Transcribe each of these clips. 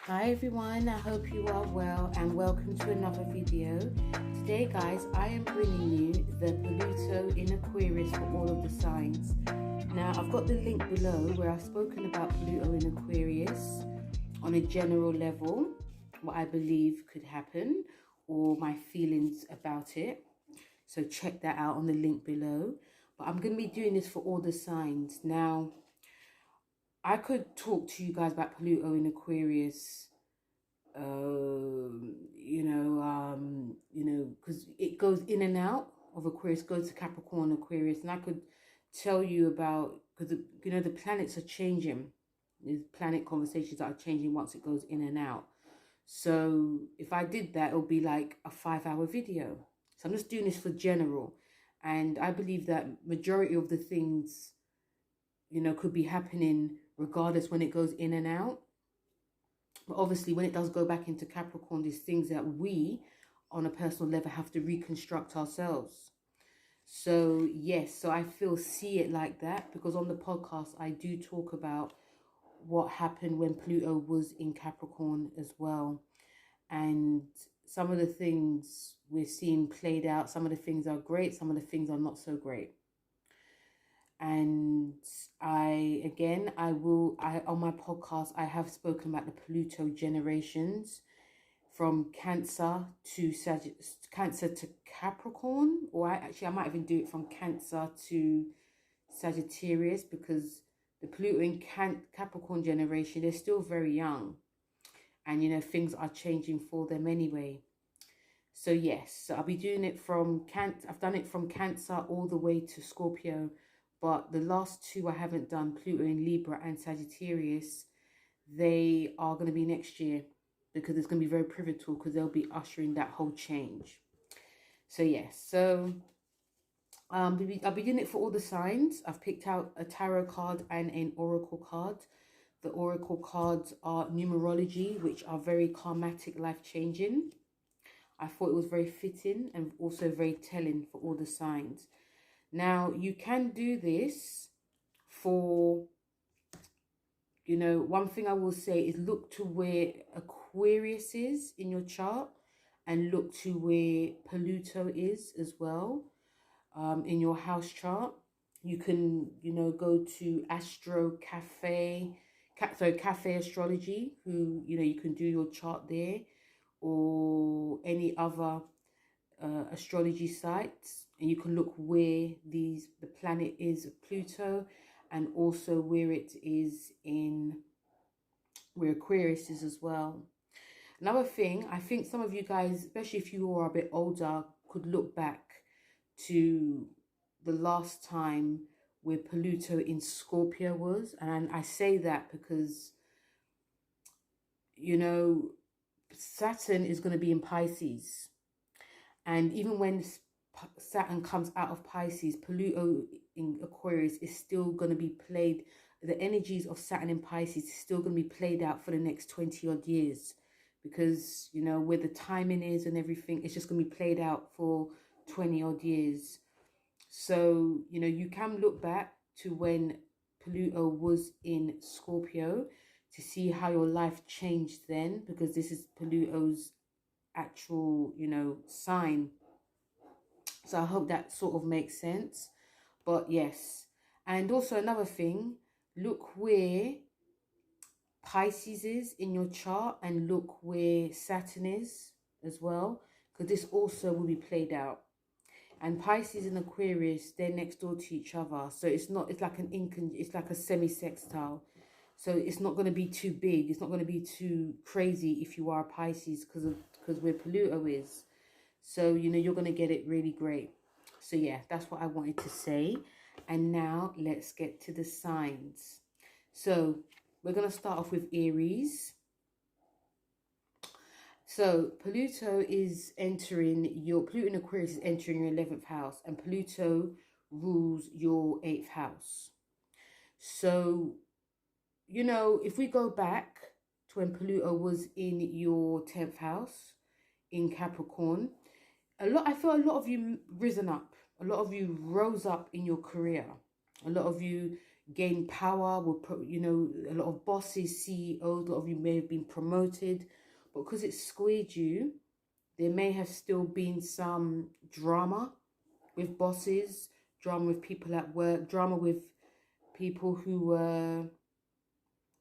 Hi everyone, I hope you are well and welcome to another video. Today guys, I am bringing you the Pluto in Aquarius for all of the signs. Now I've got the link below where I've spoken about Pluto in Aquarius on a general level, what I believe could happen or my feelings about it. So check that out on the link below. But I'm going to be doing this for all the signs. Now, I could talk to you guys about Pluto in Aquarius, because it goes in and out of Aquarius, goes to Capricorn, Aquarius, and I could tell you about, because the planets are changing. There's planet conversations that are changing once it goes in and out. So if I did that, it would be like a 5-hour video. So I'm just doing this for general, and I believe that majority of the things could be happening regardless when it goes in and out. But obviously when it does go back into Capricorn, there's things that we on a personal level have to reconstruct ourselves. So yes, so I see it like that, because on the podcast I do talk about what happened when Pluto was in Capricorn as well, and some of the things we're seeing played out. Some of the things are great, some of the things are not so great. And on my podcast, I have spoken about the Pluto generations from Cancer to Capricorn, or I might even do it from Cancer to Sagittarius, because the Pluto in Capricorn generation, they're still very young, and things are changing for them anyway. So yes, so I'll be doing it from I've done it from Cancer all the way to Scorpio. But the last two I haven't done, Pluto in Libra and Sagittarius, they are going to be next year, because it's going to be very pivotal, because they'll be ushering that whole change. So yes, so I'll be doing it for all the signs. I've picked out a tarot card and an oracle card. The oracle cards are numerology, which are very karmatic, life-changing. I thought it was very fitting and also very telling for all the signs. Now, you can do this for, one thing I will say is look to where Aquarius is in your chart, and look to where Pluto is as well in your house chart. You can, go to Cafe Astrology, who, you can do your chart there, or any other astrology sites, and you can look where the planet is Pluto, and also where it is where Aquarius is as well. Another thing, I think some of you guys, especially if you are a bit older, could look back to the last time where Pluto in Scorpio was. And I say that because Saturn is going to be in Pisces. And even when Saturn comes out of Pisces, Pluto in Aquarius is still going to be played. The energies of Saturn in Pisces is still going to be played out for the next 20 odd years. Because, where the timing is and everything, it's just going to be played out for 20 odd years. So, you can look back to when Pluto was in Scorpio to see how your life changed then, because this is Pluto's actual sign. So I hope that sort of makes sense. But yes, and also another thing, look where Pisces is in your chart, and look where Saturn is as well, because this also will be played out. And Pisces and Aquarius, they're next door to each other, so it's like a semi-sextile. So it's not going to be too big. It's not going to be too crazy if you are a Pisces, because where Pluto is. So, you're going to get it really great. So, yeah, that's what I wanted to say. And now let's get to the signs. So, we're going to start off with Aries. So, Pluto in Aquarius is entering your 11th house. And Pluto rules your 8th house. So, if we go back to when Pluto was in your 10th house in Capricorn, I feel a lot of you risen up. A lot of you rose up in your career. A lot of you, gain power, will you know, a lot of bosses, CEOs, a lot of you may have been promoted, but because it squared you, there may have still been some drama with bosses, drama with people at work, drama with people who were,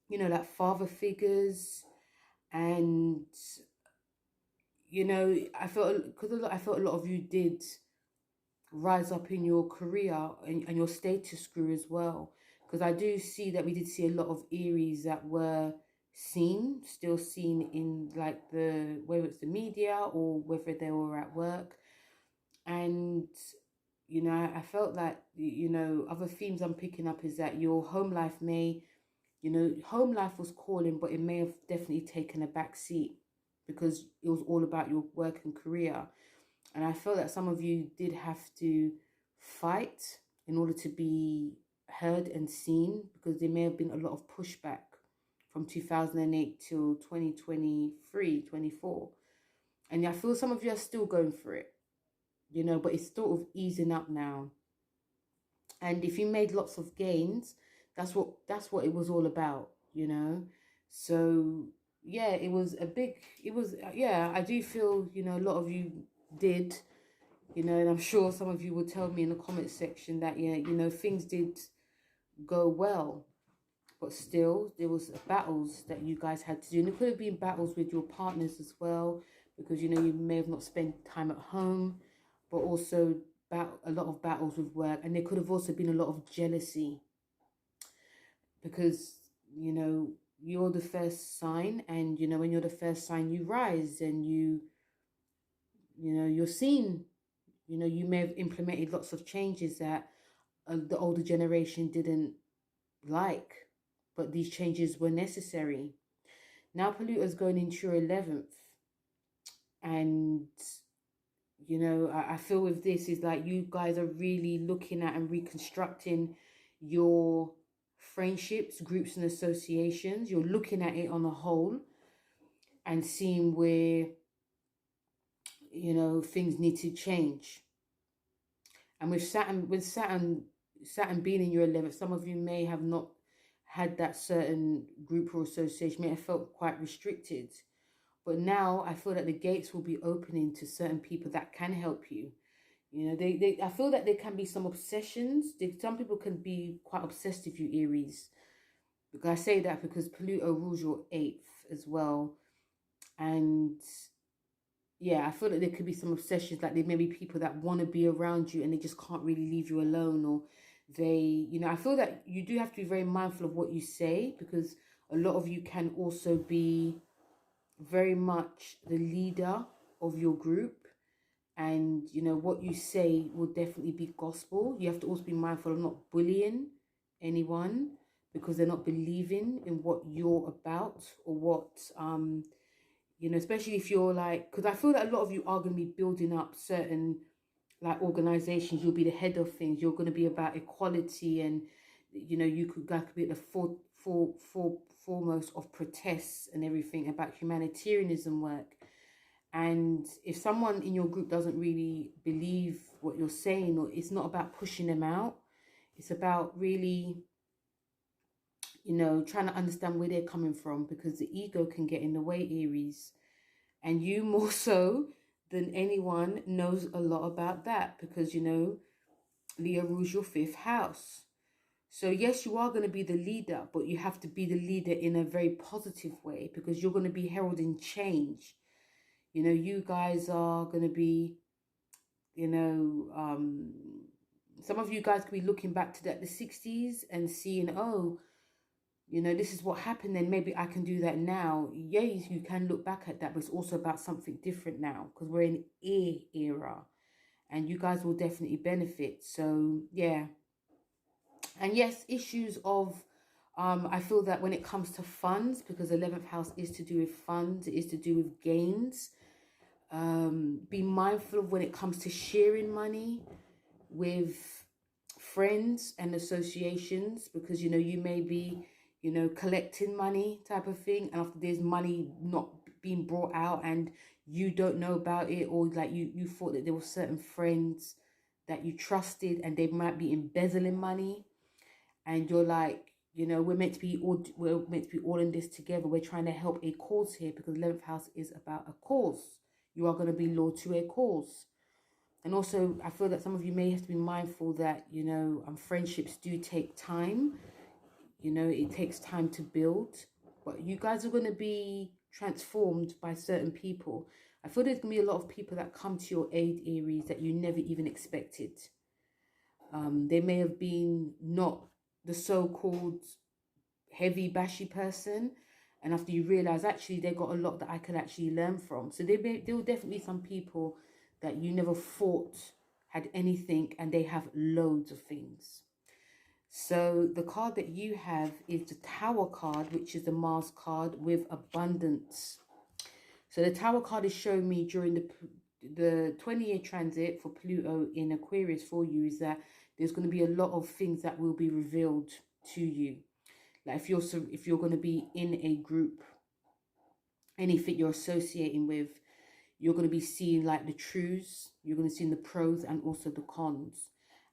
you know, like father figures. And you know, I felt, because I felt a lot of you did rise up in your career, and your status grew as well. Because I do see that we did see a lot of Aries that were still seen in like the, whether it's the media or whether they were at work. And you know, I felt that, you know, other themes I'm picking up is that your home life may, you know, home life was calling, but it may have definitely taken a back seat because it was all about your work and career. And I feel that some of you did have to fight in order to be heard and seen, because there may have been a lot of pushback from 2008 till 2023, 24. And I feel some of you are still going for it, you know, but it's sort of easing up now. And if you made lots of gains, that's what it was all about, you know. So yeah, it was a big, yeah, I do feel, you know, a lot of you did, you know, and I'm sure some of you will tell me in the comment section that, yeah, you know, things did go well, but still there was battles that you guys had to do. And it could have been battles with your partners as well, because, you know, you may have not spent time at home, but also a lot of battles with work. And there could have also been a lot of jealousy, because, you know, you're the first sign, and, you know, when you're the first sign, you rise, and you know, you're seen. You know, you may have implemented lots of changes that the older generation didn't like, but these changes were necessary. Now Pluto's going into your 11th, and you know, I feel with this is like you guys are really looking at and reconstructing your friendships, groups and associations. You're looking at it on a whole and seeing where, you know, things need to change. And with Saturn being in your 11th, some of you may have not had that certain group or association, may have felt quite restricted. But now I feel that the gates will be opening to certain people that can help you. You know, I feel that there can be some obsessions. Some people can be quite obsessed with you, Aries. Because I say that because Pluto rules your 8th as well. And yeah, I feel that there could be some obsessions. Like there may be people that want to be around you and they just can't really leave you alone. Or they, you know, I feel that you do have to be very mindful of what you say, because a lot of you can also be very much the leader of your group, and you know what you say will definitely be gospel. You have to also be mindful of not bullying anyone because they're not believing in what you're about, or what you know, especially if you're like, because I feel that a lot of you are going to be building up certain like organizations. You'll be the head of things. You're going to be about equality, and you know, you could be at the foremost of protests and everything about humanitarianism work. And if someone in your group doesn't really believe what you're saying, or it's not about pushing them out, it's about really, you know, trying to understand where they're coming from, because the ego can get in the way, Aries. And you more so than anyone knows a lot about that, because, you know, Leo rules your 5th house. So yes, you are going to be the leader, but you have to be the leader in a very positive way, because you're going to be heralding change. You know, you guys are going to be, you know, some of you guys could be looking back to the 60s and seeing, oh, you know, this is what happened then. Maybe I can do that now. Yes, you can look back at that, but it's also about something different now, because we're in air era and you guys will definitely benefit. So, yeah. And yes, issues of, I feel that when it comes to funds, because 11th house is to do with funds, it is to do with gains. Be mindful of when it comes to sharing money with friends and associations, because, you know, you may be, you know, collecting money type of thing, and after there's money not being brought out and you don't know about it, or like you thought that there were certain friends that you trusted and they might be embezzling money. and you're like, you know, we're meant to be all in this together. We're trying to help a cause here, because 11th house is about a cause. You are going to be loyal to a cause. And also, I feel that some of you may have to be mindful that, you know, friendships do take time. You know, it takes time to build. But you guys are going to be transformed by certain people. I feel there's going to be a lot of people that come to your aid, Aries, that you never even expected. They may have been not the so-called heavy bashy person, and after you realize actually they got a lot that I could actually learn from. So there will definitely be some people that you never thought had anything, and they have loads of things. So the card that you have is the Tower card, which is the Mars card with abundance. So the Tower card is showing me during the 20-year transit for Pluto in Aquarius for you is that there's going to be a lot of things that will be revealed to you. Like if you're going to be in a group, anything you're associating with, you're going to be seeing like the truths, you're going to see the pros and also the cons.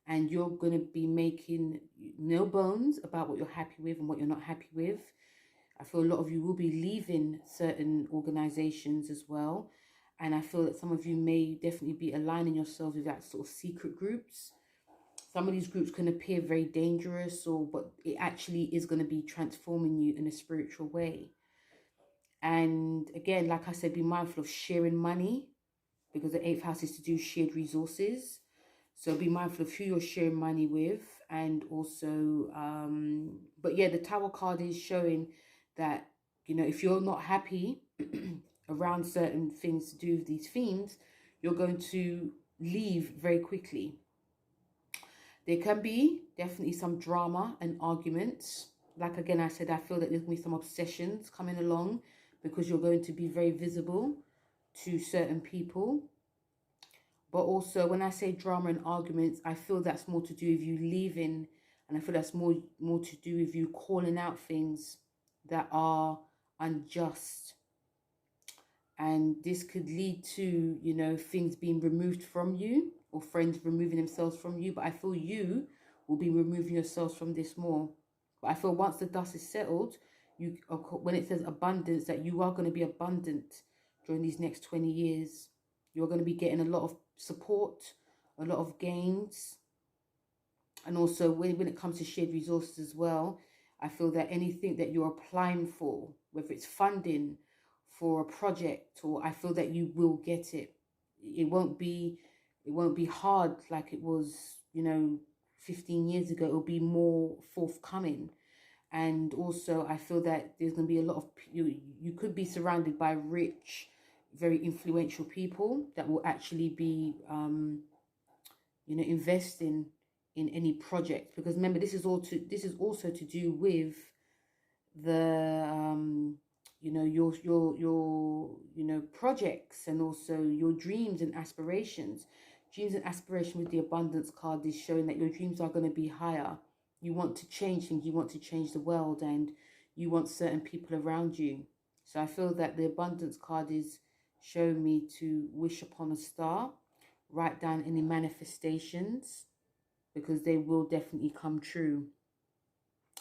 And you're going to be making no bones about what you're happy with and what you're not happy with. I feel a lot of you will be leaving certain organizations as well. And I feel that some of you may definitely be aligning yourselves with that sort of secret groups. Some of these groups can appear very dangerous, but it actually is going to be transforming you in a spiritual way. And again, like I said, be mindful of sharing money, because the 8th house is to do shared resources. So be mindful of who you're sharing money with. And also, but yeah, the Tower card is showing that, you know, if you're not happy around certain things to do with these themes, you're going to leave very quickly. There can be definitely some drama and arguments. Like again, I said, I feel that there's going to be some obsessions coming along, because you're going to be very visible to certain people. But also, when I say drama and arguments, I feel that's more to do with you leaving. And I feel that's more to do with you calling out things that are unjust. And this could lead to, you know, things being removed from you, or friends removing themselves from you. But I feel you will be removing yourselves from this more. But I feel once the dust is settled, when it says abundance, that you are going to be abundant during these next 20 years. You're going to be getting a lot of support, a lot of gains. And also when it comes to shared resources as well, I feel that anything that you're applying for, whether it's funding for a project, or I feel that you will get it. It won't be hard like it was, you know, 15 years ago. It'll be more forthcoming. And also I feel that there's going to be a lot of, you could be surrounded by rich, very influential people that will actually be, you know, investing in any project. Because remember, this is also to do with the, you know, your you know, projects, and also your dreams and aspirations. Dreams and aspiration with the abundance card is showing that your dreams are going to be higher. You want to change things, you want to change the world, and you want certain people around you. So I feel that the abundance card is showing me to wish upon a star, write down any manifestations, because they will definitely come true.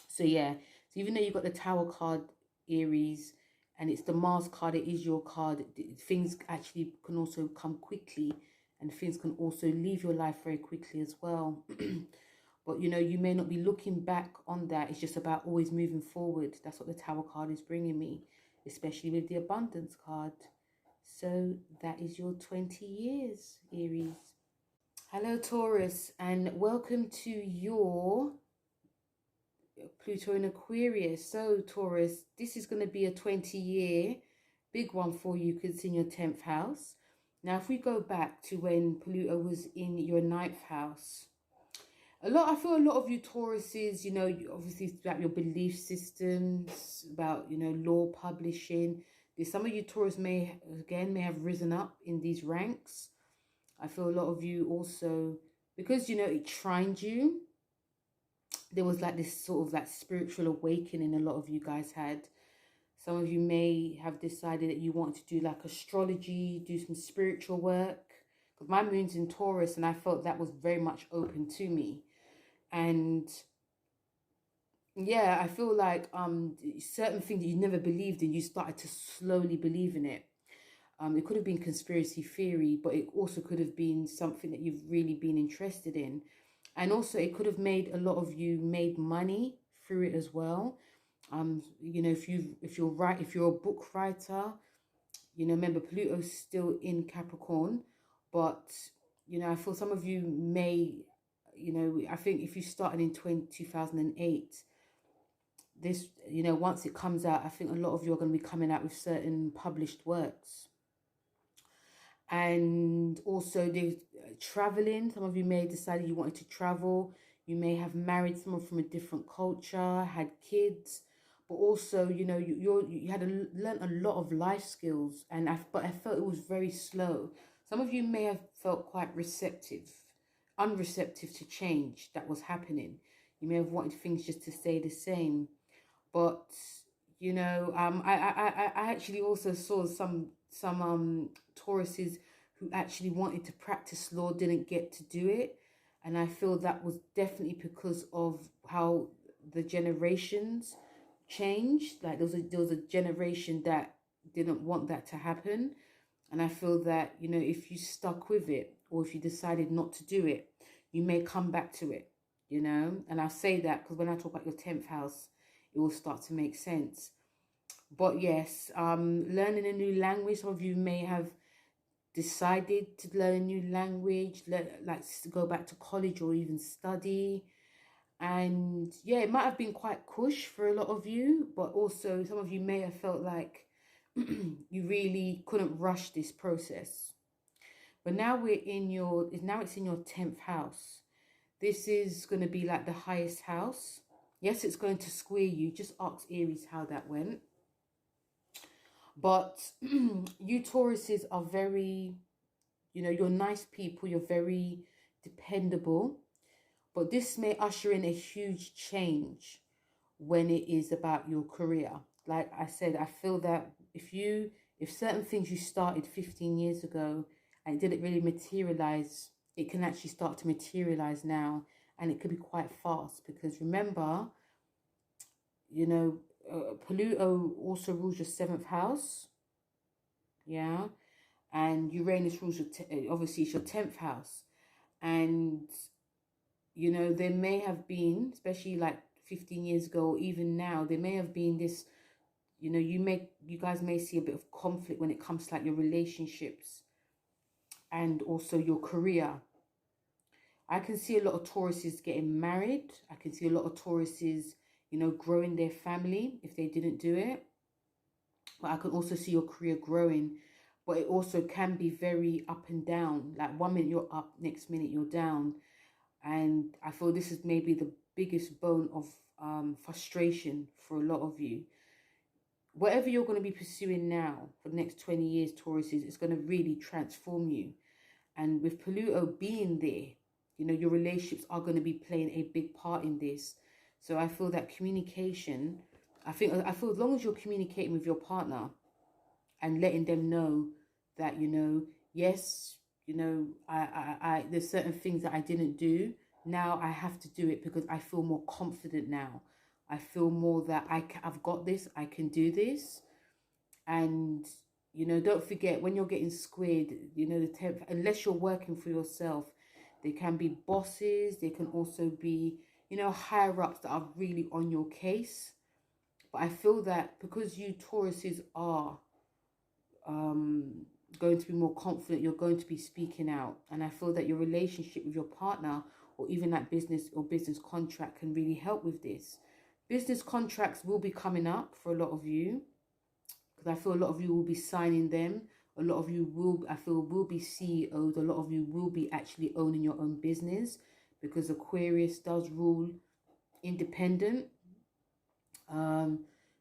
So yeah, so even though you've got the Tower card, Aries, and it's the Mars card, it is your card, things actually can also come quickly, and things can also leave your life very quickly as well. But, you know, you may not be looking back on that. It's just about always moving forward. That's what the Tower card is bringing me, especially with the abundance card. So that is your 20 years, Aries. Hello, Taurus, and welcome to your Pluto in Aquarius. So, Taurus, this is going to be a 20-year big one for you, because it's in your 10th house. Now, if we go back to when Pluto was in your 9th house, I feel a lot of you Tauruses, you know, obviously it's about your belief systems, about, you know, law publishing. Some of you Taurus may have risen up in these ranks. I feel a lot of you also, because, you know, it trined you. There was like this sort of like spiritual awakening a lot of you guys had. Some of you may have decided that you want to do like astrology, do some spiritual work. Because my moon's in Taurus, and I felt that was very much open to me. And yeah, I feel like certain things that you never believed in, you started to slowly believe in it. It could have been conspiracy theory, but it also could have been something that you've really been interested in. And also it could have made a lot of you made money through it as well. You know, if you're a book writer, you know, remember Pluto's still in Capricorn, but you know, I feel some of you may, you know, I think if you started in 2008, this, you know, once it comes out, I think a lot of you are going to be coming out with certain published works. And also there's traveling. Some of you may have decided you wanted to travel. You may have married someone from a different culture, had kids, but also, you know, you had to learn a lot of life skills, and but I felt it was very slow. Some of you may have felt quite unreceptive to change that was happening. You may have wanted things just to stay the same, but you know, I actually also saw some Tauruses who actually wanted to practice law didn't get to do it, and I feel that was definitely because of how the generations changed. Like there was a generation that didn't want that to happen, and I feel that, you know, if you stuck with it or if you decided not to do it, you may come back to it, you know. And I say that because when I talk about your 10th house, it will start to make sense. But yes, learning a new language. Some of you may have decided to learn a new language, like go back to college or even study. And yeah, it might have been quite cush for a lot of you, but also some of you may have felt like you really couldn't rush this process. But now it's in your 10th house. This is going to be like the highest house. Yes, it's going to square you. Just ask Aries how that went. But you Tauruses are very, you know, you're nice people. You're very dependable. But this may usher in a huge change when it is about your career. Like I said, I feel that if certain things you started 15 years ago and it didn't really materialize, it can actually start to materialize now, and it could be quite fast because remember, you know, Pluto also rules your 7th house, yeah, and Uranus rules your obviously it's your 10th house, and you know there may have been, especially like 15 years ago, or even now, there may have been this, you know, you guys may see a bit of conflict when it comes to like your relationships and also your career. I can see a lot of Tauruses getting married. I can see a lot of Tauruses, you know, growing their family if they didn't do it. But I can also see your career growing. But it also can be very up and down. Like one minute you're up, next minute you're down. And I feel this is maybe the biggest bone of frustration for a lot of you. Whatever you're going to be pursuing now for the next 20 years, Tauruses, it's going to really transform you. And with Pluto being there, you know, your relationships are going to be playing a big part in this. So I feel that communication, I feel as long as you're communicating with your partner and letting them know that, you know, yes, you know, I there's certain things that I didn't do. Now I have to do it because I feel more confident now. I feel more that I've got this, I can do this. And, you know, don't forget when you're getting squared, you know, the 10th, unless you're working for yourself, they can be bosses, they can also be, you know, higher ups that are really on your case. But I feel that because you Tauruses are going to be more confident, you're going to be speaking out. And I feel that your relationship with your partner or even that business or business contract can really help with this. Business contracts will be coming up for a lot of you because I feel a lot of you will be signing them. A lot of you will, I feel, will be CEOs. A lot of you will be actually owning your own business because Aquarius does rule independent.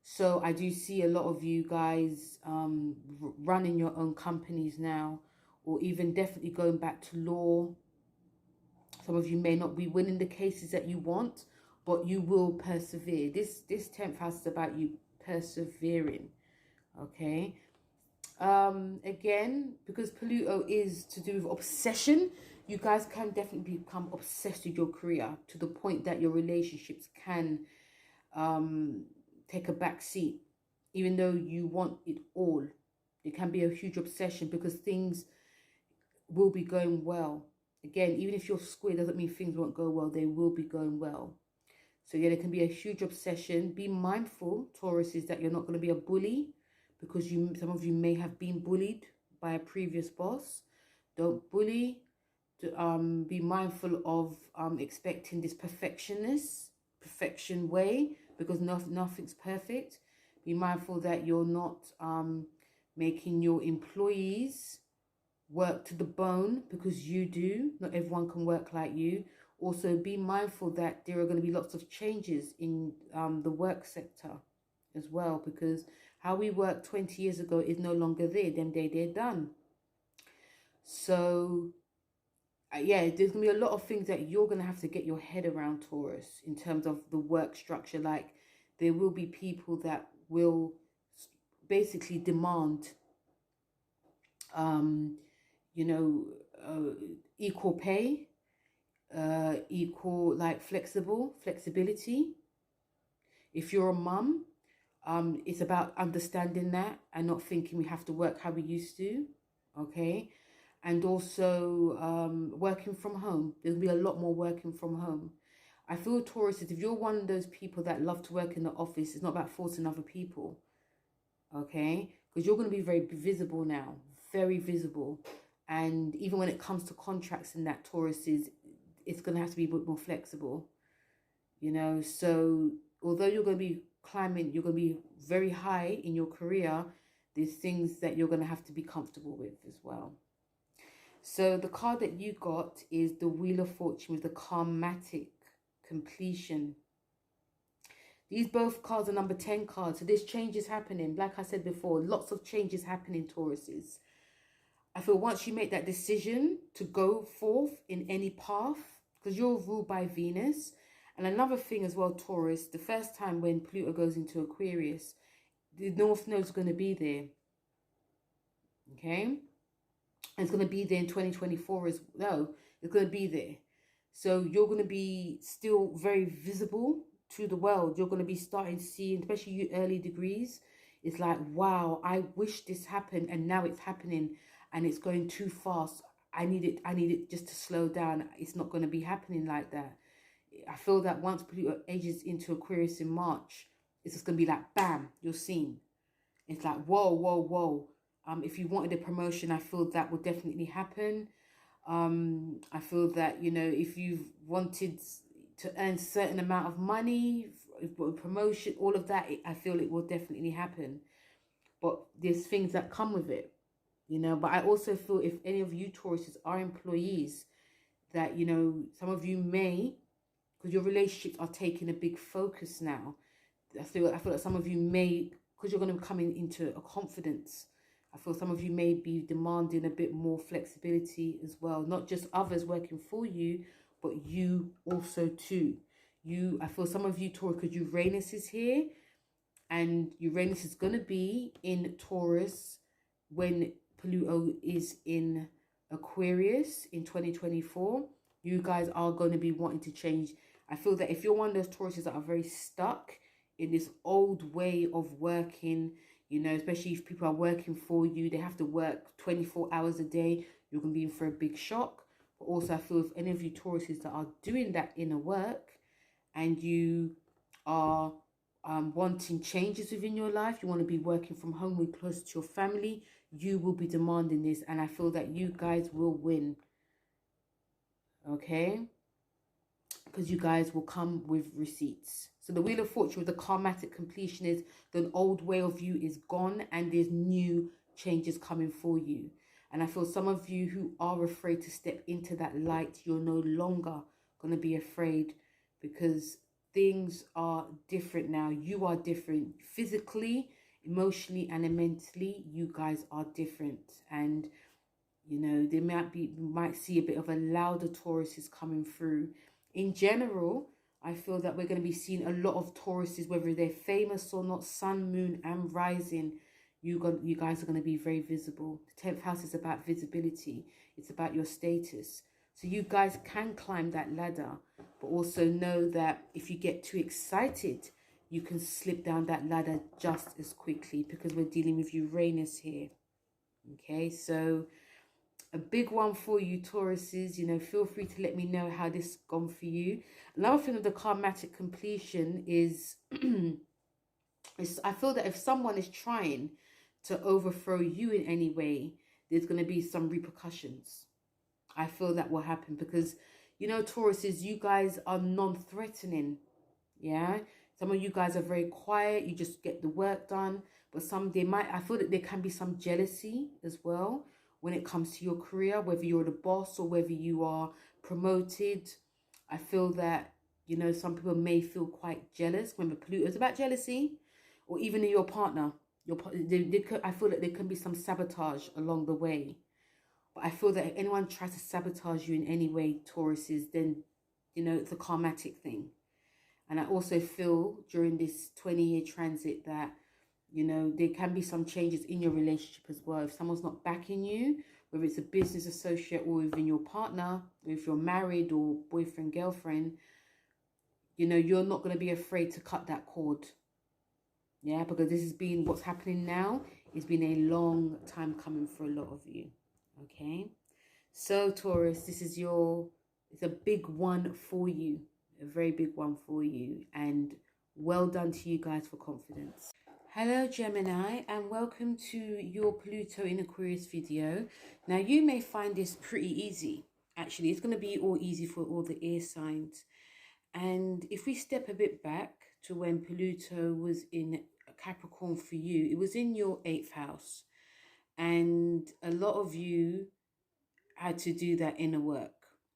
So I do see a lot of you guys running your own companies now, or even definitely going back to law. Some of you may not be winning the cases that you want, but you will persevere. This 10th house is about you persevering, okay? Again, because Pluto is to do with obsession, you guys can definitely become obsessed with your career to the point that your relationships can take a back seat, even though you want it all. It can be a huge obsession because things will be going well. Again, even if you're square, doesn't mean things won't go well. They will be going well. So yeah, there can be a huge obsession. Be mindful, Taurus, is that you're not going to be a bully, because some of you may have been bullied by a previous boss. Don't bully. Be mindful of expecting this perfection way, because nothing's perfect. Be mindful that you're not making your employees work to the bone, because you do. Not everyone can work like you. Also, be mindful that there are going to be lots of changes in the work sector as well, because how we worked 20 years ago is no longer there. They're done. So yeah, there's going to be a lot of things that you're going to have to get your head around, Taurus, in terms of the work structure. Like, there will be people that will basically demand, you know, equal pay, equal, like, flexibility. If you're a mum, it's about understanding that and not thinking we have to work how we used to, okay? And also working from home. There'll be a lot more working from home. I feel, Taurus, if you're one of those people that love to work in the office, it's not about forcing other people, okay? Because you're going to be very visible now, very visible. And even when it comes to contracts and that, Taurus, it's going to have to be a bit more flexible, you know? So although you're going to be climbing, you're going to be very high in your career, there's things that you're going to have to be comfortable with as well. So the card that you got is the Wheel of Fortune with the karmatic completion. These both cards are number 10 cards. So there's changes happening. Like I said before, lots of changes happening, Tauruses. I feel once you make that decision to go forth in any path, because you're ruled by Venus. And another thing as well, Taurus, the first time when Pluto goes into Aquarius, the North Node is going to be there. Okay? It's going to be there in 2024 as well. It's going to be there. So you're going to be still very visible to the world. You're going to be starting to see, especially you early degrees. It's like, wow, I wish this happened, and now it's happening, and it's going too fast. I need it just to slow down. It's not going to be happening like that. I feel that once Pluto ages into Aquarius in March, it's just going to be like, bam, you're seen. It's like, whoa, whoa, whoa. If you wanted a promotion, I feel that will definitely happen. I feel that, you know, if you've wanted to earn a certain amount of money, promotion, all of that, I feel it will definitely happen. But there's things that come with it, you know. But I also feel if any of you Tauruses are employees, that, you know, some of you may, because your relationships are taking a big focus now. I feel like some of you may, because you're going to be coming into a confidence, I feel some of you may be demanding a bit more flexibility as well. Not just others working for you, but you also too. I feel some of you Taurus, because Uranus is here, and Uranus is going to be in Taurus when Pluto is in Aquarius in 2024. You guys are going to be wanting to change. I feel that if you're one of those Tauruses that are very stuck in this old way of working, you know, especially if people are working for you, they have to work 24 hours a day, you're going to be in for a big shock. But also I feel if any of you Tauruses that are doing that inner work, and you are wanting changes within your life, you want to be working from home, with close to your family, you will be demanding this, and I feel that you guys will win. Okay? Because you guys will come with receipts. So the Wheel of Fortune with the karmatic completion is the old way of you is gone, and there's new changes coming for you. And I feel some of you who are afraid to step into that light, you're no longer going to be afraid, because things are different now. You are different physically, emotionally, and mentally. You guys are different. And, you know, you might see a bit of a louder Tauruses coming through. In general, I feel that we're going to be seeing a lot of Tauruses, whether they're famous or not, sun, moon, and rising. You guys are going to be very visible. The 10th house is about visibility. It's about your status. So you guys can climb that ladder, but also know that if you get too excited, you can slip down that ladder just as quickly, because we're dealing with Uranus here. Okay, so a big one for you, Tauruses. You know, feel free to let me know how this has gone for you. Another thing with the karmatic completion is, I feel that if someone is trying to overthrow you in any way, there's going to be some repercussions. I feel that will happen because, you know, Tauruses, you guys are non-threatening. Yeah, some of you guys are very quiet. You just get the work done. But I feel that there can be some jealousy as well when it comes to your career, whether you're the boss or whether you are promoted. I feel that, you know, some people may feel quite jealous. Remember, Pluto is about jealousy, or even in your partner. I feel that there can be some sabotage along the way. But I feel that if anyone tries to sabotage you in any way, Tauruses, then, you know, it's a karmatic thing. And I also feel during this 20-year transit that, you know, there can be some changes in your relationship as well. If someone's not backing you, whether it's a business associate or even your partner, or if you're married or boyfriend, girlfriend, you know, you're not going to be afraid to cut that cord. Yeah, because this has been, what's happening now, it's been a long time coming for a lot of you. Okay, so Taurus, this is it's a big one for you, a very big one for you, and well done to you guys for confidence. Hello Gemini, and welcome to your Pluto in Aquarius video. Now you may find this pretty easy. Actually, it's going to be all easy for all the air signs. And if we step a bit back to when Pluto was in Capricorn for you, it was in your 8th house. And a lot of you had to do that inner work.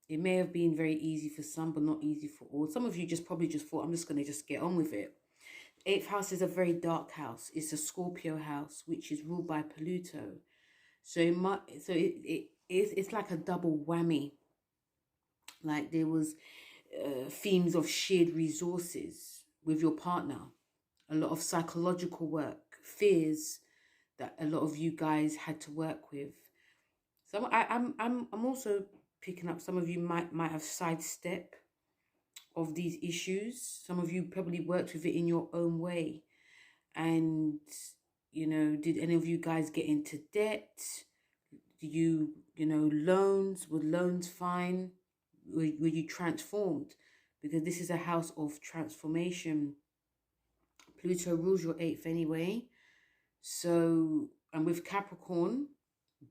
It may have been very easy for some, but not easy for all. Some of you probably just thought, I'm just going to just get on with it. 8th house is a very dark house. It's a Scorpio house, which is ruled by Pluto. So it's like a double whammy. Like there was themes of shared resources with your partner, a lot of psychological work, fears that a lot of you guys had to work with. So I'm also picking up, some of you might have sidestep of these issues. Some of you probably worked with it in your own way. And, you know, did any of you guys get into debt? Do you know, loans? Were loans fine? Were you transformed? Because this is a house of transformation. Pluto rules your 8th anyway. So, and with Capricorn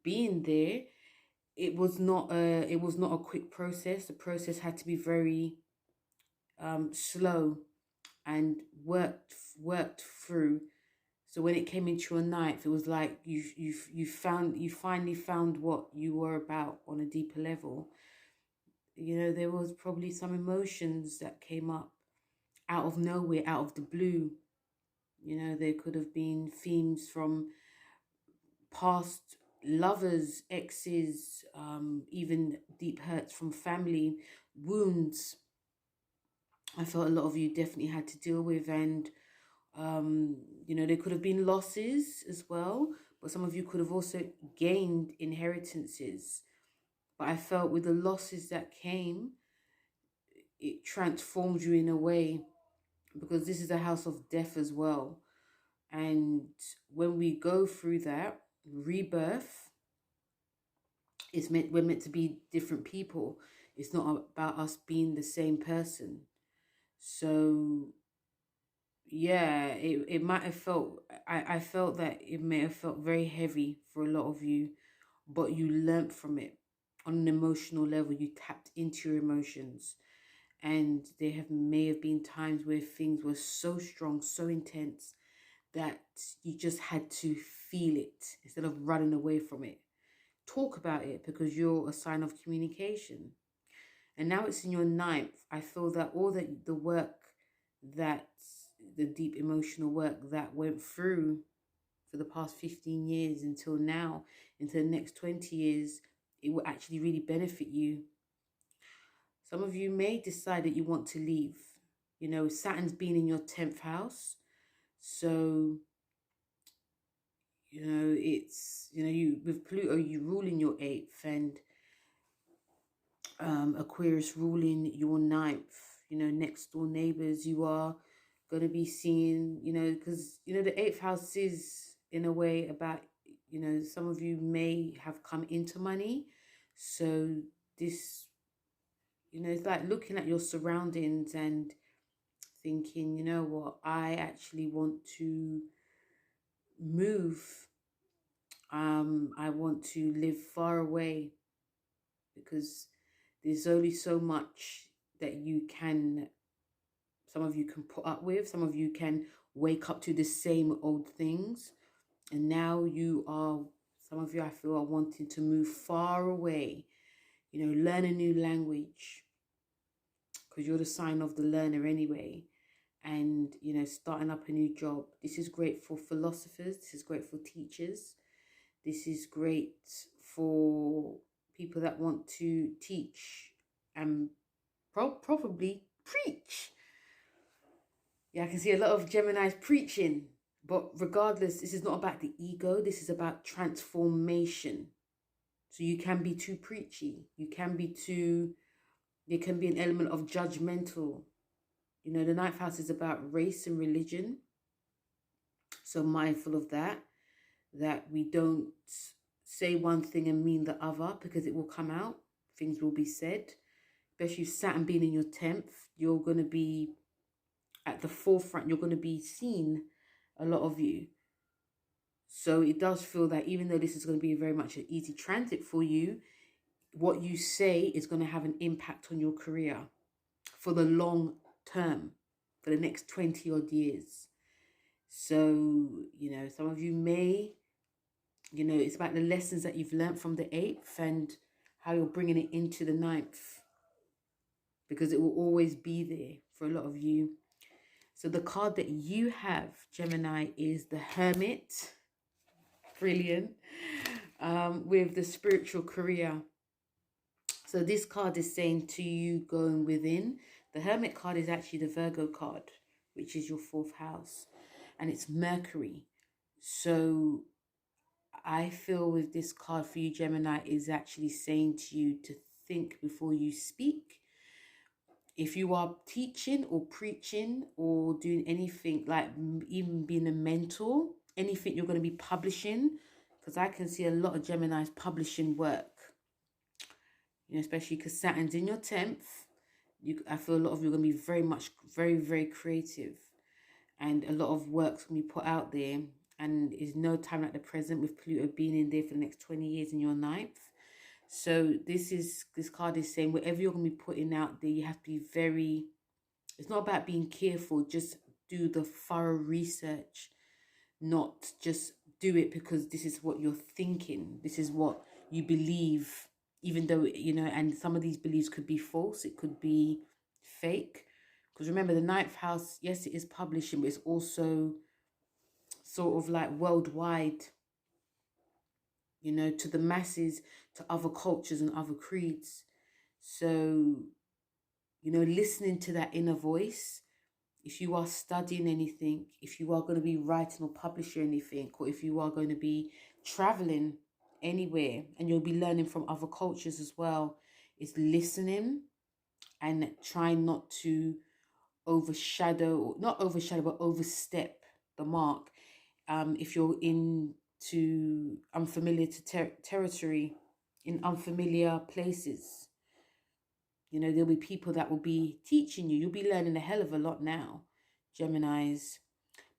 being there, it was not a quick process. The process had to be very slow and worked through. So when it came into your 9th, it was like you finally found what you were about on a deeper level. You know, there was probably some emotions that came up out of nowhere, out of the blue. You know, there could have been themes from past lovers, exes, even deep hurts from family, wounds. I felt a lot of you definitely had to deal with, and you know, there could have been losses as well, but some of you could have also gained inheritances. But I felt with the losses that came, it transformed you in a way, because this is a house of death as well. And when we go through that rebirth, we're meant to be different people. It's not about us being the same person. So yeah, it might have felt, I felt that it may have felt very heavy for a lot of you, but you learnt from it on an emotional level. You tapped into your emotions, and there may have been times where things were so strong, so intense, that you just had to feel it instead of running away from it. Talk about it, because you're a sign of communication. And now it's in your 9th. I feel that all the work, that the deep emotional work that went through for the past 15 years until now, into the next 20 years, it will actually really benefit you. Some of you may decide that you want to leave. You know, Saturn's been in your 10th house. So, you know, it's, you know, you with Pluto, you rule in your 8th, and Aquarius ruling your 9th. You know, next door neighbors, you are going to be seeing, you know, because, you know, the 8th house is in a way about, you know, some of you may have come into money. So this, you know, it's like looking at your surroundings and thinking, you know what, I actually want to move. I want to live far away, because there's only so much that you can, some of you can put up with, some of you can wake up to the same old things. And now you are, some of you I feel are wanting to move far away, you know, learn a new language, because you're the sign of the learner anyway. And, you know, starting up a new job. This is great for philosophers. This is great for teachers. This is great for people that want to teach and probably preach. Yeah, I can see a lot of Geminis preaching. But regardless, this is not about the ego. This is about transformation. So you can be too preachy. You can be too, there can be an element of judgmental. You know, the 9th house is about race and religion. So mindful of that we don't say one thing and mean the other, because it will come out. Things will be said. Especially Saturn being in your 10th, you're going to be at the forefront. You're going to be seen, a lot of you. So it does feel that even though this is going to be very much an easy transit for you, what you say is going to have an impact on your career for the long term, for the next 20 odd years. So, you know, some of you may, you know, it's about the lessons that you've learned from the 8th and how you're bringing it into the 9th, because it will always be there for a lot of you. So the card that you have, Gemini, is the Hermit. Brilliant. With the spiritual career. So this card is saying to you, going within. The Hermit card is actually the Virgo card, which is your 4th house. And it's Mercury. So I feel with this card for you, Gemini, is actually saying to you to think before you speak. If you are teaching or preaching or doing anything, like even being a mentor, anything you're going to be publishing, because I can see a lot of Geminis publishing work, you know, especially because Saturn's in your 10th. I feel a lot of you are going to be very creative, and a lot of work's going to be put out there. And is no time like the present, with Pluto being in there for the next 20 years in your 9th. So this card is saying whatever you're going to be putting out there, you have to be very, it's not about being careful, just do the thorough research, not just do it because this is what you're thinking, this is what you believe, even though, you know, and some of these beliefs could be false, it could be fake. Because remember, the 9th house, yes, it is publishing, but it's also sort of like worldwide, you know, to the masses, to other cultures and other creeds. So, you know, listening to that inner voice, if you are studying anything, if you are going to be writing or publishing anything, or if you are going to be traveling anywhere and you'll be learning from other cultures as well, is listening and trying not to not overshadow, but overstep the mark. If you're into unfamiliar territory, in unfamiliar places, you know, there'll be people that will be teaching you. You'll be learning a hell of a lot now, Geminis.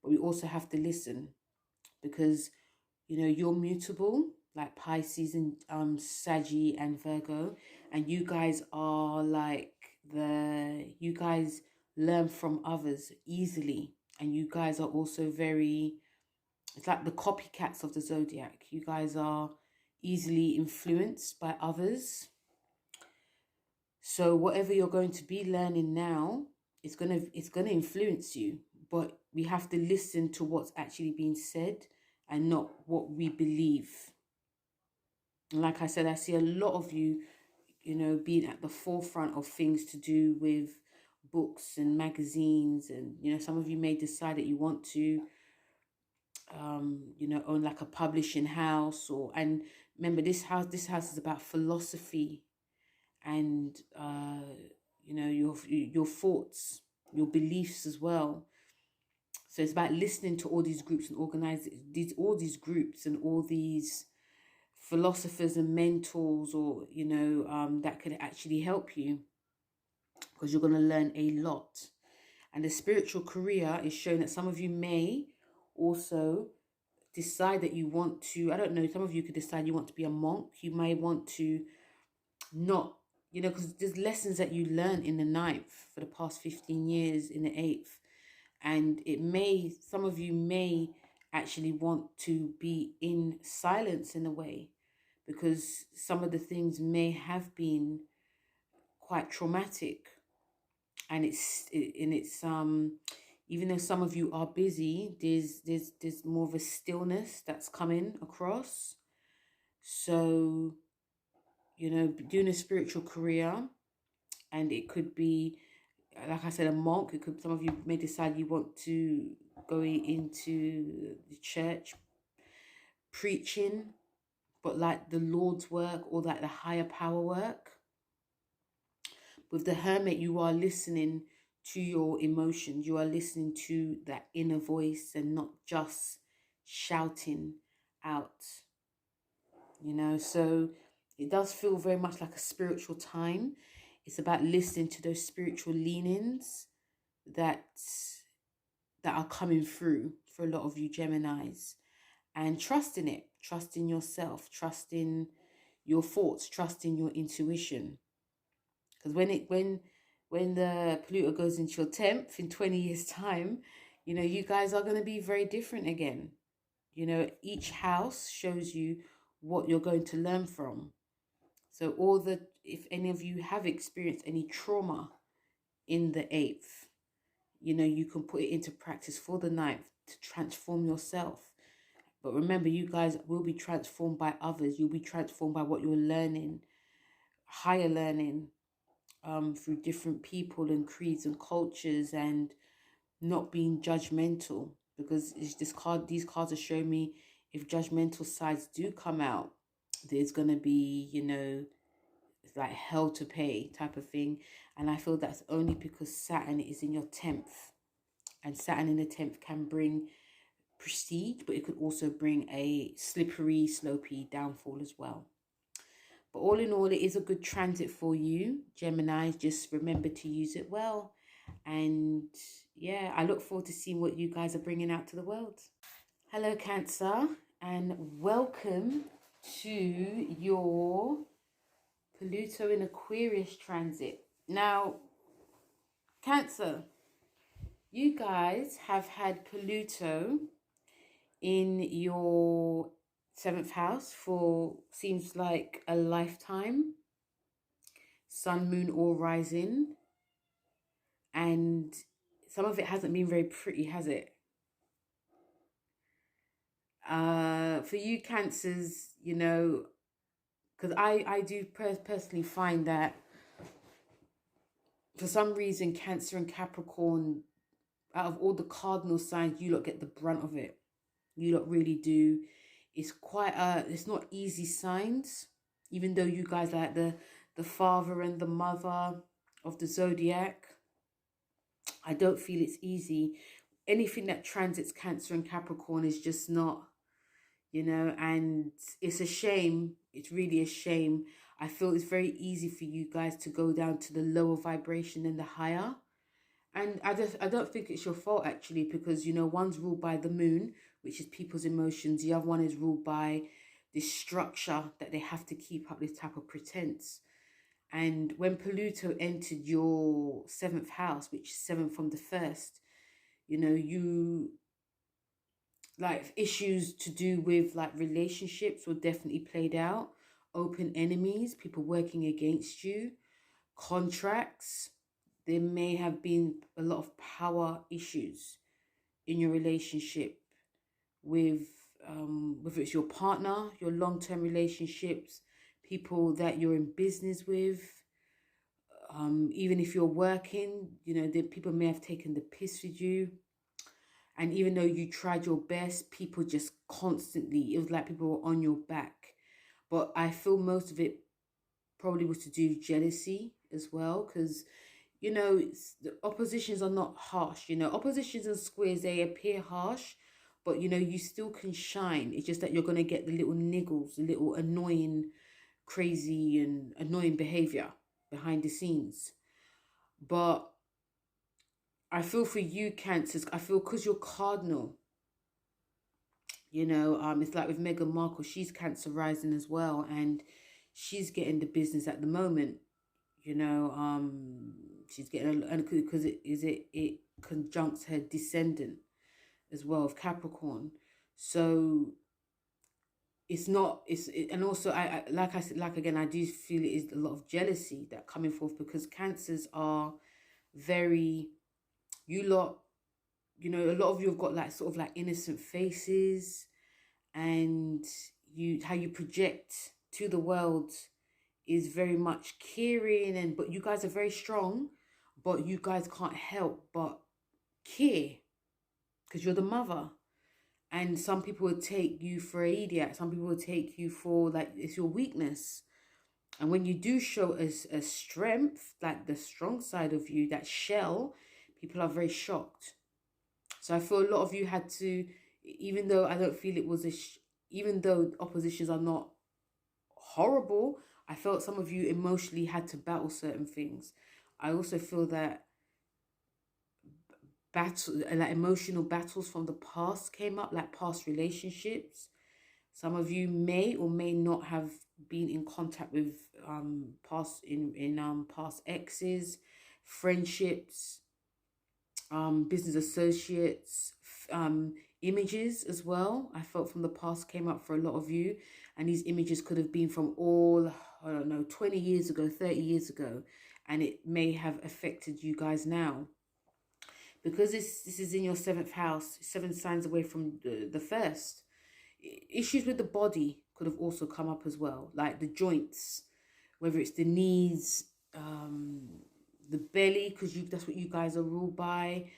But we also have to listen, because, you know, you're mutable, like Pisces and Sagittarius and Virgo. And you guys are like you guys learn from others easily. And you guys are also very, it's like the copycats of the zodiac. You guys are easily influenced by others. So whatever you're going to be learning now, it's gonna influence you. But we have to listen to what's actually being said and not what we believe. And like I said, I see a lot of you, you know, being at the forefront of things to do with books and magazines. And, you know, some of you may decide that you want to, you know, own like a publishing house. And remember, this house is about philosophy and, you know, your thoughts, your beliefs as well. So it's about listening to all these groups and all these groups and all these philosophers and mentors, or that could actually help you, because you're going to learn a lot. And the spiritual career is showing that some of you may also decide that you want to, I don't know, some of you could decide you want to be a monk. You may want to not, because there's lessons that you learn in the ninth for the past 15 years in the eighth. And some of you may actually want to be in silence in a way, because some of the things may have been quite traumatic. And it's even though some of you are busy, there's more of a stillness that's coming across. So, doing a spiritual career, and it could be, like I said, a monk. Some of you may decide you want to go into the church, preaching, but like the Lord's work, or like the higher power work. With the Hermit, you are listening to your emotions. You are listening to that inner voice and not just shouting out, So it does feel very much like a spiritual time. It's about listening to those spiritual leanings that are coming through for a lot of you Geminis, and trusting it, trusting yourself, trusting your thoughts, trusting your intuition. Because when the Pluto goes into your 10th in 20 years time, you guys are going to be very different again. Each house shows you what you're going to learn from. So if any of you have experienced any trauma in the 8th, you can put it into practice for the 9th to transform yourself. But remember, you guys will be transformed by others. You'll be transformed by what you're learning, higher learning, through different people and creeds and cultures, and not being judgmental, because these cards are showing me, if judgmental sides do come out, there's going to be, it's like hell to pay type of thing. And I feel that's only because Saturn is in your 10th, and Saturn in the 10th can bring prestige, but it could also bring a slippery, slopey downfall as well. But all in all, it is a good transit for you, Gemini. Just remember to use it well. And yeah, I look forward to seeing what you guys are bringing out to the world. Hello, Cancer, and welcome to your Pluto in Aquarius transit. Now, Cancer, you guys have had Pluto in your 7th house for, seems like, a lifetime. Sun, moon, or rising. And some of it hasn't been very pretty, has it? For you Cancers, because I do personally find that for some reason, Cancer and Capricorn, out of all the cardinal signs, you lot get the brunt of it. You lot really do. It's it's not easy signs, even though you guys are like the father and the mother of the zodiac. I don't feel it's easy. Anything that transits Cancer and Capricorn is just not, and it's a shame. It's really a shame. I feel it's very easy for you guys to go down to the lower vibration than the higher. And I don't think it's your fault, actually, because, one's ruled by the moon, which is people's emotions. The other one is ruled by this structure that they have to keep up, this type of pretense. And when Pluto entered your 7th house, which is 7 from the 1st, you, like, issues to do with, like, relationships were definitely played out. Open enemies, people working against you, contracts. There may have been a lot of power issues in your relationship with, whether it's your partner, your long-term relationships, people that you're in business with, even if you're working, the people may have taken the piss with you. And even though you tried your best, people just constantly, it was like people were on your back. But I feel most of it probably was to do with jealousy as well, because you know, the oppositions are not harsh. You know, oppositions and squares, they appear harsh, but you know, you still can shine. It's just that you're going to get the little niggles, the little annoying, crazy and annoying behavior behind the scenes. But I feel for you, Cancers, I feel because you're cardinal, you know, it's like with Meghan Markle, she's Cancer rising as well, and she's getting the business at the moment. You know, she's getting, and because it conjuncts her descendant as well of Capricorn, so it's not and also like I said, like again, I do feel it is a lot of jealousy that coming forth, because Cancers are very, you lot, you know, a lot of you have got like sort of like innocent faces, and you, how you project to the world is very much caring, and but you guys are very strong, but you guys can't help but care because you're the mother. And some people would take you for an idiot. Some people would take you for like it's your weakness. And when you do show a strength, like the strong side of you, that shell, people are very shocked. So I feel a lot of you had to, even though I don't feel it was even though oppositions are not horrible, I felt some of you emotionally had to battle certain things. I also feel that like emotional battles from the past came up, like past relationships. Some of you may or may not have been in contact with past exes, friendships, business associates, images as well. I felt from the past came up for a lot of you, and these images could have been from all, I don't know, 20 years ago, 30 years ago, and it may have affected you guys now. Because this is in your 7th house, 7 signs away from the first. Issues with the body could have also come up as well, like the joints, whether it's the knees, the belly, because that's what you guys are ruled by.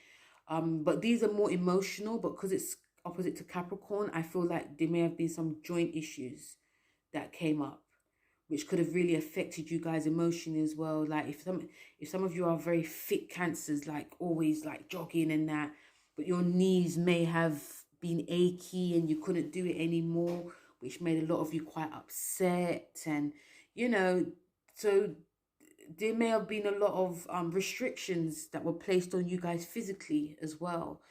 But these are more emotional, but because it's opposite to Capricorn, I feel like there may have been some joint issues that came up, which could have really affected you guys emotionally as well. Like if some of you are very fit Cancers, like always like jogging and that, but your knees may have been achy and you couldn't do it anymore, which made a lot of you quite upset. And you know, so there may have been a lot of restrictions that were placed on you guys physically as well.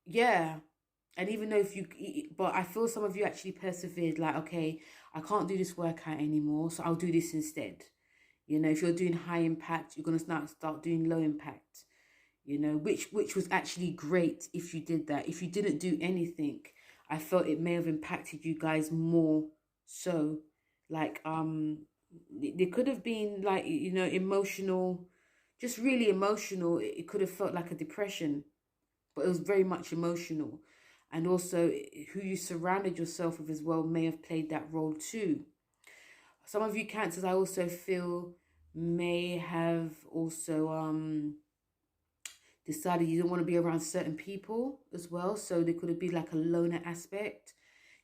Yeah. And even though but I feel some of you actually persevered, like, okay, I can't do this workout anymore, so I'll do this instead. You know, if you're doing high impact, you're going to start doing low impact, you know, which was actually great if you did that. If you didn't do anything, I felt it may have impacted you guys more. So, like, there could have been, like, you know, emotional, just really emotional. It could have felt like a depression, but it was very much emotional. And also who you surrounded yourself with as well may have played that role too. Some of you Cancers, I also feel, may have also decided you don't want to be around certain people as well. So there could have been like a loner aspect.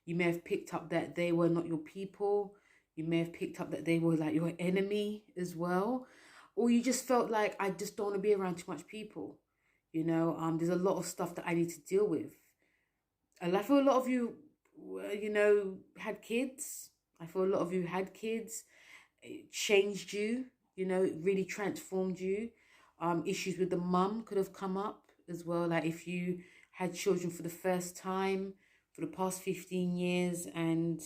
You may have picked up that they were not your people. You may have picked up that they were like your enemy as well. Or you just felt like, I just don't want to be around too much people. You know, there's a lot of stuff that I need to deal with. And I feel a lot of you, you know, had kids. I feel a lot of you had kids. It changed you, you know, it really transformed you. Issues with the mum could have come up as well. Like if you had children for the first time for the past 15 years, and,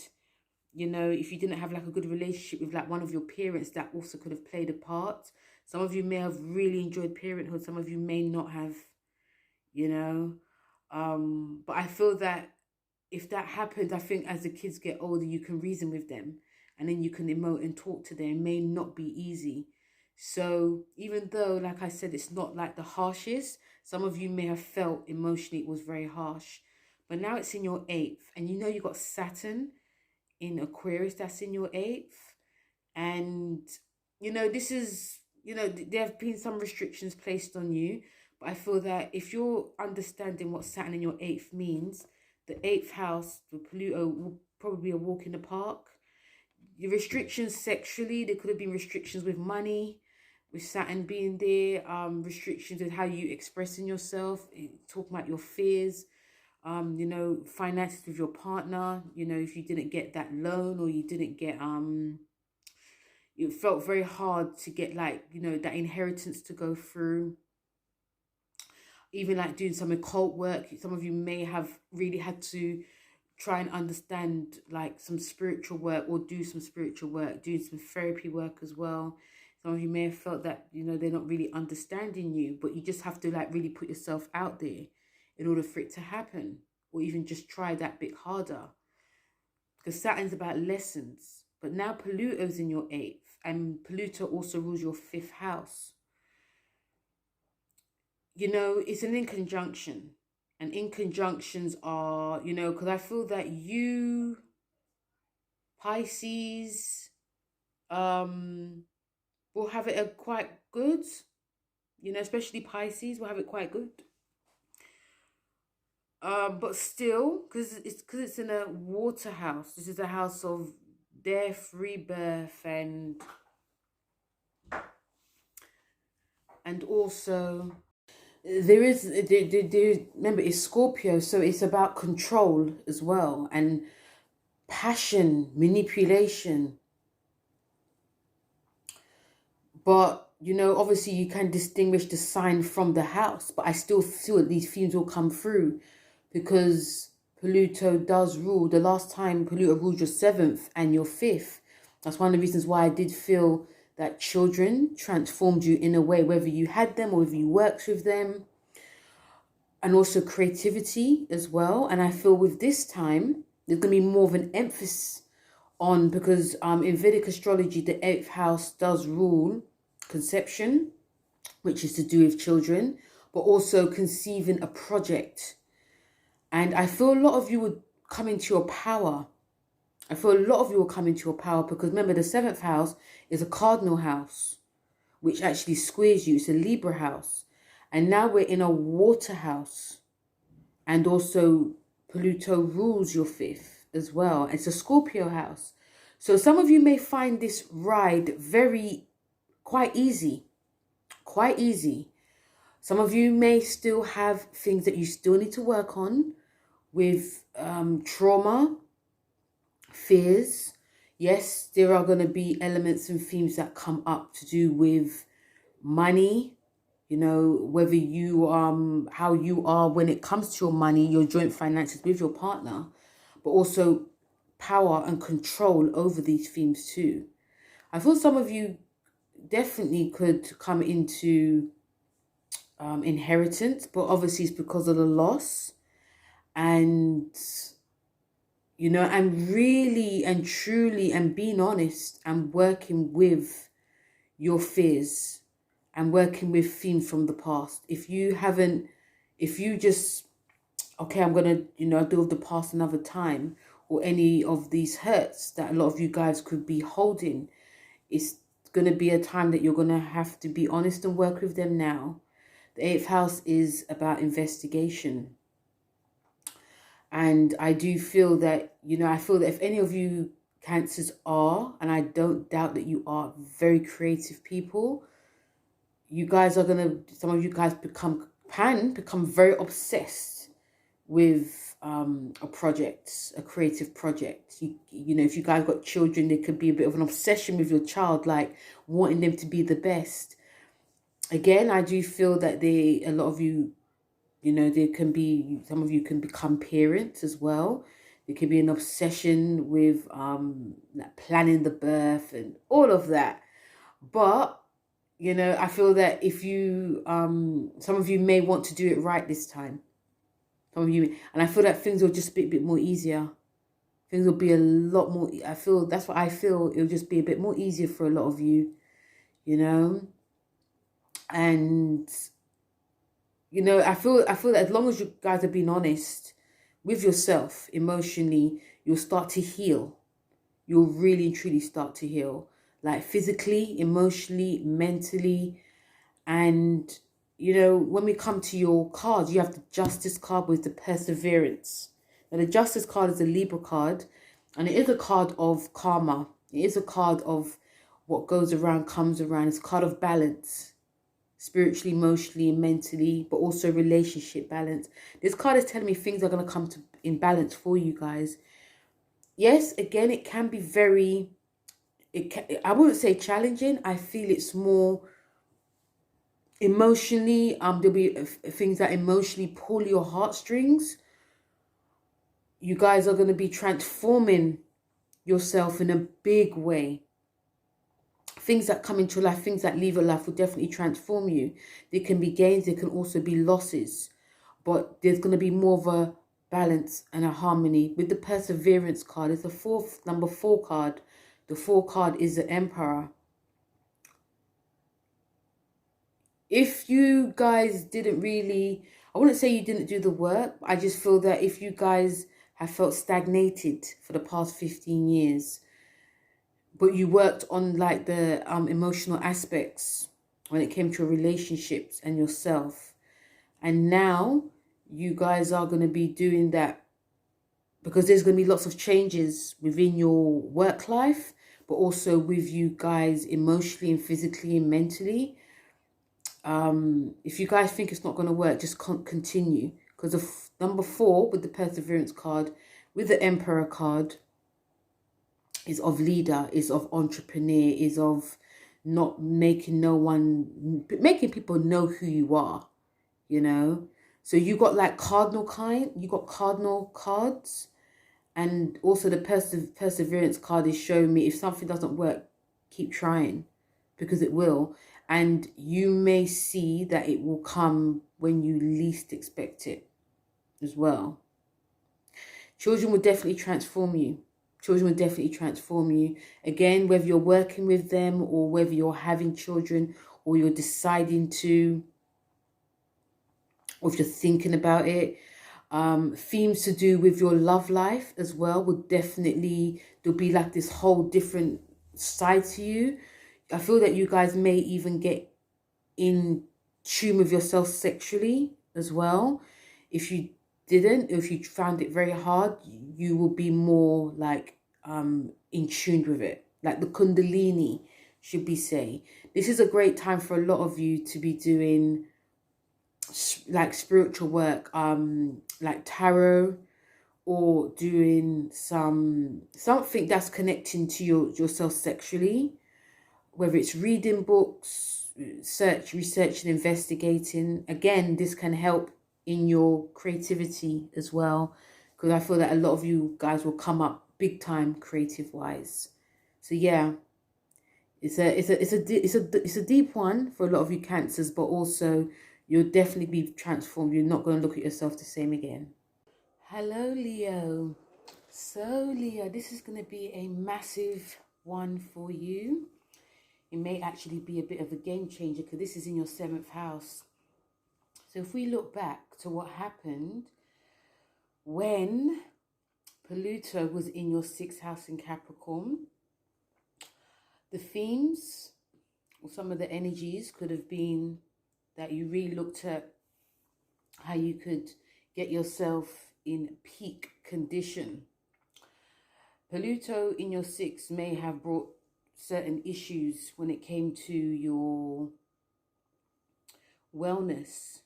you know, if you didn't have like a good relationship with like one of your parents, that also could have played a part. Some of you may have really enjoyed parenthood. Some of you may not have, you know. But I feel that if that happens, I think as the kids get older, you can reason with them and then you can emote and talk to them. It may not be easy. So even though, like I said, it's not like the harshest, some of you may have felt emotionally it was very harsh. But now it's in your 8th, and you know you got Saturn in Aquarius, that's in your 8th. And, you know, this is, you know, there have been some restrictions placed on you. But I feel that if you're understanding what Saturn in your 8th means, the 8th house, the Pluto, will probably be a walk in the park. Your restrictions sexually, there could have been restrictions with money. with Saturn being there, restrictions in how you expressing yourself, talking about your fears, you know, finances with your partner, you know, if you didn't get that loan or you didn't get, it felt very hard to get, like, you know, that inheritance to go through. Even like doing some occult work, some of you may have really had to try and understand like some spiritual work, or do some spiritual work, doing some therapy work as well. Some of you may have felt that, you know, they're not really understanding you, but you just have to like really put yourself out there in order for it to happen, or even just try that bit harder, because Saturn's about lessons. But now Pluto's in your eighth, and Pluto also rules your fifth house. You know, it's an inconjunction, and inconjunctions are, you know, because I feel that you, Pisces, will have it quite good, you know, especially Pisces will have it quite good. But still, because it's in a water house. This is a house of death, rebirth, and also there, remember, it's Scorpio, so it's about control as well, and passion, manipulation. But, you know, obviously you can distinguish the sign from the house, but I still feel that these themes will come through, because Pluto does rule. The last time Pluto ruled your seventh and your fifth. That's one of the reasons why I did feel that children transformed you in a way, whether you had them or whether you worked with them. And also creativity as well. And I feel with this time, there's going to be more of an emphasis on, because in Vedic astrology, the 8th house does rule conception, which is to do with children, but also conceiving a project. And I feel a lot of you would come into your power. I feel a lot of you will come into your power, because remember, the 7th house is a cardinal house, which actually squares you. It's a Libra house. And now we're in a water house. And also Pluto rules your fifth as well. It's a Scorpio house. So some of you may find this ride quite easy. Quite easy. Some of you may still have things that you still need to work on with trauma, fears. Yes, there are going to be elements and themes that come up to do with money, you know, whether you, how you are when it comes to your money, your joint finances with your partner, but also power and control over these themes too. I feel some of you definitely could come into inheritance, but obviously it's because of the loss. And, you know, and really and truly and being honest and working with your fears and working with themes from the past. If you just, okay, I'm going to, you know, deal with the past another time, or any of these hurts that a lot of you guys could be holding, it's going to be a time that you're going to have to be honest and work with them now. The 8th house is about investigation. And I do feel that, you know, I feel that if any of you Cancers are, and I don't doubt that you are, very creative people, you guys are going to, some of you guys can become very obsessed with a project, a creative project. You know, if you guys got children, there could be a bit of an obsession with your child, like wanting them to be the best. Again, I do feel that a lot of you, you know, there can be, some of you can become parents as well. There could be an obsession with like planning the birth and all of that. But, you know, I feel that if you, some of you may want to do it right this time. Some of you, and I feel that things will just be a bit more easier. Things will be a lot more, I feel, that's what I feel. It'll just be a bit more easier for a lot of you, you know. And, you know, I feel that as long as you guys are being honest with yourself emotionally, you'll start to heal. You'll really and truly start to heal, like physically, emotionally, mentally. And, you know, when we come to your cards, you have the Justice card with the Perseverance. Now, the Justice card is a Libra card, and it is a card of karma. It is a card of what goes around comes around. It's a card of balance, spiritually, emotionally, and mentally, but also relationship balance. This card is telling me things are going to come to in balance for you guys. Yes, again, it can be very, I wouldn't say challenging. I feel it's more emotionally, there'll be things that emotionally pull your heartstrings. You guys are going to be transforming yourself in a big way. Things that come into your life, things that leave your life will definitely transform you. There can be gains, there can also be losses, but there's going to be more of a balance and a harmony. With the Perseverance card, it's the number 4 card. The 4 card is the Emperor. If you guys didn't really, I wouldn't say you didn't do the work, I just feel that if you guys have felt stagnated for the past 15 years, but you worked on like the emotional aspects when it came to your relationships and yourself, and now you guys are going to be doing that, because there's going to be lots of changes within your work life, but also with you guys emotionally and physically and mentally. If you guys think it's not going to work, just continue, because the number 4 with the Perseverance card, with the Emperor card, is of leader, is of entrepreneur, is of not making making people know who you are, you know. So you got like cardinal cards, and also the Perseverance card is showing me if something doesn't work, keep trying, because it will. And you may see that it will come when you least expect it as well. Children will definitely transform you. Children will definitely transform you. Again, whether you're working with them or whether you're having children or you're deciding to, or if you're thinking about it. Themes to do with your love life as well would definitely, there'll be like this whole different side to you. I feel that you guys may even get in tune with yourself sexually as well. If you didn't, if you found it very hard, you will be more like in tune with it, like the Kundalini, should we say. This is a great time for a lot of you to be doing like spiritual work, like tarot, or doing something that's connecting to yourself sexually, whether it's reading books, researching, investigating. Again, this can help in your creativity as well, because I feel that a lot of you guys will come up big time creative wise. So yeah, it's a deep one for a lot of you Cancers, but also you'll definitely be transformed. You're not going to look at yourself the same again. Hello, Leo. So Leo, this is going to be a massive one for you. It may actually be a bit of a game changer, because this is in your 7th house. So if we look back to what happened when Pluto was in your 6th house in Capricorn, the themes or some of the energies could have been that you really looked at how you could get yourself in peak condition. Pluto in your 6th may have brought certain issues when it came to your wellness.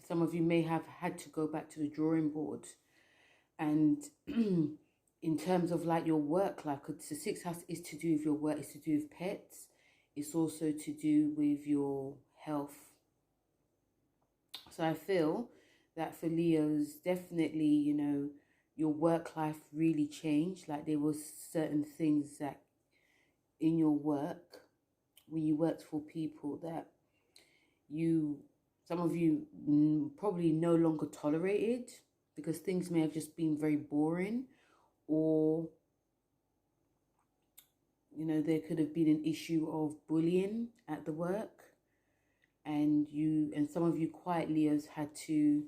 Some of you may have had to go back to the drawing board, and in terms of like your work life, because the 6th house is to do with your work, it's to do with pets, it's also to do with your health. So I feel that for Leos, definitely, you know, your work life really changed. Like there was certain things that in your work, when you worked for people, that some of you probably no longer tolerated, because things may have just been very boring, or you know, there could have been an issue of bullying at the work, and some of you quiet Leos had to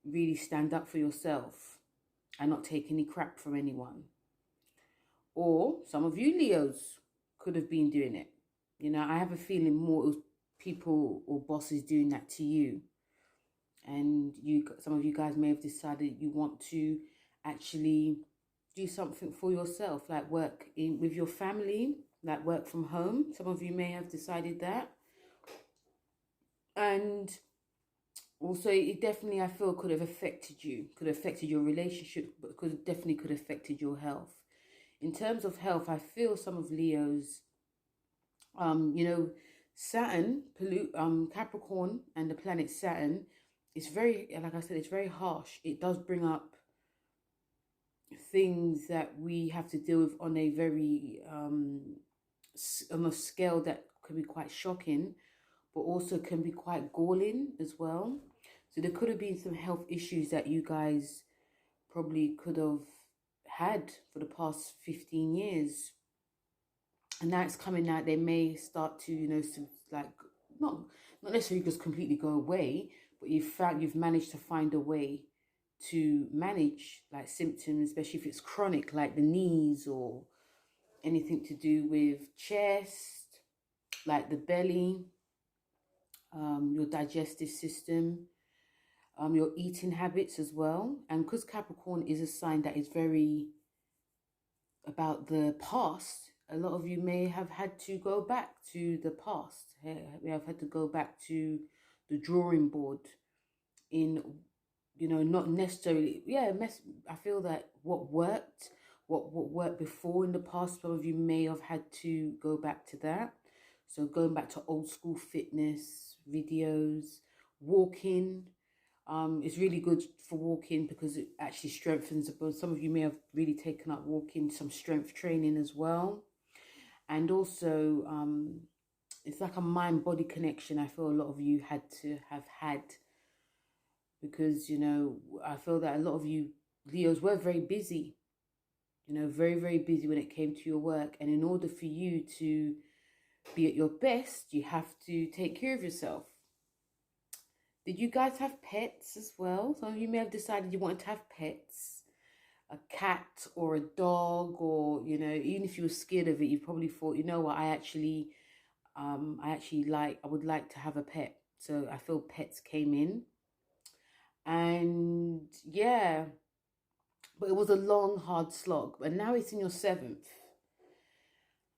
really stand up for yourself and not take any crap from anyone. Or some of you Leos could have been doing it. You know, I have a feeling more it was people or bosses doing that to you. And some of you guys may have decided you want to actually do something for yourself, like work with your family, like work from home. Some of you may have decided that. And also, it definitely, I feel, could have affected you, could have affected your relationship, but definitely could have affected your health. In terms of health, I feel some of Leo's, you know, Saturn, Capricorn, and the planet Saturn is very, like I said, it's very harsh. It does bring up things that we have to deal with on a very on a scale that can be quite shocking, but also can be quite galling as well. So there could have been some health issues that you guys probably could have had for the past 15 years. And now it's coming out, they may start to, you know, like, not necessarily just completely go away, but you've managed to find a way to manage like symptoms, especially if it's chronic, like the knees or anything to do with chest, like the belly, your digestive system, your eating habits as well. And because Capricorn is a sign that is very about the past, a lot of you may have had to go back to the past. We have had to go back to the drawing board in, you know, not necessarily, I feel that what worked before in the past, some of you may have had to go back to that. So going back to old school fitness videos, walking. It's really good for walking because it actually strengthens the bones. Some of you may have really taken up walking, some strength training as well. And also, it's like a mind-body connection I feel a lot of you had to have had. Because, you know, I feel that a lot of you Leos were very busy. You know, very, very busy when it came to your work. And in order for you to be at your best, you have to take care of yourself. Did you guys have pets as well? Some of you may have decided you wanted to have pets, a cat or a dog, or, you know, even if you were scared of it, you probably thought, you know what, I would like to have a pet. So I feel pets came in. And yeah, but it was a long, hard slog. But now it's in your 7th.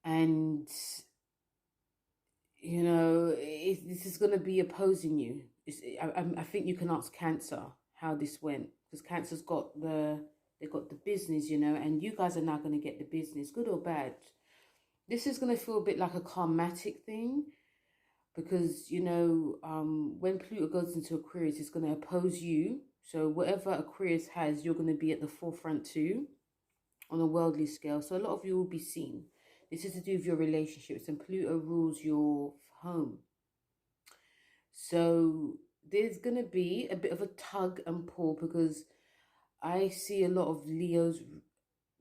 And, you know, this is going to be opposing you. I think you can ask Cancer how this went, because Cancer's got they got the business, you know, and you guys are now going to get the business, good or bad. This is going to feel a bit like a karmatic thing, because, you know, when Pluto goes into Aquarius, it's going to oppose you. So whatever Aquarius has, you're going to be at the forefront too, on a worldly scale. So a lot of you will be seen. This is to do with your relationships, and Pluto rules your home. So there's going to be a bit of a tug and pull, because I see a lot of Leos,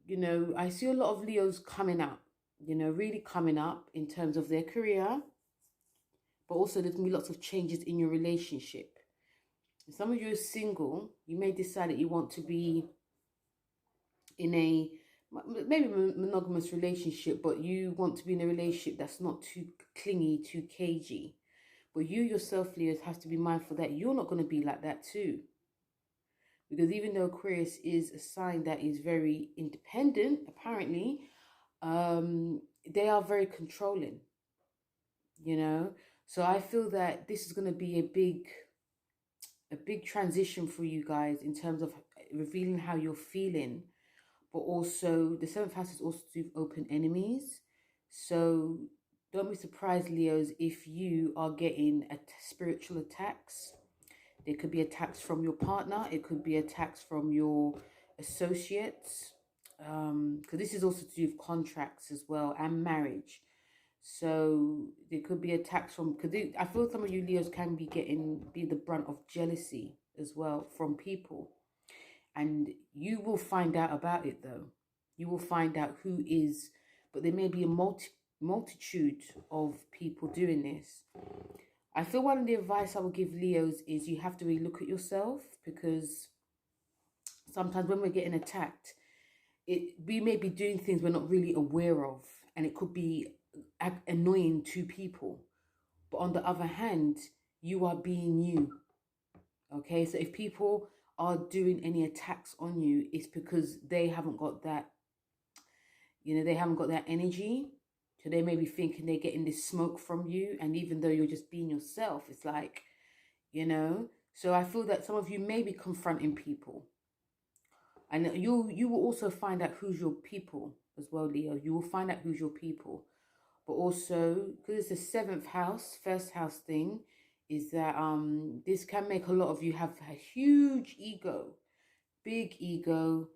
you know, I see a lot of Leos coming up, you know, really coming up in terms of their career. But also there's going to be lots of changes in your relationship. If some of you are single, you may decide that you want to be in a maybe monogamous relationship, but you want to be in a relationship that's not too clingy, too cagey. But you yourself, Leos, have to be mindful that you're not going to be like that too. Because even though Aquarius is a sign that is very independent, apparently, they are very controlling, you know. So I feel that this is going to be a big transition for you guys in terms of revealing how you're feeling. But also, the 7th house is also to do with open enemies. So don't be surprised, Leos, if you are getting spiritual attacks. There could be attacks from your partner. It could be attacks from your associates. Because this is also to do with contracts as well, and marriage. So there could be attacks from, because I feel some of you Leos can be the brunt of jealousy as well from people. And you will find out about it though. You will find out who is, but there may be a multitude of people doing this. I feel one of the advice I will give Leos is you have to really look at yourself, because sometimes when we're getting attacked, we may be doing things we're not really aware of, and it could be annoying to people. But on the other hand, you are being you. Okay, so if people are doing any attacks on you, it's because they haven't got that, you know, they haven't got that energy So they may be thinking they're getting this smoke from you. And even though you're just being yourself, it's like, you know. So I feel that some of you may be confronting people. And you will also find out who's your people as well, Leo. You will find out who's your people. But also, because it's the 7th house, first house thing, is that this can make a lot of you have a huge ego, big ego,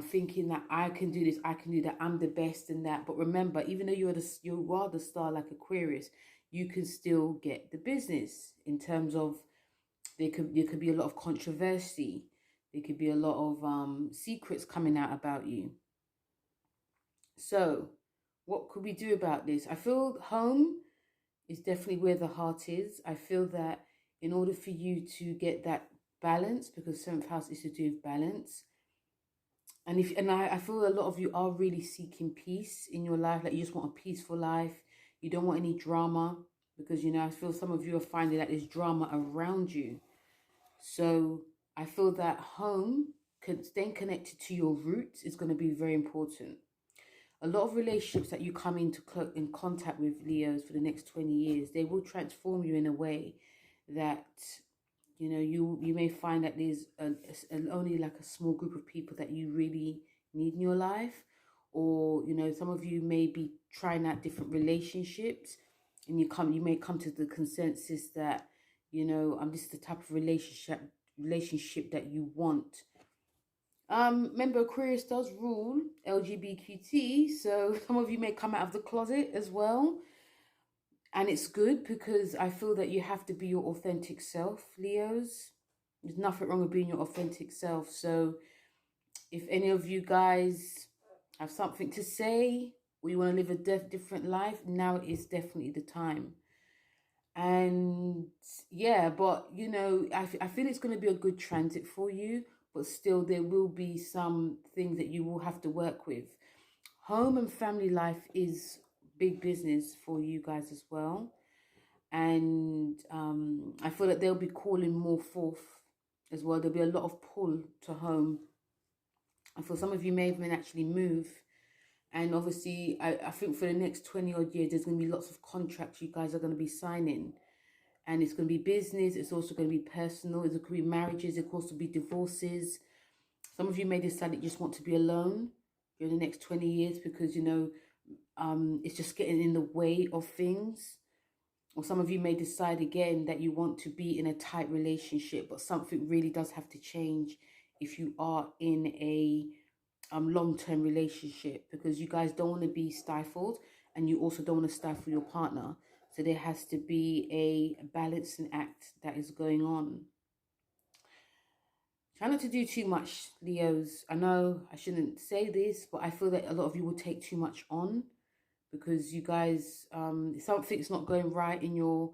thinking that I can do this, I can do that, I'm the best in that. But remember, even though you are the star like Aquarius, you can still get the business in terms of there could be a lot of controversy. There could be a lot of secrets coming out about you. So what could we do about this? I feel home is definitely where the heart is. I feel that in order for you to get that balance, because 7th house is to do with balance, and I feel a lot of you are really seeking peace in your life. Like you just want a peaceful life. You don't want any drama, because, you know, I feel some of you are finding that there's drama around you. So I feel that home, staying connected to your roots, is going to be very important. A lot of relationships that you come in contact with, Leos, for the next 20 years, they will transform you in a way that, you know, you may find that there's only like a small group of people that you really need in your life. Or, you know, some of you may be trying out different relationships, and you may come to the consensus that, you know, this is the type of relationship that you want. Remember, Aquarius does rule LGBTQ, so some of you may come out of the closet as well. And it's good, because I feel that you have to be your authentic self, Leos. There's nothing wrong with being your authentic self. So if any of you guys have something to say, or you want to live a different life, now is definitely the time. And yeah, but, you know, I feel it's going to be a good transit for you. But still, there will be some things that you will have to work with. Home and family life is big business for you guys as well. And I feel that they'll be calling more forth as well. There'll be a lot of pull to home. And for some of you may even actually move. And obviously, I think for the next 20 odd years, there's going to be lots of contracts you guys are going to be signing. And it's going to be business. It's also going to be personal. It could be marriages. It could also be divorces. Some of you may decide that you just want to be alone during the next 20 years because, you know, it's just getting in the way of things. Or some of you may decide again that you want to be in a tight relationship, but something really does have to change if you are in a long-term relationship, because you guys don't want to be stifled, and you also don't want to stifle your partner. So there has to be a balancing act that is going on. Try not to do too much, Leos. I know I shouldn't say this, but I feel that a lot of you will take too much on, because you guys, something's not going right in your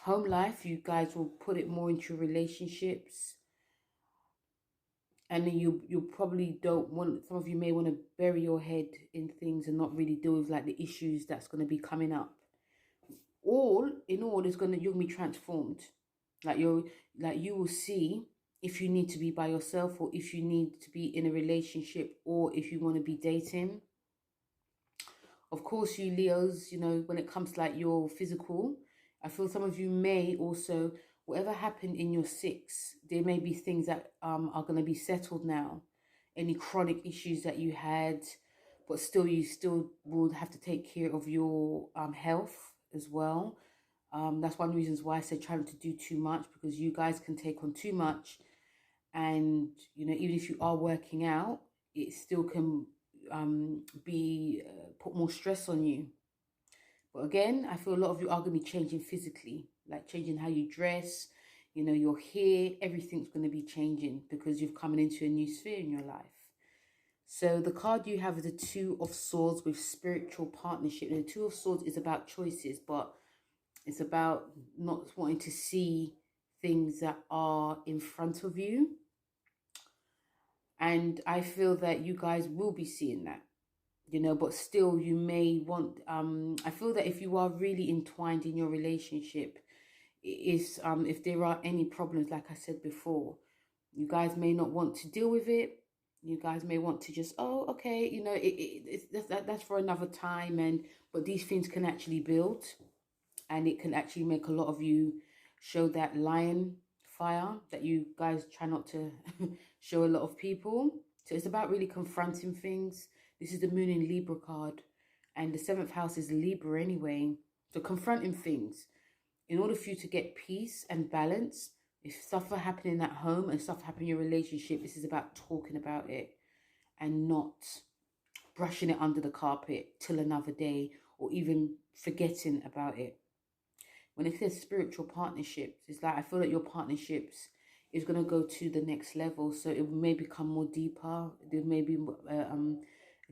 home life. You guys will put it more into your relationships. And then you probably don't want, some of you may want to bury your head in things and not really deal with like the issues that's going to be coming up. All in all, you're going to be transformed. Like you will see if you need to be by yourself, or if you need to be in a relationship, or if you want to be dating. Of course, you Leos, you know, when it comes to like your physical, I feel some of you may also, whatever happened in your 6, there may be things that are going to be settled now. Any chronic issues that you had, but still, you still will have to take care of your health as well. That's one of the reasons why I said try not to do too much, because you guys can take on too much. And, you know, even if you are working out, it still can put more stress on you. But again, I feel a lot of you are going to be changing physically, like changing how you dress, you know, your hair, everything's going to be changing because you've come into a new sphere in your life. So the card you have is the 2 of Swords with spiritual partnership. And the 2 of Swords is about choices, but it's about not wanting to see things that are in front of you. And I feel that you guys will be seeing that, you know, but still you may want, I feel that if you are really entwined in your relationship, if there are any problems, like I said before, you guys may not want to deal with it. You guys may want to just, oh, okay, you know, that's for another time. But these things can actually build, and it can actually make a lot of you show that lion fire that you guys try not to show a lot of people. So it's about really confronting things. This is the moon in Libra card, and the seventh house is Libra anyway. So confronting things in order for you to get peace and balance. If stuff are happening at home and stuff happening in your relationship, this is about talking about it and not brushing it under the carpet till another day, or even forgetting about it. When it says spiritual partnerships, it's like I feel like your partnerships is going to go to the next level. So it may become more deeper. There may be a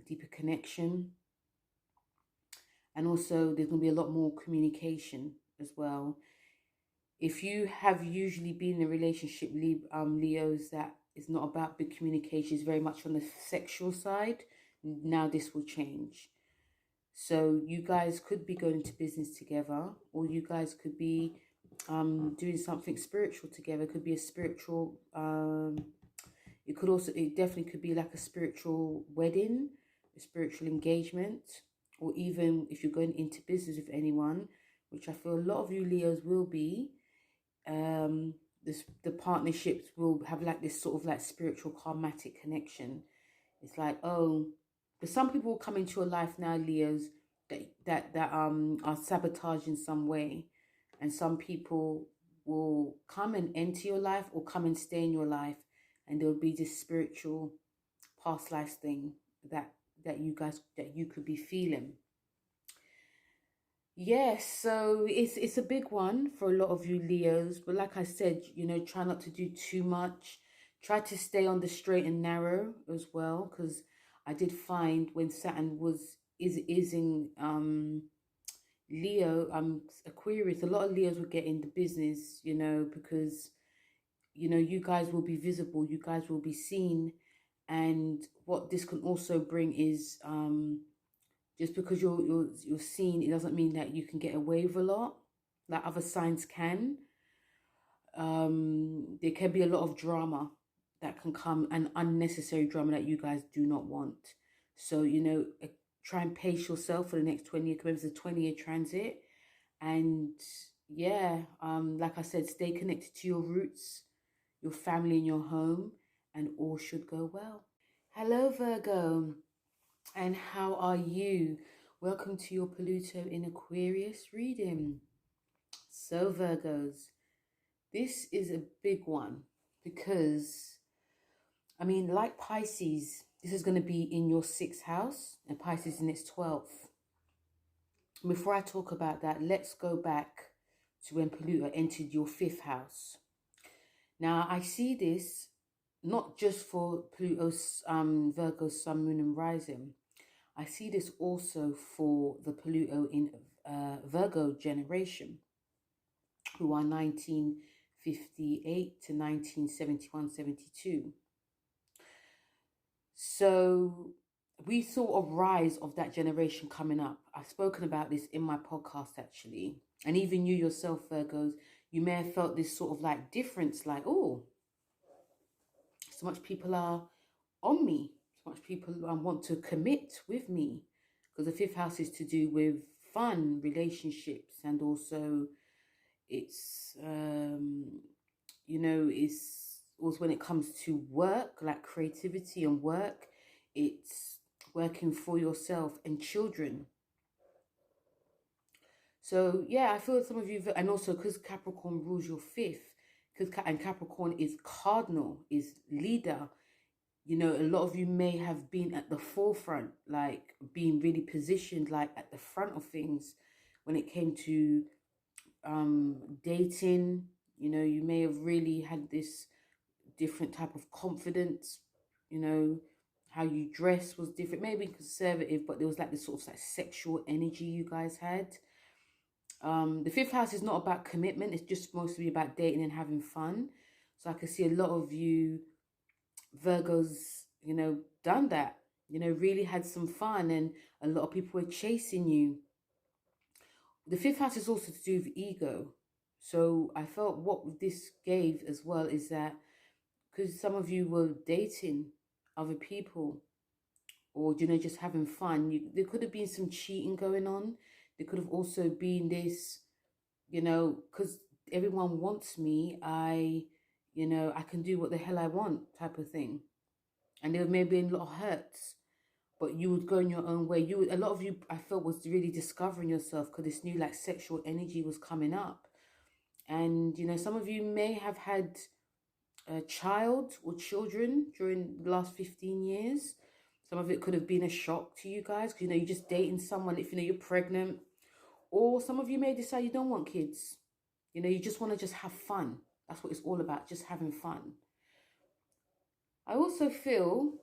deeper connection. And also there's going to be a lot more communication as well. If you have usually been in a relationship, Leos, that is not about big communication, it's very much on the sexual side. Now this will change. So you guys could be going into business together, or you guys could be doing something spiritual together. It could be a spiritual, it definitely could be like a spiritual wedding, a spiritual engagement, or even if you're going into business with anyone, which I feel a lot of you Leos will be, the partnerships will have like this sort of like spiritual karmatic connection. It's like, oh, but some people will come into your life now, Leos, that are sabotaged in some way, and some people will come and enter your life or come and stay in your life, and there'll be this spiritual past life thing that you could be feeling. Yes, so it's a big one for a lot of you Leos, but like I said, you know, try not to do too much. Try to stay on the straight and narrow as well, because I did find when Saturn is in Leo, Aquarius, a lot of Leos will get in the business, you know, because you know you guys will be visible, you guys will be seen, and what this can also bring is just because you're seen, it doesn't mean that you can get away with a lot, like other signs can. There can be a lot of drama that can come, and unnecessary drama that you guys do not want. So, you know, try and pace yourself for the next 20 years, because it's a 20-year transit. And yeah, like I said, stay connected to your roots, your family and your home, and all should go well. Hello, Virgo. And how are you? Welcome to your Pluto in Aquarius reading. So Virgos, this is a big one because, I mean, like Pisces, this is going to be in your 6th house and Pisces in its 12th. Before I talk about that, let's go back to when Pluto entered your 5th house. Now, I see this not just for Pluto's Virgo's sun, moon and rising. I see this also for the Pluto in Virgo generation, who are 1958 to 1971, 72. So we saw a rise of that generation coming up. I've spoken about this in my podcast, actually. And even you yourself, Virgos, you may have felt this sort of like difference, like, oh, so much people are on me. So much people want to commit with me, because the 5th house is to do with fun, relationships, and also it's you know, it's also when it comes to work, like creativity and work, it's working for yourself and children. So yeah, I feel some of you, and also because Capricorn rules your 5th, and Capricorn is cardinal, is leader. You know, a lot of you may have been at the forefront, like being really positioned, like at the front of things when it came to dating. You know, you may have really had this different type of confidence. You know, how you dress was different, maybe conservative, but there was like this sort of like sexual energy you guys had. The 5th house is not about commitment, it's just mostly about dating and having fun. So I can see a lot of you Virgos, you know, done that, you know, really had some fun, and a lot of people were chasing you. The 5th house is also to do with ego. So I felt what this gave as well is that because some of you were dating other people, or, you know, just having fun. There could have been some cheating going on. There could have also been this, you know, because everyone wants me, you know, I can do what the hell I want type of thing. And there may have been a lot of hurts, but you would go in your own way. A lot of you, I felt, was really discovering yourself, because this new like sexual energy was coming up. And, you know, some of you may have had a child or children during the last 15 years. Some of it could have been a shock to you guys, because, you know, you're just dating someone, if, you know, you're pregnant. Or some of you may decide you don't want kids. You know, you just want to just have fun. That's what it's all about, just having fun. I also feel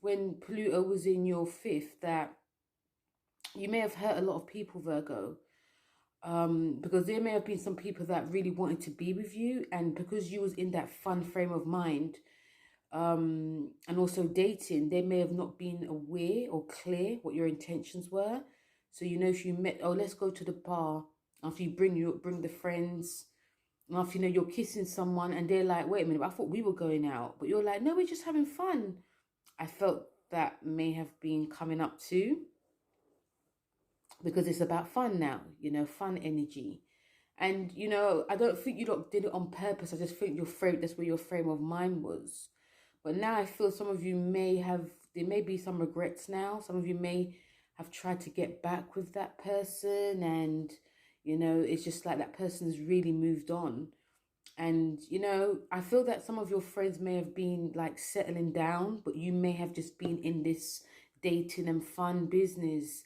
when Pluto was in your fifth that you may have hurt a lot of people, Virgo. Because there may have been some people that really wanted to be with you, and because you was in that fun frame of mind, and also dating, they may have not been aware or clear what your intentions were. So, you know, if you met, oh, let's go to the bar, after you bring the friends, and after, you know, you're kissing someone and they're like, wait a minute, I thought we were going out, but you're like, no, we're just having fun. I felt that may have been coming up too, because it's about fun now, you know, fun energy. And, you know, I don't think you lot did it on purpose. I just think that's where your frame of mind was. But now I feel some of you there may be some regrets now. Some of you may have tried to get back with that person, and, you know, it's just like that person's really moved on. And, you know, I feel that some of your friends may have been like settling down, but you may have just been in this dating and fun business.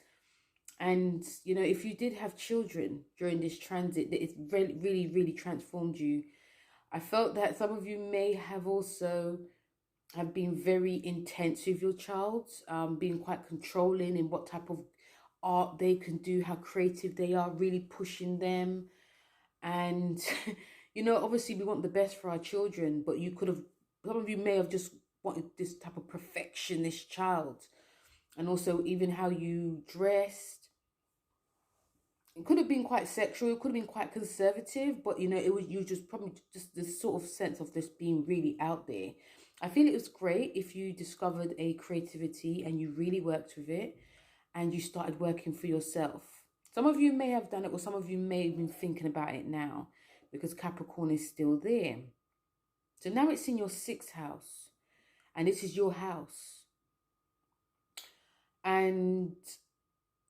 And, you know, if you did have children during this transit, that it's really, really, really transformed you. I felt that some of you may have also have been very intense with your child, being quite controlling in what type of art they can do, how creative they are, really pushing them. And, you know, obviously we want the best for our children, but some of you may have just wanted this type of perfectionist child. And also even how you dressed. It could have been quite sexual, it could have been quite conservative, but, you know, you just probably just this sort of sense of this being really out there. I feel it was great if you discovered a creativity and you really worked with it and you started working for yourself. Some of you may have done it, or some of you may have been thinking about it now, because Capricorn is still there. So now it's in your sixth house, and this is your house. And,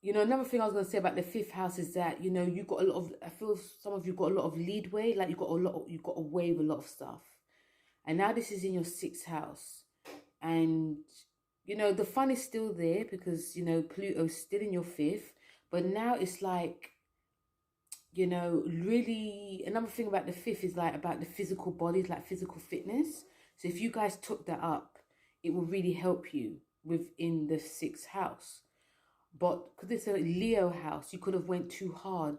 you know, another thing I was going to say about the fifth house is that, you know, you got a lot of, I feel some of you got a lot of leadway, like you got away with a lot of stuff. And now this is in your sixth house. And, you know, the fun is still there, because, you know, Pluto's still in your fifth. But now it's like, you know, really, another thing about the fifth is like about the physical bodies, like physical fitness. So if you guys took that up, it will really help you within the sixth house. But because it's a Leo house, you could have went too hard.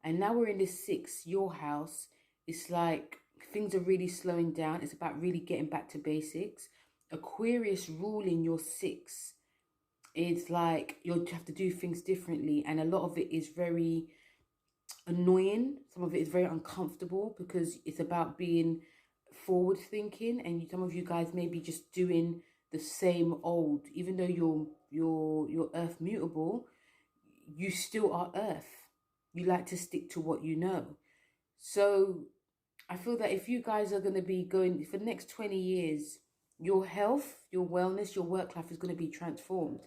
And now we're in the sixth, your house. It's like things are really slowing down. It's about really getting back to basics. Aquarius ruling your sixth. It's like you'll have to do things differently. And a lot of it is very annoying. Some of it is very uncomfortable, because it's about being forward thinking. And some of you guys may be just doing the same old, even though you're earth mutable, you still are earth. You like to stick to what you know. So I feel that if you guys are going to be going for the next 20 years, your health, your wellness, your work life is going to be transformed.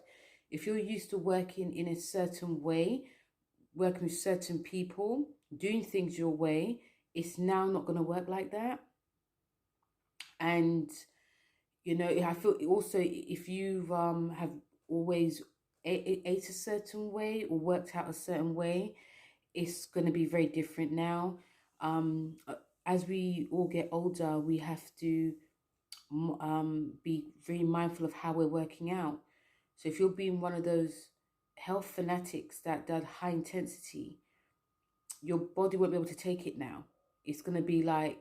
If you're used to working in a certain way, working with certain people, doing things your way, it's now not going to work like that. And, you know, I feel also if you have always ate a certain way or worked out a certain way, it's going to be very different now. As we all get older, we have to be very mindful of how we're working out. So if you're being one of those health fanatics that does high intensity, your body won't be able to take it now. It's going to be like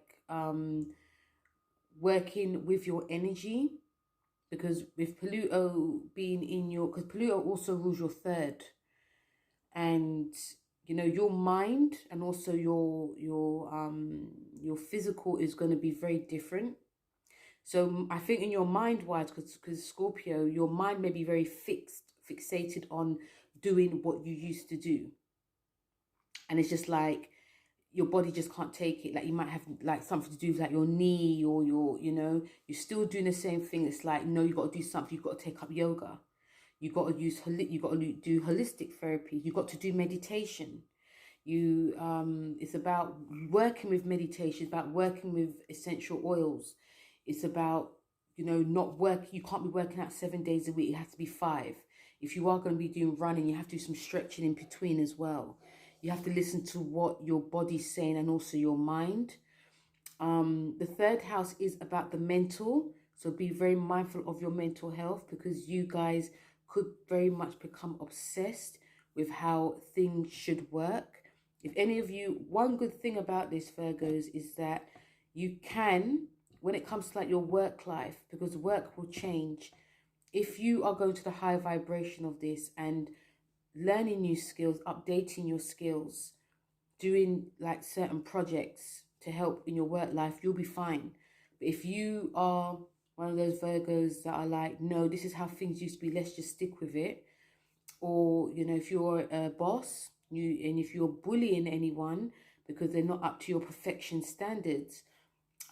working with your energy, because with Pluto being in your, because Pluto also rules your third, and, you know, your mind and also your physical is going to be very different. So I think in your mind wise, because Scorpio, your mind may be very fixated on doing what you used to do. And it's just like your body just can't take it. Like you might have like something to do with like your knee or your, you know, you're still doing the same thing. It's like, no, you got to do something. You've got to take up yoga. You got to you got to do holistic therapy. You got to do meditation. It's about working with meditation, about working with essential oils. It's about, you know, you can't be working out 7 days a week. It has to be 5. If you are going to be doing running, you have to do some stretching in between as well. You have to listen to what your body's saying and also your mind. The 3rd house is about the mental. So be very mindful of your mental health, because you guys could very much become obsessed with how things should work. If any of you, one good thing about this, Virgos, is that you can, when it comes to like your work life, because work will change, if you are going to the high vibration of this and learning new skills, updating your skills, doing like certain projects to help in your work life, you'll be fine. But if you are one of those Virgos that are like, no, this is how things used to be, let's just stick with it. Or, you know, if you're a boss, and if you're bullying anyone because they're not up to your perfection standards,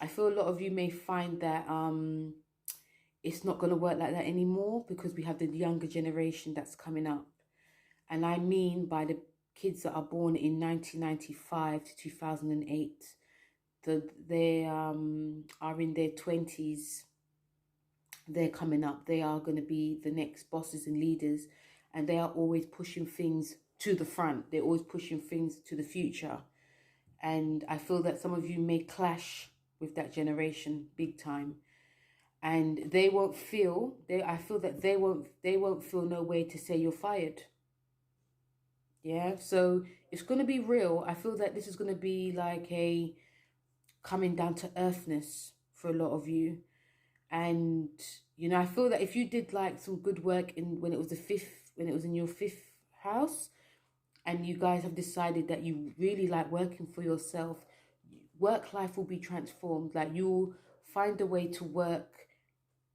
I feel a lot of you may find that it's not going to work like that anymore, because we have the younger generation that's coming up. And I mean by the kids that are born in 1995 to 2008. They are in their 20s. They're coming up. They are going to be the next bosses and leaders. And they are always pushing things to the front. They're always pushing things to the future. And I feel that some of you may clash with that generation big time. And they won't feel, I feel that they won't feel no way to say you're fired. Yeah, so it's going to be real. I feel that this is going to be like a coming down to earthness for a lot of you. And, you know, I feel that if you did like some good work when it was in your 5th house, and you guys have decided that you really like working for yourself, work life will be transformed. Like you'll find a way to work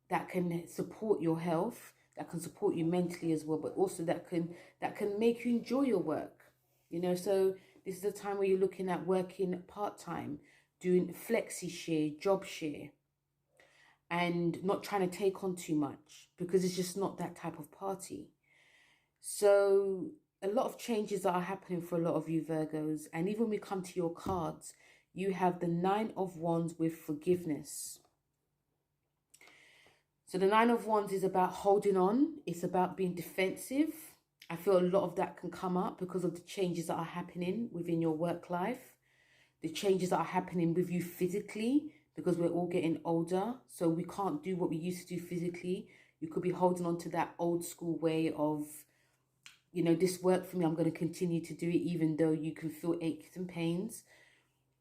that can support your health, that can support you mentally as well, but also that can make you enjoy your work. You know, so this is a time where you're looking at working part-time, doing flexi share, job share, and not trying to take on too much, because it's just not that type of party. So a lot of changes that are happening for a lot of you Virgos. And even when we come to your cards, you have the 9 of Wands with forgiveness. So the 9 of Wands is about holding on. It's about being defensive. I feel a lot of that can come up because of the changes that are happening within your work life. The changes that are happening with you physically, because we're all getting older. So we can't do what we used to do physically. You could be holding on to that old school way of, you know, this worked for me, I'm going to continue to do it, even though you can feel aches and pains.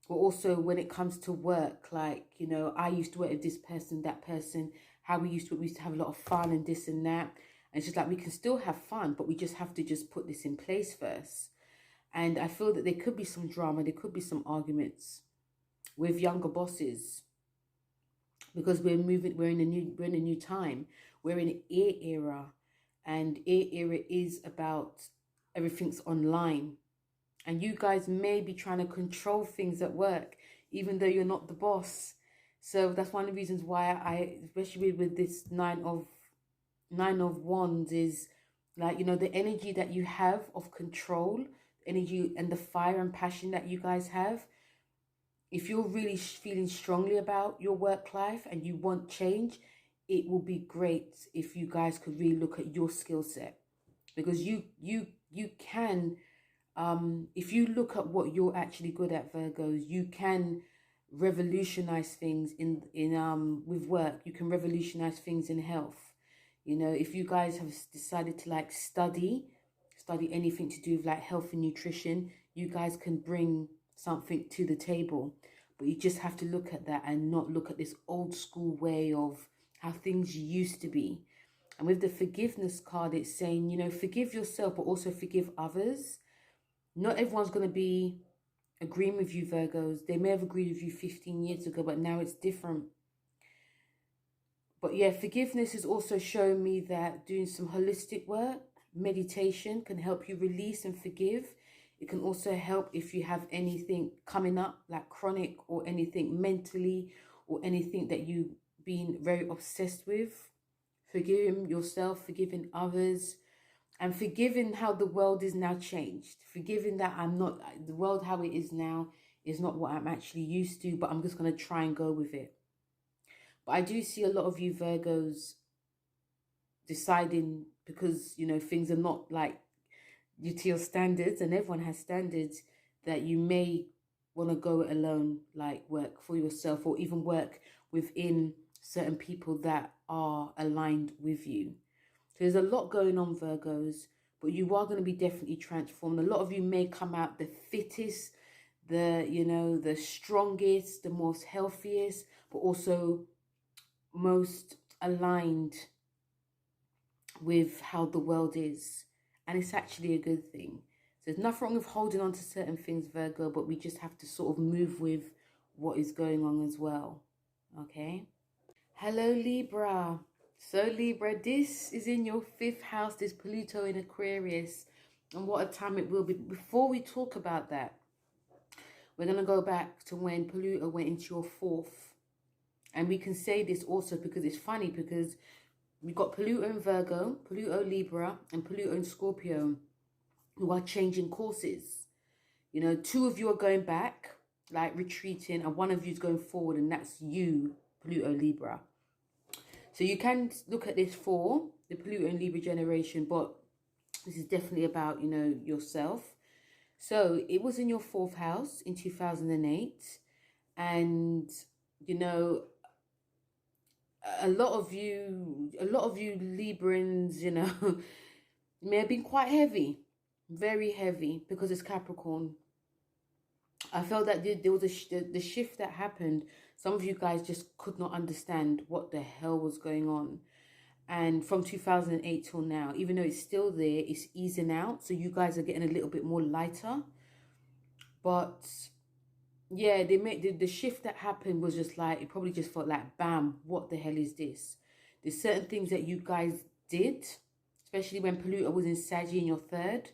But also when it comes to work, like, you know, I used to work with this person, that person, how we used to have a lot of fun and this and that. And it's just like, we can still have fun, but we just have to just put this in place first. And I feel that there could be some drama, there could be some arguments with younger bosses, because we're in a new time. We're in an air era, and air era is about everything's online. And you guys may be trying to control things at work, even though you're not the boss. So that's one of the reasons why I, especially with this 9 of Wands, is like, you know, the energy that you have of control, energy and the fire and passion that you guys have. If you're really feeling strongly about your work life and you want change, it will be great if you guys could really look at your skill set, because you can, if you look at what you're actually good at, Virgos, you can revolutionize things with work. You can revolutionize things in health. You know, if you guys have decided to like study anything to do with like health and nutrition, you guys can bring something to the table. But you just have to look at that and not look at this old school way of how things used to be. And with the forgiveness card, it's saying, you know, forgive yourself, but also forgive others. Not everyone's going to be agreeing with you, Virgos. They may have agreed with you 15 years ago, but now it's different. But yeah, forgiveness is also showing me that doing some holistic work, meditation can help you release and forgive. It can also help if you have anything coming up like chronic or anything mentally or anything that you've been very obsessed with. Forgiving yourself, forgiving others, and forgiving how the world is now changed. Forgiving that I'm not, the world how it is now is not what I'm actually used to, but I'm just going to try and go with it. But I do see a lot of you Virgos deciding, because, you know, things are not like to your standards, and everyone has standards, that you may want to go it alone, like work for yourself or even work within certain people that are aligned with you. So there's a lot going on, Virgos, but you are going to be definitely transformed. A lot of you may come out the fittest, the, you know, the strongest, the most healthiest, but also most aligned with how the world is. And it's actually a good thing. So there's nothing wrong with holding on to certain things, Virgo, but we just have to sort of move with what is going on as well. Okay? Hello, Libra. So, Libra, this is in your 5th house, this Pluto in Aquarius. And what a time it will be. Before we talk about that, we're going to go back to when Pluto went into your 4th. And we can say this also because it's funny, because we've got Pluto in Virgo, Pluto Libra, and Pluto in Scorpio, who are changing courses. You know, 2 of you are going back, like retreating, and 1 of you is going forward, and that's you, Pluto Libra. So you can look at this for the Pluto and Libra generation, but this is definitely about, you know, yourself. So it was in your 4th house in 2008, and, you know, a lot of you Librans, you know, may have been quite heavy, very heavy, because it's Capricorn. I felt that there was the shift that happened. Some of you guys just could not understand what the hell was going on. And from 2008 till now, even though it's still there, it's easing out. So you guys are getting a little bit more lighter. But yeah, they made the shift that happened was just like, it probably just felt like, bam, what the hell is this? There's certain things that you guys did, especially when Pluto was in Sagittarius in your 3rd,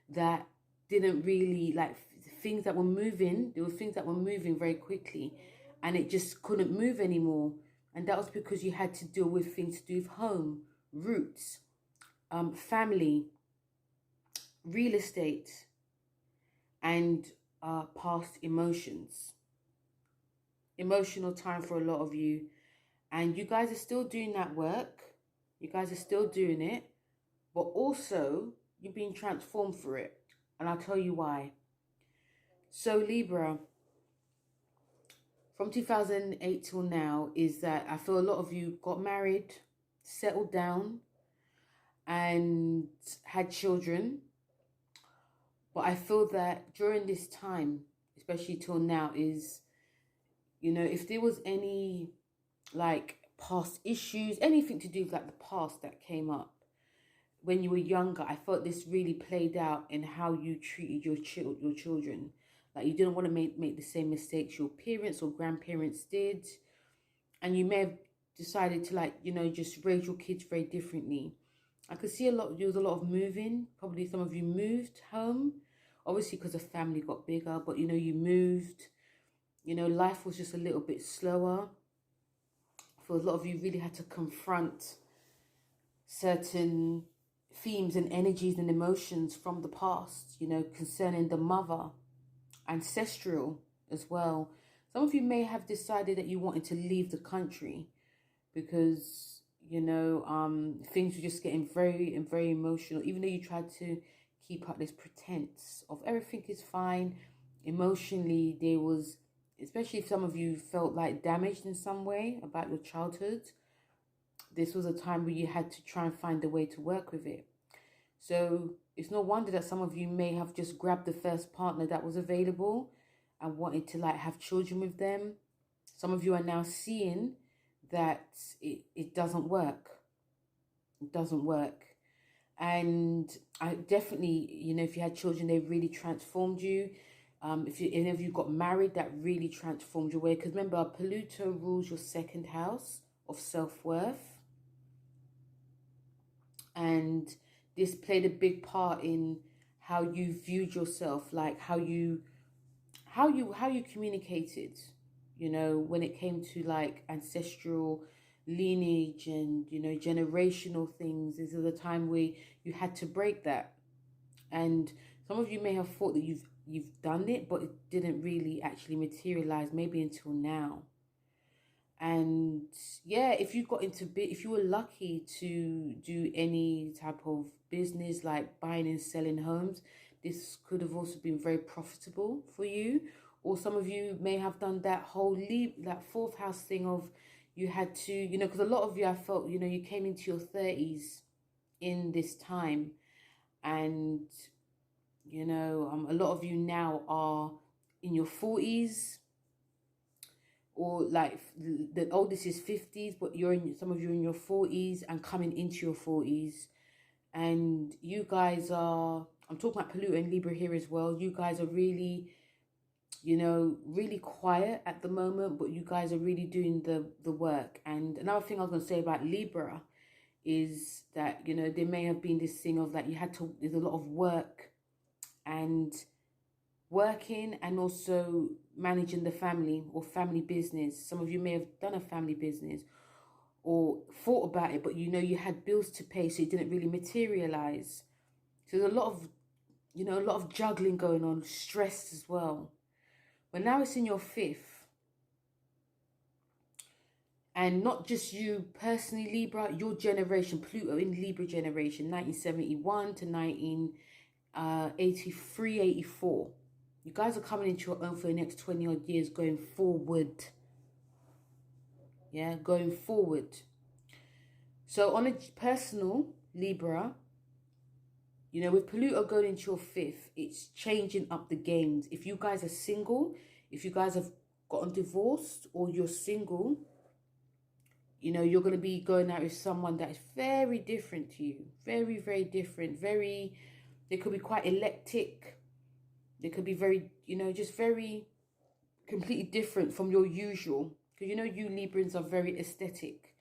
that didn't really, like, things that were moving. There were things that were moving very quickly, and it just couldn't move anymore. And that was because you had to deal with things to do with home, roots, family, real estate, and past emotions. Emotional time for a lot of you. And you guys are still doing that work. You guys are still doing it. But also, you're being transformed for it. And I'll tell you why. So, Libra, from 2008 till now, is that I feel a lot of you got married, settled down, and had children. But I feel that during this time, especially till now, is, you know, if there was any, like, past issues, anything to do with, like, the past that came up when you were younger, I felt this really played out in how you treated your children. Like, you didn't want to make the same mistakes your parents or grandparents did. And you may have decided to, like, you know, just raise your kids very differently. I could see there was a lot of moving. Probably some of you moved home, obviously because the family got bigger, but, you know, you moved. You know, life was just a little bit slower. For a lot of you, really had to confront certain themes and energies and emotions from the past, you know, concerning the mother, ancestral as well. Some of you may have decided that you wanted to leave the country because, you know, things were just getting very emotional, even though you tried to keep up this pretense of everything is fine. Emotionally, there was, especially if some of you felt like damaged in some way about your childhood, this was a time where you had to try and find a way to work with it. So it's no wonder that some of you may have just grabbed the first partner that was available and wanted to, like, have children with them. Some of you are now seeing that it doesn't work. It doesn't work. And I definitely, you know, if you had children, they really transformed you. If any of you got married, that really transformed your way. Because remember, Pluto rules your 2nd house of self-worth. And this played a big part in how you viewed yourself, like how you communicated, you know, when it came to like ancestral lineage and, you know, generational things. This is a time where you had to break that. And some of you may have thought that you've done it, but it didn't really actually materialize, maybe until now. And yeah, if you got into if you were lucky to do any type of business like buying and selling homes, this could have also been very profitable for you. Or some of you may have done that whole that fourth house thing of you had to, you know, because a lot of you, I felt, you know, you came into your 30s in this time. And, you know, a lot of you now are in your 40s, or like the oldest is 50s, but some of you are in your 40s and coming into your 40s. And you guys are, I'm talking about Pluto and Libra here as well. You guys are really, you know, really quiet at the moment, but you guys are really doing the work. And another thing I was going to say about Libra is that, you know, there may have been this thing of like there's a lot of work and working and also managing the family or family business. Some of you may have done a family business or thought about it, but you know, you had bills to pay, so it didn't really materialize. So there's a lot of, you know, a lot of juggling going on, stress as well. But now it's in your fifth. And not just you personally, Libra, your generation, Pluto in Libra generation, 1971 to 1983, 84. You guys are coming into your own for the next 20 odd years going forward. Yeah, going forward. So on a personal, Libra, you know, with Pluto going into your fifth, it's changing up the games. If you guys are single, if you guys have gotten divorced or you're single, you know, you're going to be going out with someone that is very different to you. Very, very different. They could be quite eclectic. They could be very, you know, just very completely different from your usual. Because, you know, you Librans are very aesthetic.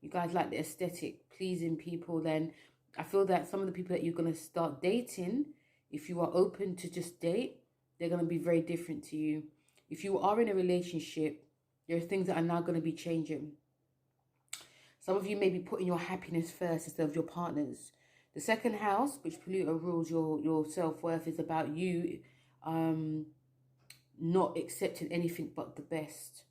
You guys like the aesthetic, pleasing people. Then I feel that some of the people that you're going to start dating, if you are open to just date, they're going to be very different to you. If you are in a relationship, there are things that are now going to be changing. Some of you may be putting your happiness first instead of your partner's. The second house, which Pluto rules your self-worth, is about you not accepting anything but the best.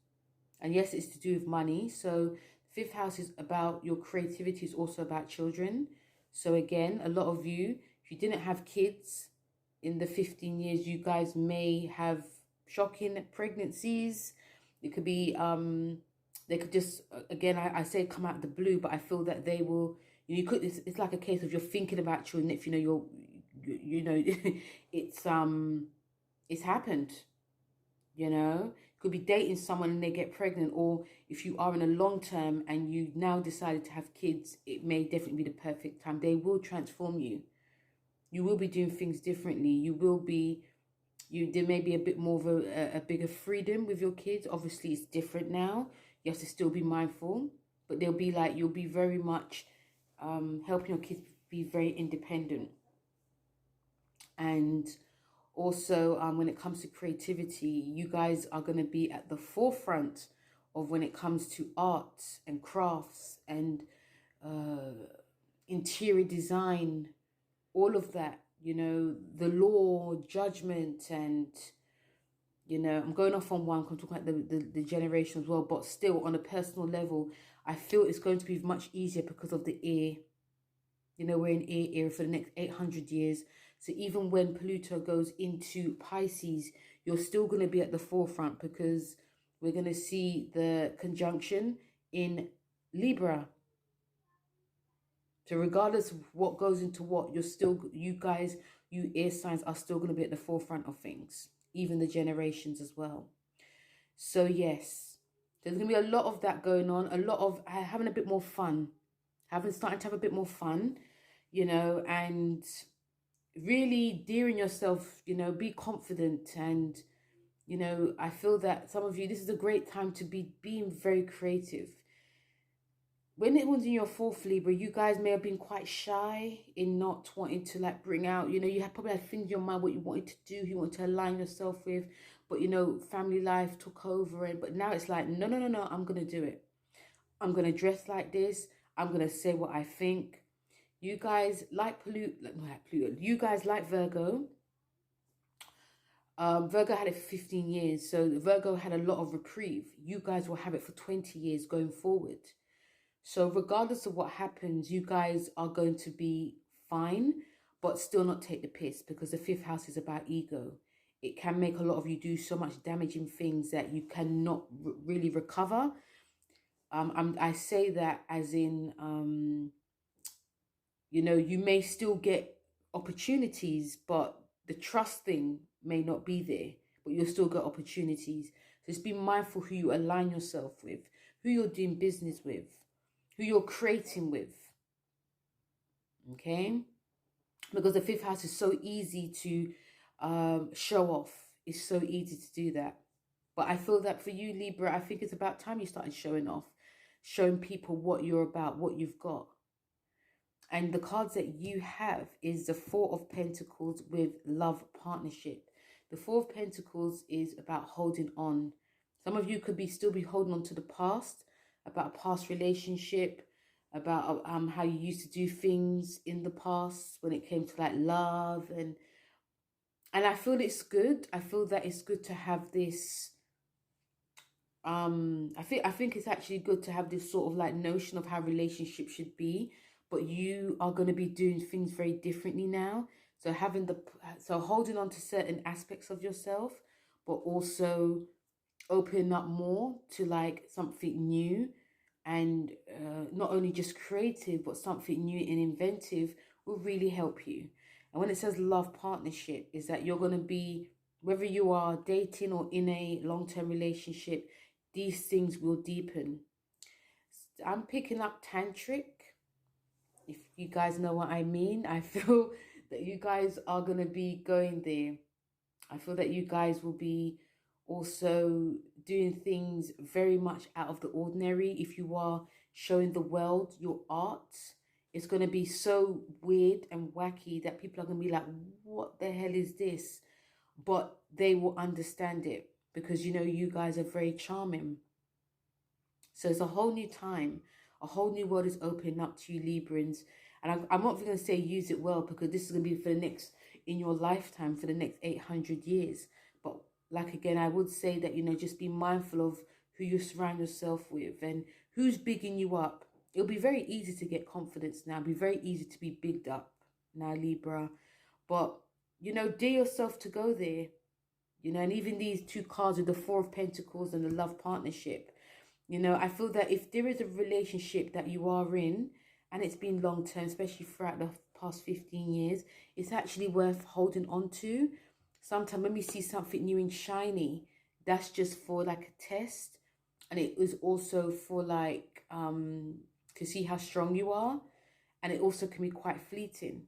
And yes, it's to do with money. So the fifth house is about your creativity, is also about children. So again, a lot of you, if you didn't have kids in the 15 years, you guys may have shocking pregnancies. It could be, they could just, again, I say come out of the blue, but I feel that they will, you could, it's like a case of you're thinking about children. If you know, you know, it's happened, you know. Could be dating someone and they get pregnant, or if you are in a long term and you now decided to have kids, it may definitely be the perfect time. They will transform you. You will be doing things differently. You will be, there may be a bit more of a bigger freedom with your kids. Obviously, it's different now. You have to still be mindful, but they'll be like, you'll be very much helping your kids be very independent. And also, when it comes to creativity, you guys are going to be at the forefront of when it comes to arts and crafts and interior design, all of that, you know, the law, judgment, and, you know, I'm going off on one, I'm talking about the generation as well, but still on a personal level, I feel it's going to be much easier because of the air. You know, we're in air era for the next 800 years. So even when Pluto goes into Pisces, you're still going to be at the forefront because we're going to see the conjunction in Libra. So regardless of what goes into what, you guys, you air signs are still going to be at the forefront of things, even the generations as well. So yes, there's going to be a lot of that going on, a lot of having a bit more fun, starting to have a bit more fun, you know, and really dearing yourself, you know, be confident. And, you know, I feel that some of you, this is a great time to be being very creative. when it was in your fourth Libra, you guys may have been quite shy in not wanting to like bring out, you know, you had probably had things in your mind what you wanted to do, you wanted to align yourself with, but you know, family life took over. And but now it's like, no, no, no, no, I'm gonna do it. I'm gonna dress like this. I'm gonna say what I think. You guys like Pluto, you guys like Virgo. Virgo had it for 15 years, so Virgo had a lot of reprieve. You guys will have it for 20 years going forward. So regardless of what happens, you guys are going to be fine, but still not take the piss, because the fifth house is about ego. It can make a lot of you do so much damaging things that you cannot really recover. I say that as in, you know, you may still get opportunities, but the trust thing may not be there, but you'll still get opportunities. So just be mindful who you align yourself with, who you're doing business with, who you're creating with. Okay? Because the fifth house is so easy to show off. It's so easy to do that. But I feel that for you, Libra, I think it's about time you started showing off, showing people what you're about, what you've got. And the cards that you have is the Four of Pentacles with love partnership. The Four of Pentacles is about holding on. Some of you could still be holding on to the past, about a past relationship, about how you used to do things in the past when it came to like love. And I feel it's good. I feel that it's good to have this. I think it's actually good to have this sort of like notion of how relationships should be. But you are going to be doing things very differently now. So holding on to certain aspects of yourself, but also opening up more to like something new, and not only just creative, but something new and inventive will really help you. And when it says love partnership, is that you're going to be, whether you are dating or in a long-term relationship, these things will deepen. I'm picking up tantric. If you guys know what I mean, I feel that you guys are going to be going there. I feel that you guys will be also doing things very much out of the ordinary. If you are showing the world your art, it's going to be so weird and wacky that people are going to be like, what the hell is this? But they will understand it, because, you know, you guys are very charming. So it's a whole new time. A whole new world is opening up to you, Librans. And I'm not going to say use it well, because this is going to be for the next, in your lifetime, for the next 800 years. But like, again, I would say that, you know, just be mindful of who you surround yourself with and who's bigging you up. It'll be very easy to get confidence now. It'll be very easy to be bigged up now, Libra. But, you know, dare yourself to go there. You know, and even these two cards with the Four of Pentacles and the love partnership. You know, I feel that if there is a relationship that you are in and it's been long term, especially throughout the past 15 years, it's actually worth holding on to. Sometimes when we see something new and shiny, that's just for like a test. And it was also for like, to see how strong you are. And it also can be quite fleeting.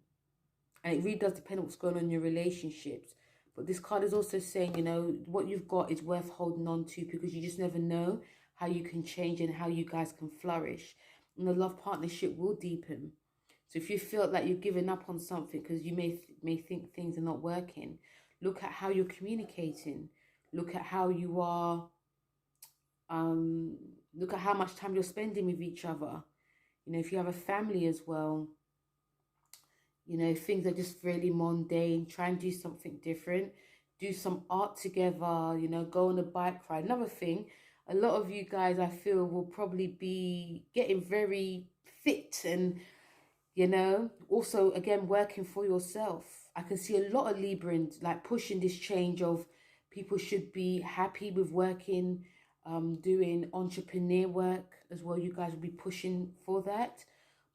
And it really does depend on what's going on in your relationships. But this card is also saying, you know, what you've got is worth holding on to, because you just never know how you can change and how you guys can flourish. And the love partnership will deepen. So if you feel like you're giving up on something because you may think things are not working, look at how you're communicating. Look at how you are, look at how much time you're spending with each other. You know, if you have a family as well, you know, if things are just really mundane, try and do something different. Do some art together, you know, go on a bike ride. Another thing, a lot of you guys, I feel, will probably be getting very fit and, you know, also, again, working for yourself. I can see a lot of Librans, like, pushing this change of people should be happy with working, doing entrepreneur work as well. You guys will be pushing for that,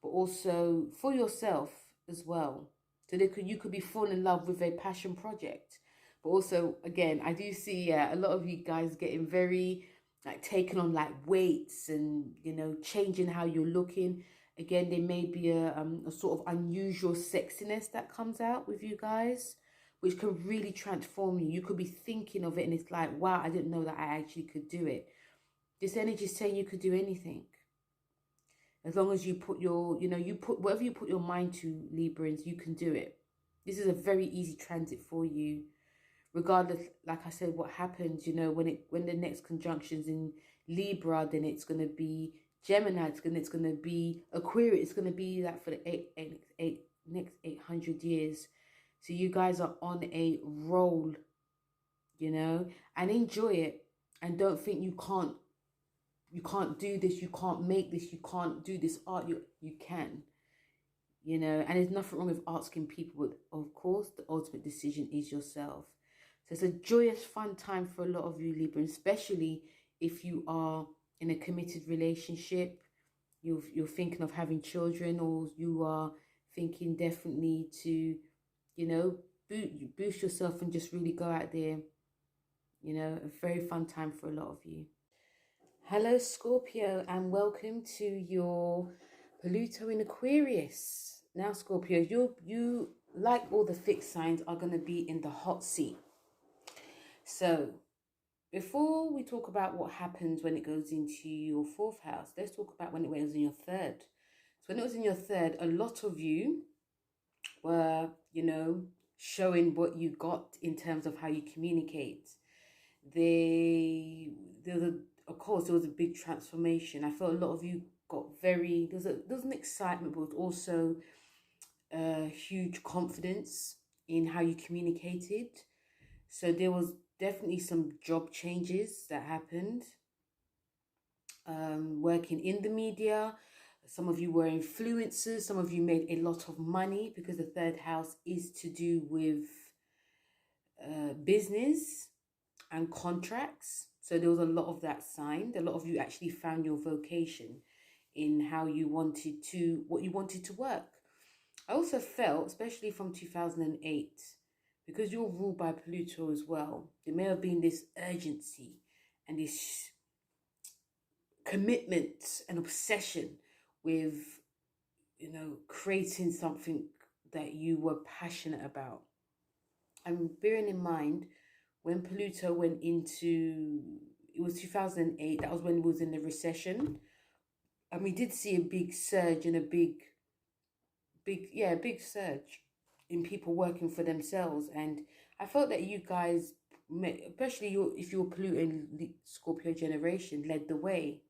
but also for yourself as well. So you could be falling in love with a passion project. But also, again, I do see a lot of you guys getting very, like, taking on like weights and, you know, changing how you're looking. Again, there may be a sort of unusual sexiness that comes out with you guys, which can really transform you. You could be thinking of it and it's like, wow, I didn't know that I actually could do it. This energy is saying you could do anything. As long as you put your, you put whatever you put your mind to, Librans, you can do it. This is a very easy transit for you, regardless, like I said, what happens, when the next conjunction's in Libra, then it's going to be Gemini, it's going to be Aquarius, it's going to be that for the next 800 years. So you guys are on a roll, and enjoy it. And don't think you can't do this, you can't make this, you can't do this art. You can, and there's nothing wrong with asking people, but of course the ultimate decision is yourself. So it's a joyous, fun time for a lot of you, Libra, especially if you are in a committed relationship, you're thinking of having children, or you are thinking definitely to, boost yourself and just really go out there. A very fun time for a lot of you. Hello, Scorpio, and welcome to your Pluto in Aquarius. Now, Scorpio, you like all the fixed signs, are going to be in the hot seat. So before we talk about what happens when it goes into your 4th house, let's talk about when it was in your 3rd. So when it was in your 3rd, a lot of you were, showing what you got in terms of how you communicate. Of course, there was a big transformation. I felt a lot of you got there was an excitement, but also huge confidence in how you communicated. So there was definitely some job changes that happened. Working in the media, some of you were influencers, some of you made a lot of money, because the 3rd house is to do with business and contracts. So there was a lot of that signed. A lot of you actually found your vocation in what you wanted to work. I also felt, especially from 2008, because you're ruled by Pluto as well, there may have been this urgency and this commitment and obsession with, creating something that you were passionate about. And bearing in mind, when Pluto went into, it was 2008, that was when it was in the recession. And we did see a big surge and a big surge in people working for themselves. And I felt that you guys, especially if you're Pluto and Scorpio generation, led the way.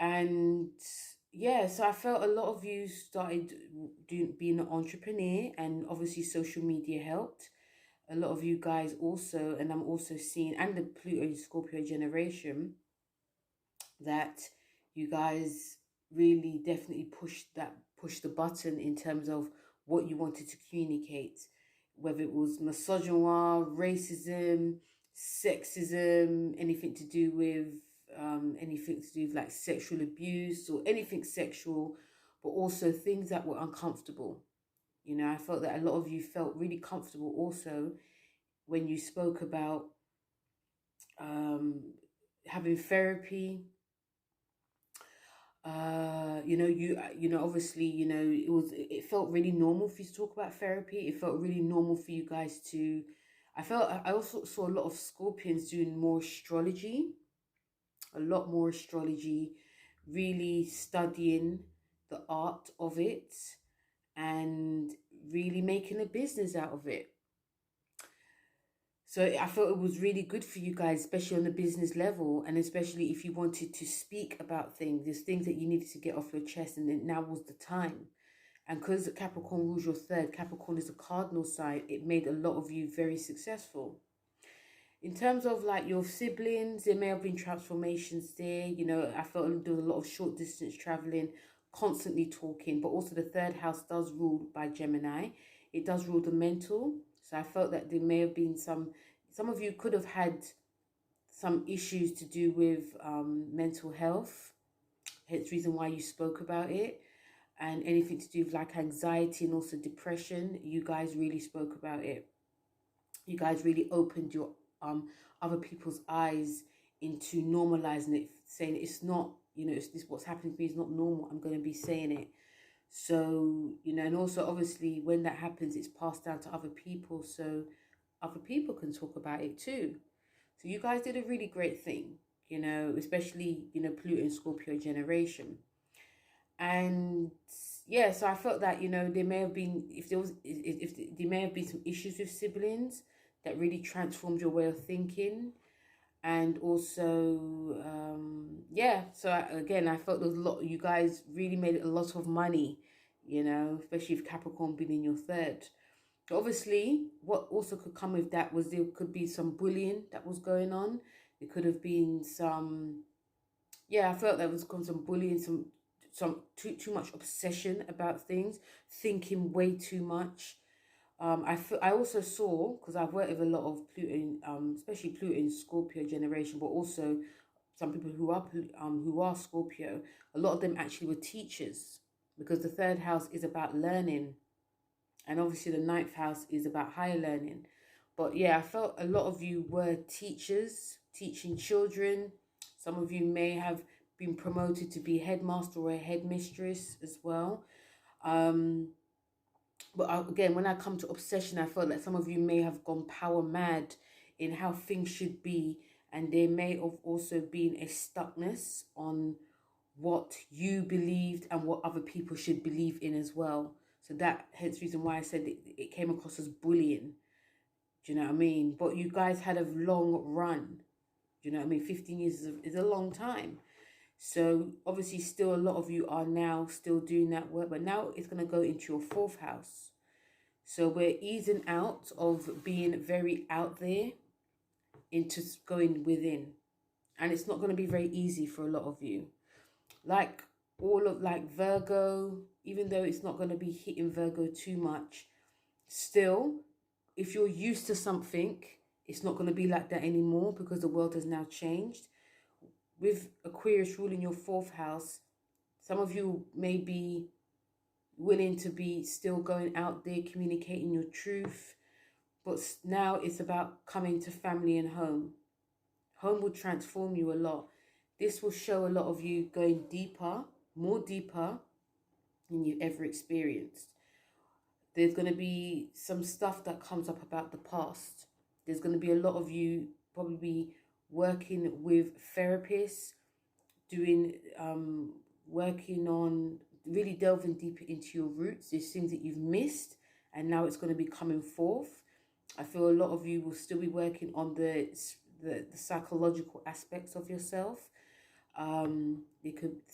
And yeah, so I felt a lot of you started being an entrepreneur, and obviously social media helped. A lot of you guys also, and I'm also seeing, and the Pluto Scorpio generation, that you guys really definitely pushed the button in terms of what you wanted to communicate, whether it was misogyny, racism, sexism, anything to do with like sexual abuse or anything sexual, but also things that were uncomfortable. I felt that a lot of you felt really comfortable also when you spoke about having therapy. Obviously, it felt really normal for you to talk about therapy. It felt really normal for you guys to, I also saw a lot of Scorpions doing more astrology, a lot more astrology, really studying the art of it and really making a business out of it. So I felt it was really good for you guys, especially on the business level, and especially if you wanted to speak about things. There's things that you needed to get off your chest, and then now was the time. And because Capricorn rules your 3rd, Capricorn is a cardinal sign, it made a lot of you very successful. In terms of like your siblings, there may have been transformations there. I felt there was a lot of short distance traveling, constantly talking, but also the 3rd house does rule by Gemini. It does rule the mental. So I felt that there may have been some of you could have had some issues to do with mental health. Hence the reason why you spoke about it. And anything to do with like anxiety and also depression, you guys really spoke about it. You guys really opened your other people's eyes into normalizing it, saying it's not, it's this, what's happening to me is not normal. I'm going to be saying it. So, and also obviously when that happens, it's passed down to other people, so other people can talk about it too. So you guys did a really great thing, especially, Pluto and Scorpio generation. And yeah, so I felt that, you know, there may have been, if there was, if there may have been some issues with siblings that really transformed your way of thinking. And also, yeah, so again, I felt there was a lot, you guys really made a lot of money, you know, especially if Capricorn being in your third. Obviously, what also could come with that was there could be some bullying that was going on. There could have been some, yeah, I felt there was some bullying, some too much obsession about things, thinking way too much. I also saw, because I've worked with a lot of Pluto, especially Pluto in Scorpio generation, but also some people who are Scorpio. A lot of them actually were teachers, because the third house is about learning, and obviously the ninth house is about higher learning. But yeah, I felt a lot of you were teachers, teaching children. Some of you may have been promoted to be headmaster or a headmistress as well. But again, when I come to obsession, I felt that some of you may have gone power mad in how things should be. And there may have also been a stuckness on what you believed and what other people should believe in as well. So that hence reason why I said it came across as bullying. Do you know what I mean? But you guys had a long run. Do you know what I mean? 15 years is a long time. So obviously still a lot of you are now still doing that work, but now it's going to go into your fourth house. So we're easing out of being very out there into going within. And it's not going to be very easy for a lot of you. Like Virgo, even though it's not going to be hitting Virgo too much, still, if you're used to something, it's not going to be like that anymore, because the world has now changed. With Aquarius ruling your fourth house, some of you may be willing to be still going out there, communicating your truth. But now it's about coming to family and home. Home will transform you a lot. This will show a lot of you going deeper, more deeper than you've ever experienced. There's going to be some stuff that comes up about the past. There's going to be a lot of you probably working with therapists, doing, working on really delving deeper into your roots. There's things that you've missed and now it's going to be coming forth. I feel a lot of you will still be working on the psychological aspects of yourself. Some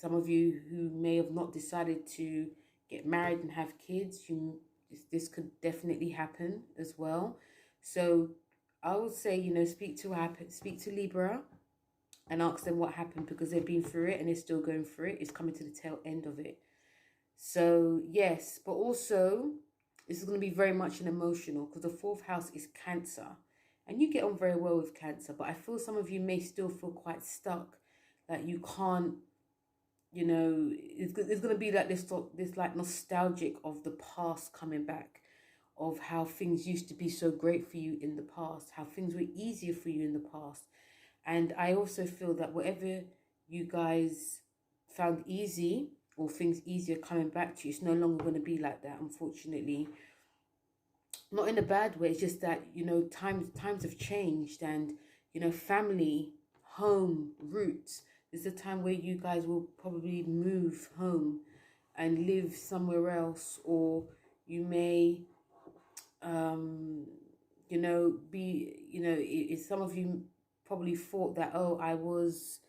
of you who may have not decided to get married and have kids, this could definitely happen as well. So I would say, you know, speak to Libra and ask them what happened, because they've been through it and they're still going through it. It's coming to the tail end of it. So yes, but also this is going to be very much an emotional, because the fourth house is Cancer, and you get on very well with Cancer, but I feel some of you may still feel quite stuck, that you can't, you know, it's going to be like this like nostalgic of the past coming back, of how things used to be so great for you in the past, how things were easier for you in the past. And I also feel that whatever you guys found easy, or things easier coming back to you, it's no longer going to be like that, unfortunately. Not in a bad way, it's just that, you know, times have changed, and, you know, family, home, roots. There's a time where you guys will probably move home and live somewhere else, or you may, you know, some of you probably thought that, oh, I was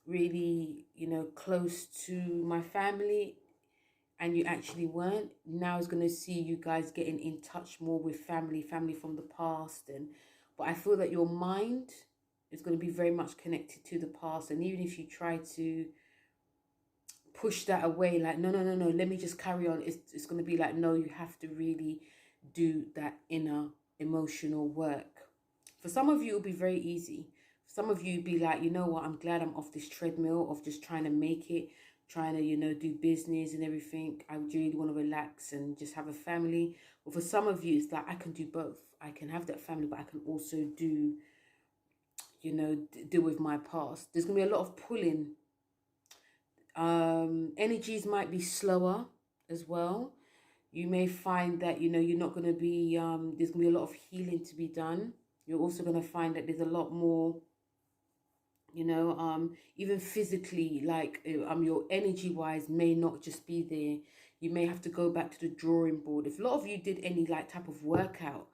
really, you know, close to my family, and you actually weren't. Now is going to see you guys getting in touch more with family from the past. But I feel that your mind is going to be very much connected to the past, and even if you try to push that away, like no, let me just carry on, it's going to be like, no, you have to really do that inner emotional work. For some of you, it'll be very easy. Some of you be like, you know what, I'm glad I'm off this treadmill of just trying to make it, trying to, you know, do business and everything. I really want to relax and just have a family. But for some of you, it's like, I can do both. I can have that family, but I can also do, you know, deal with my past. There's going to be a lot of pulling. Energies might be slower as well. You may find that, you know, you're not going to be, there's going to be a lot of healing to be done. You're also going to find that there's a lot more you know, even physically, like your energy wise may not just be there. You may have to go back to the drawing board. If a lot of you did any like type of workout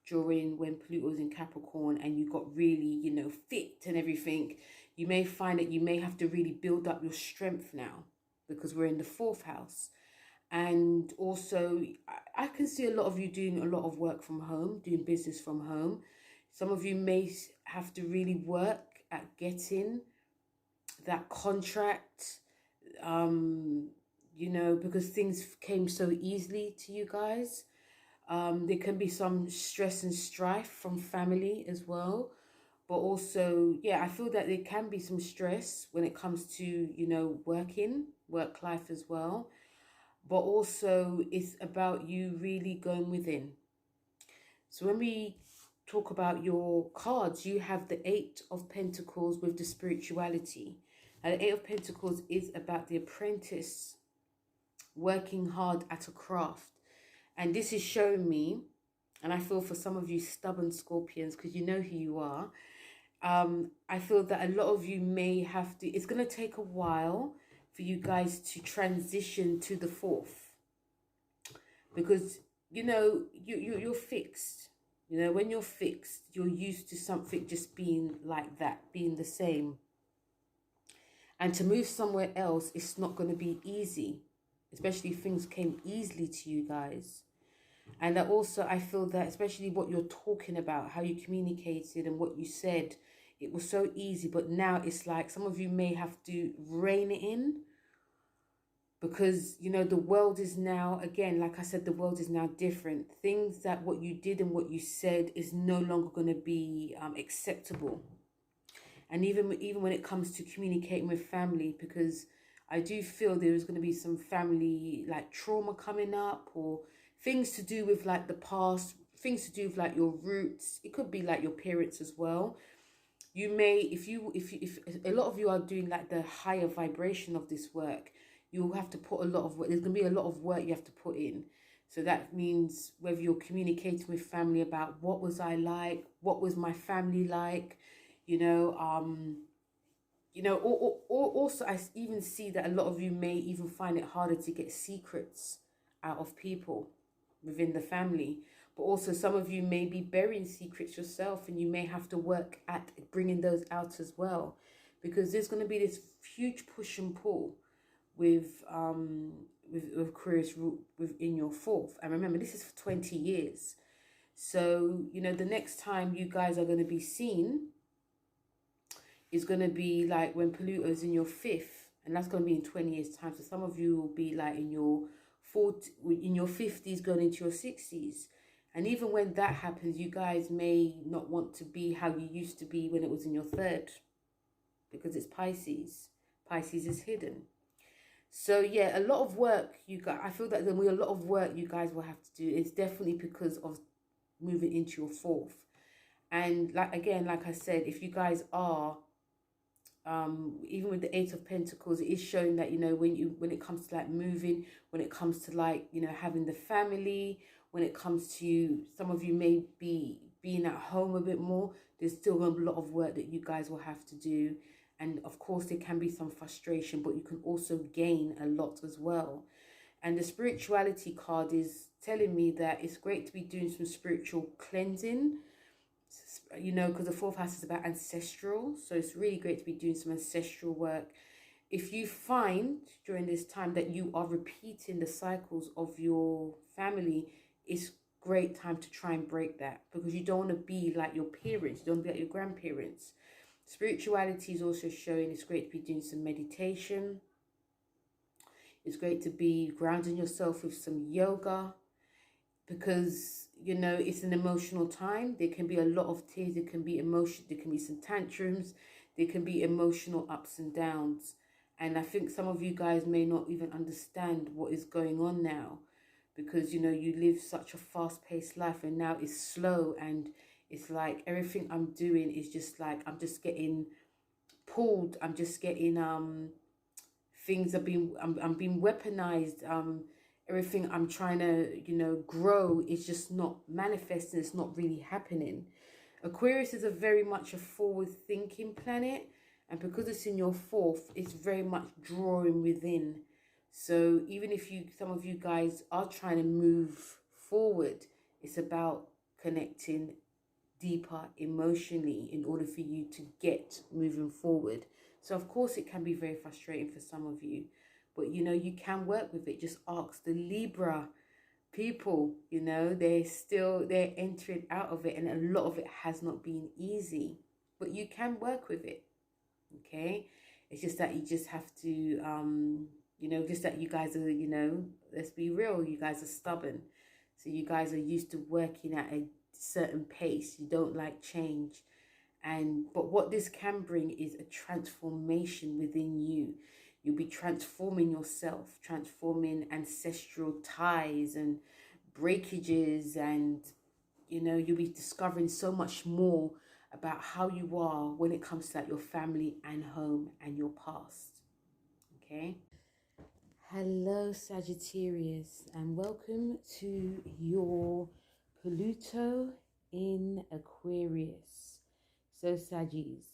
during when Pluto was in Capricorn and you got really, you know, fit and everything, you may find that you may have to really build up your strength now, because we're in the 4th house. And also I can see a lot of you doing a lot of work from home, doing business from home. Some of you may have to really work at getting that contract, you know, because things came so easily to you guys. There can be some stress and strife from family as well. But also, yeah, I feel that there can be some stress when it comes to, you know, work life as well. But also it's about you really going within. So when we talk about your cards, you have the 8 of Pentacles with the spirituality. And the 8 of Pentacles is about the apprentice working hard at a craft. And this is showing me, and I feel for some of you stubborn Scorpions, because you know who you are, I feel that a lot of you may have to, it's going to take a while for you guys to transition to the 4th. Because, you know, you're fixed. You know, when you're fixed, you're used to something just being like that, being the same. And to move somewhere else, it's not going to be easy, especially if things came easily to you guys. And that also, I feel that especially what you're talking about, how you communicated and what you said, it was so easy. But now it's like some of you may have to rein it in. Because, you know, the world is now, again, like I said, the world is now different. Things that what you did and what you said is no longer going to be acceptable. And even when it comes to communicating with family, because I do feel there is going to be some family like trauma coming up, or things to do with like the past, things to do with like your roots. It could be like your parents as well. You may, if a lot of you are doing like the higher vibration of this work, you'll have to put a lot of work. There's going to be a lot of work you have to put in. So that means whether you're communicating with family about what was I like, what was my family like, you know, or also I even see that a lot of you may even find it harder to get secrets out of people within the family. But also some of you may be burying secrets yourself, and you may have to work at bringing those out as well, because there's going to be this huge push and pull with Aquarius within your 4th. And remember, this is for 20 years. So, you know, the next time you guys are going to be seen is going to be like when Pluto's in your 5th, and that's going to be in 20 years time. So some of you will be like in your 50s going into your 60s. And even when that happens, you guys may not want to be how you used to be when it was in your 3rd, because it's Pisces. Pisces is hidden. So yeah, a lot of work you got. I feel that there'll be a lot of work you guys will have to do. It's definitely because of moving into your 4th. And like I said, if you guys are even with the 8 of Pentacles, it is showing that, you know, when it comes to like moving, when it comes to like, you know, having the family, when it comes to some of you may be being at home a bit more, there's still a lot of work that you guys will have to do. And of course, there can be some frustration, but you can also gain a lot as well. And the spirituality card is telling me that it's great to be doing some spiritual cleansing, you know, because the 4th house is about ancestral. So it's really great to be doing some ancestral work. If you find during this time that you are repeating the cycles of your family, it's great time to try and break that, because you don't want to be like your parents. You don't want to be like your grandparents. Spirituality is also showing it's great to be doing some meditation. It's great to be grounding yourself with some yoga, because, you know, it's an emotional time. There can be a lot of tears. There can be emotion. There can be some tantrums. There can be emotional ups and downs. And I think some of you guys may not even understand what is going on now, because, you know, you live such a fast-paced life, and now it's slow, and it's like everything I'm doing is just like, I'm just getting pulled. I'm just getting, things are being, I'm being weaponized. Everything I'm trying to, you know, grow is just not manifesting. It's not really happening. Aquarius is very much a forward-thinking planet. And because it's in your fourth, it's very much drawing within. So even if some of you guys are trying to move forward, it's about connecting deeper emotionally in order for you to get moving forward. So of course it can be very frustrating for some of you, but you know, you can work with it. Just ask the Libra people, you know, they're entering out of it, and a lot of it has not been easy, but you can work with it. Okay, it's just that you just have to you know, just that you guys are, you know, let's be real, you guys are stubborn. So you guys are used to working at a certain pace. You don't like change. But what this can bring is a transformation within you. You'll be transforming yourself, transforming ancestral ties and breakages, and you know, you'll be discovering so much more about how you are when it comes to like your family and home and your past. Okay. Hello, Sagittarius, and welcome to your Pluto in Aquarius. So, Saggies,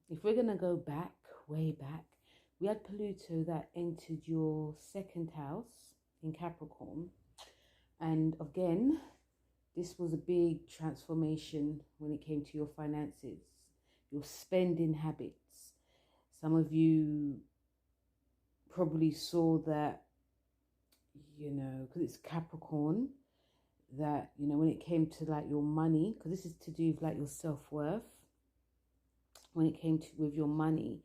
if we're going to go back, way back, we had Pluto that entered your second house in Capricorn. And again, this was a big transformation when it came to your finances, your spending habits. Some of you probably saw that, you know, because it's Capricorn, that, you know, when it came to like your money, because this is to do with like your self-worth, when it came to with your money,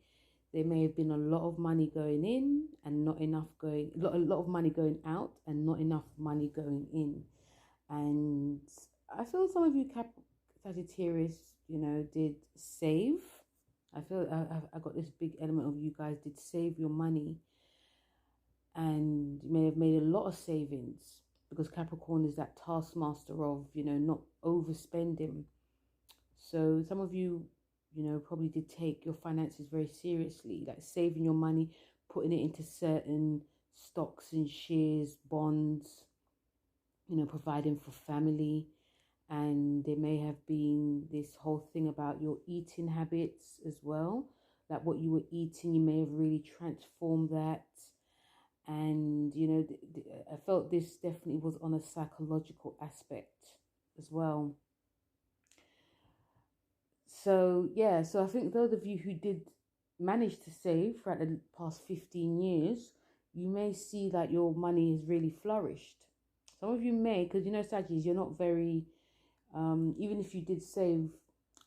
there may have been a lot of money going in and not enough going, a lot of money going out and not enough money going in. And I feel some of you Sagittarius, you know, did save. I feel I got this big element of you guys did save your money, and you may have made a lot of savings, because Capricorn is that taskmaster of, you know, not overspending. So some of you, you know, probably did take your finances very seriously, like saving your money, putting it into certain stocks and shares, bonds, you know, providing for family. And there may have been this whole thing about your eating habits as well, like what you were eating, you may have really transformed that. And, you know, I felt this definitely was on a psychological aspect as well. So, yeah, so I think those of you who did manage to save throughout the past 15 years, you may see that your money has really flourished. Some of you may, because, you know, Saggies, you're not very, even if you did save,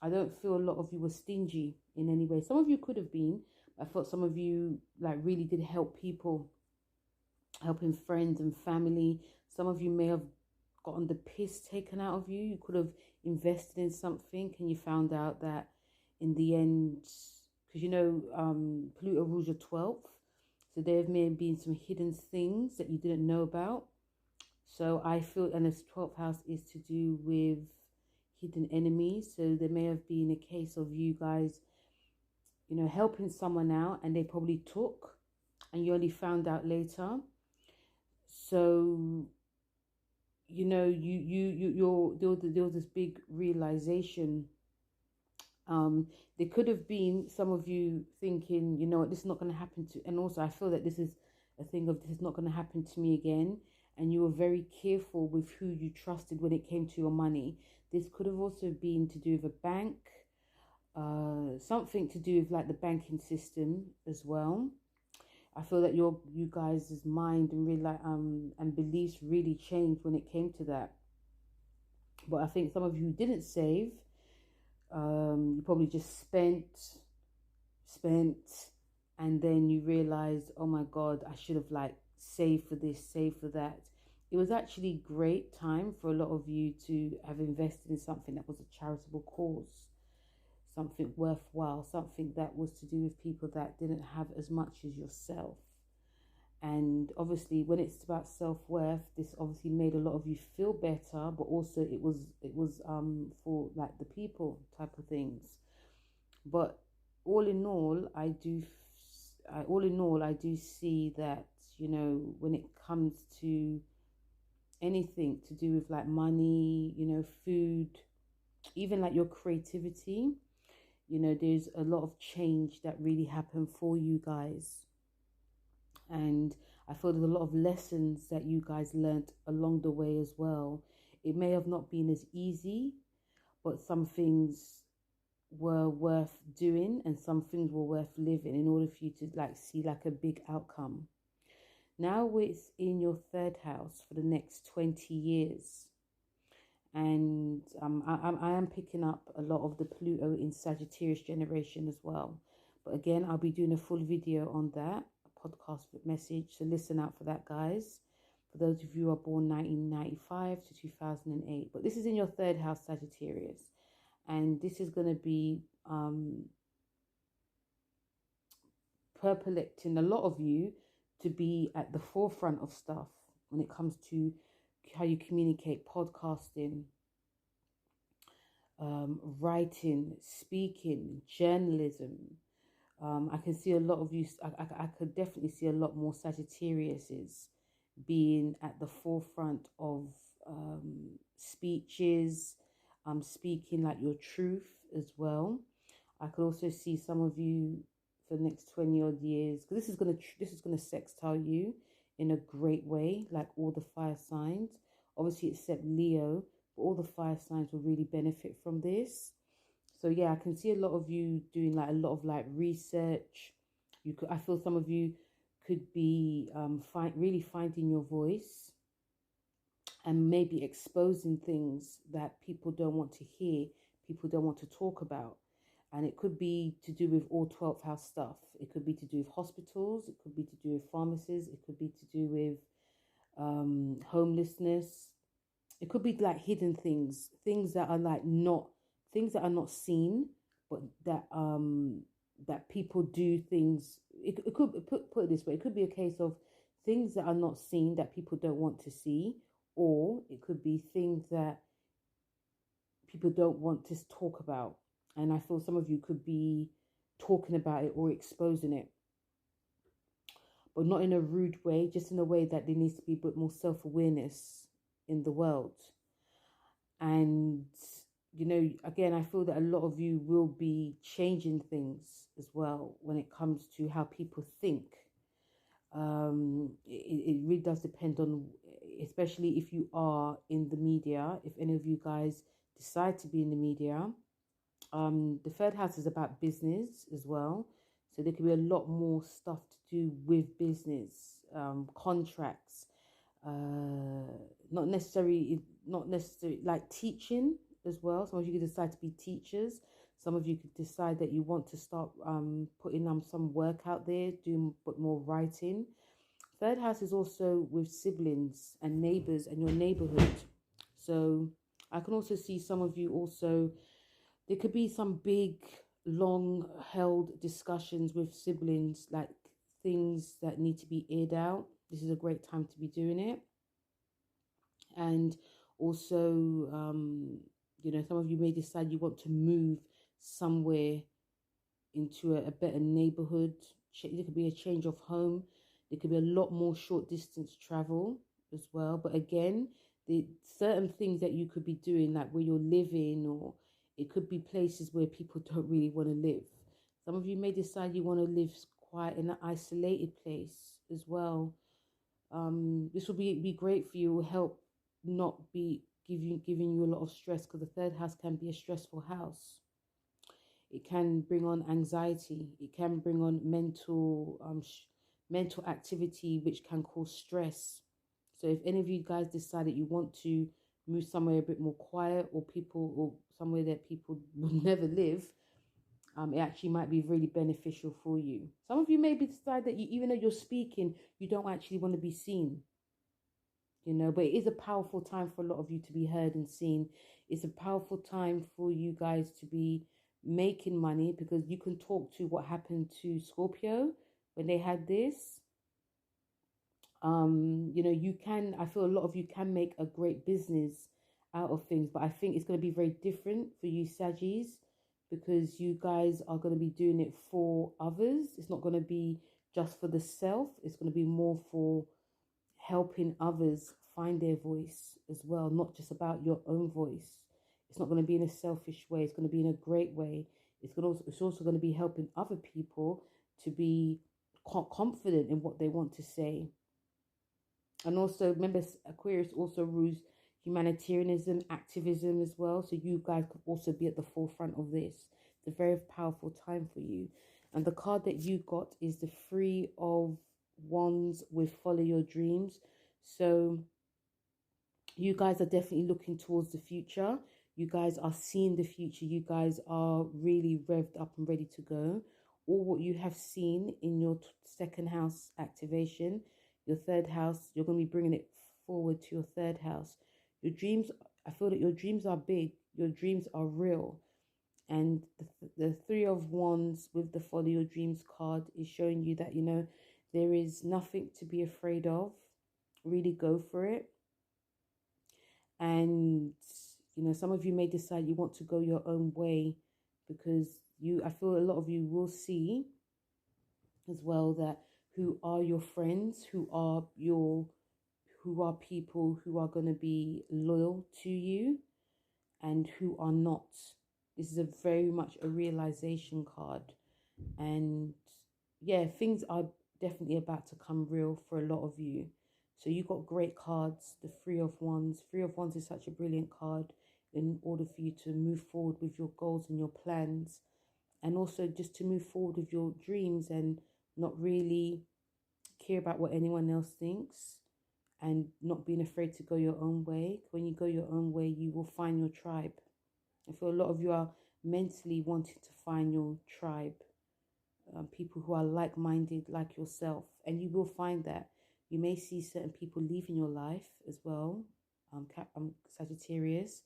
I don't feel a lot of you were stingy in any way. Some of you could have been. I thought some of you like really did help people, helping friends and family. Some of you may have gotten the piss taken out of you. You could have invested in something and you found out that in the end, because you know, Pluto rules your 12th. So there may have been some hidden things that you didn't know about. So I feel, and this 12th house is to do with hidden enemies. So there may have been a case of you guys, you know, helping someone out and they probably took and you only found out later. So, you know, there was this big realization. There could have been some of you thinking, you know what, this is not going to happen to, and also I feel that this is a thing of, this is not going to happen to me again. And you were very careful with who you trusted when it came to your money. This could have also been to do with a bank, something to do with like the banking system as well. I feel that you guys' mind and really and beliefs really changed when it came to that. But I think some of you didn't save. You probably just spent, and then you realized, oh my God, I should have like saved for this, saved for that. It was actually great time for a lot of you to have invested in something that was a charitable cause, something worthwhile, something that was to do with people that didn't have as much as yourself. And obviously when it's about self-worth, this obviously made a lot of you feel better, but also it was for like the people type of things. But all in all, I do see that, you know, when it comes to anything to do with like money, you know, food, even like your creativity, You know, there's a lot of change that really happened for you guys. And I feel there's a lot of lessons that you guys learnt along the way as well. It may have not been as easy, but some things were worth doing and some things were worth living in order for you to like see like a big outcome. Now it's in your third house for the next 20 years. And I am picking up a lot of the Pluto in Sagittarius generation as well. But again, I'll be doing a full video on that, a podcast message. So listen out for that, guys. For those of you who are born 1995 to 2008. But this is in your third house, Sagittarius. And this is going to be perpetuating a lot of you to be at the forefront of stuff when it comes to how you communicate, podcasting, writing, speaking, journalism. I can see a lot of you, I could definitely see a lot more Sagittariuses being at the forefront of speeches, speaking like your truth as well. I could also see some of you for the next 20 odd years, because this is gonna sextile you in a great way, like all the fire signs, obviously except Leo, but all the fire signs will really benefit from this. So yeah, I can see a lot of you doing like a lot of like research. I feel some of you could be really finding your voice and maybe exposing things that people don't want to hear, people don't want to talk about. And it could be to do with all 12th house stuff. It could be to do with hospitals. It could be to do with pharmacies. It could be to do with homelessness. It could be like hidden things, things that are like not seen, but that people do things. It could put it this way. It could be a case of things that are not seen that people don't want to see, or it could be things that people don't want to talk about. And I feel some of you could be talking about it or exposing it, but not in a rude way, just in a way that there needs to be a bit more self-awareness in the world. And, you know, again, I feel that a lot of you will be changing things as well when it comes to how people think. It really does depend on, especially if you are in the media, if any of you guys decide to be in the media. The third house is about business as well. So there could be a lot more stuff to do with business, contracts, not necessarily like teaching as well. Some of you could decide to be teachers. Some of you could decide that you want to start putting some work out there, doing more writing. Third house is also with siblings and neighbors and your neighborhood. So I can also see some of you also, there could be some big, long held discussions with siblings, like things that need to be aired out. This is a great time to be doing it. And also, you know, some of you may decide you want to move somewhere into a better neighborhood. There could be a change of home. There could be a lot more short distance travel as well. But again, the certain things that you could be doing, like where you're living, or it could be places where people don't really want to live. Some of you may decide you want to live quite in an isolated place as well. This will be great for you. It will help not be giving you a lot of stress, because the third house can be a stressful house. It can bring on anxiety. It can bring on mental activity, which can cause stress. So if any of you guys decide that you want to move somewhere a bit more quiet, or somewhere that people would never live, it actually might be really beneficial for you. Some of you maybe decide that even though you're speaking, you don't actually want to be seen. You know, but it is a powerful time for a lot of you to be heard and seen. It's a powerful time for you guys to be making money, because you can talk to what happened to Scorpio when they had this. You know, I feel a lot of you can make a great business out of things, but I think it's going to be very different for you Saggies, because you guys are going to be doing it for others. It's not going to be just for the self. It's going to be more for helping others find their voice as well, not just about your own voice. It's not going to be in a selfish way. It's going to be in a great way. It's also going to be helping other people to be confident in what they want to say. And also, remember, Aquarius also rules humanitarianism, activism as well. So you guys could also be at the forefront of this. It's a very powerful time for you. And the card that you got is the Three of Wands with Follow Your Dreams. So you guys are definitely looking towards the future. You guys are seeing the future. You guys are really revved up and ready to go. All what you have seen in your second house activation, your third house, you're going to be bringing it forward to your third house. Your dreams, I feel that your dreams are big. Your dreams are real. And the Three of Wands with the Follow Your Dreams card is showing you that, you know, there is nothing to be afraid of. Really go for it. And, you know, some of you may decide you want to go your own way, because I feel a lot of you will see as well that who are your friends, who are people who are going to be loyal to you and who are not. This is a very much a realization card. And yeah, things are definitely about to come real for a lot of you. So you got great cards. The Three of Wands. Three of Wands is such a brilliant card in order for you to move forward with your goals and your plans, and also just to move forward with your dreams and not really care about what anyone else thinks, and not being afraid to go your own way. When you go your own way, you will find your tribe. I feel a lot of you are mentally wanting to find your tribe. People who are like-minded like yourself, and you will find that. You may see certain people leaving your life as well, Sagittarius,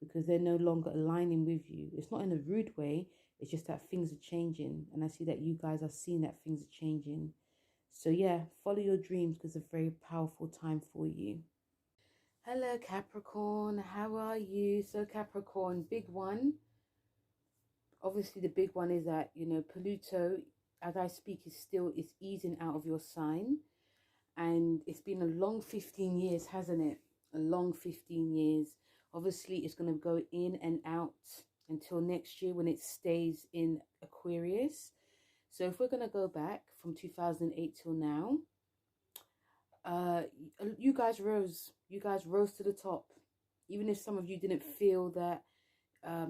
because they're no longer aligning with you. It's not in a rude way, it's just that things are changing, and I see that you guys are seeing that things are changing. So yeah, follow your dreams, because it's a very powerful time for you. Hello Capricorn, how are you? So Capricorn, big one. Obviously, the big one is that, you know, Pluto, as I speak, is easing out of your sign. And it's been a long 15 years, hasn't it? A long 15 years. Obviously, it's going to go in and out until next year when it stays in Aquarius. So if we're going to go back from 2008 till now, you guys rose. You guys rose to the top. Even if some of you didn't feel that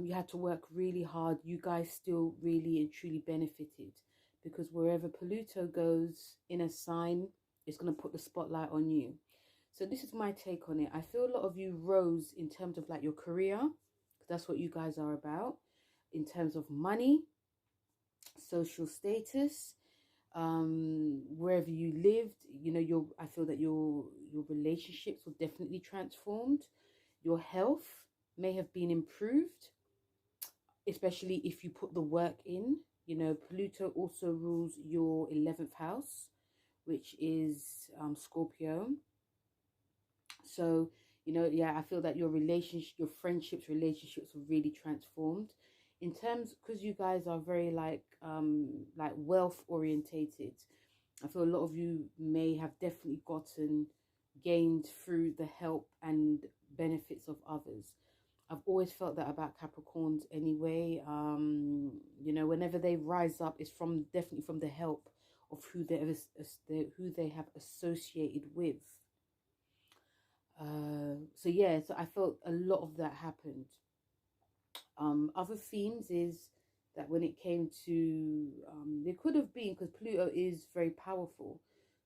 you had to work really hard, you guys still really and truly benefited, because wherever Pluto goes in a sign, it's going to put the spotlight on you. So this is my take on it. I feel a lot of you rose in terms of like your career, because that's what you guys are about, in terms of money, social status, wherever you lived. You know, I feel that your relationships were definitely transformed. Your health may have been improved, especially if you put the work in. You know, Pluto also rules your 11th house, which is Scorpio. So, you know, yeah, I feel that your relationships were really transformed in terms, because you guys are very like wealth orientated. I feel a lot of you may have definitely gained through the help and benefits of others. I've always felt that about Capricorns anyway. You know, whenever they rise up, it's definitely from the help of who they have associated with. So yeah, so I felt a lot of that happened. Other themes is that when it came to, there could have been, because Pluto is very powerful.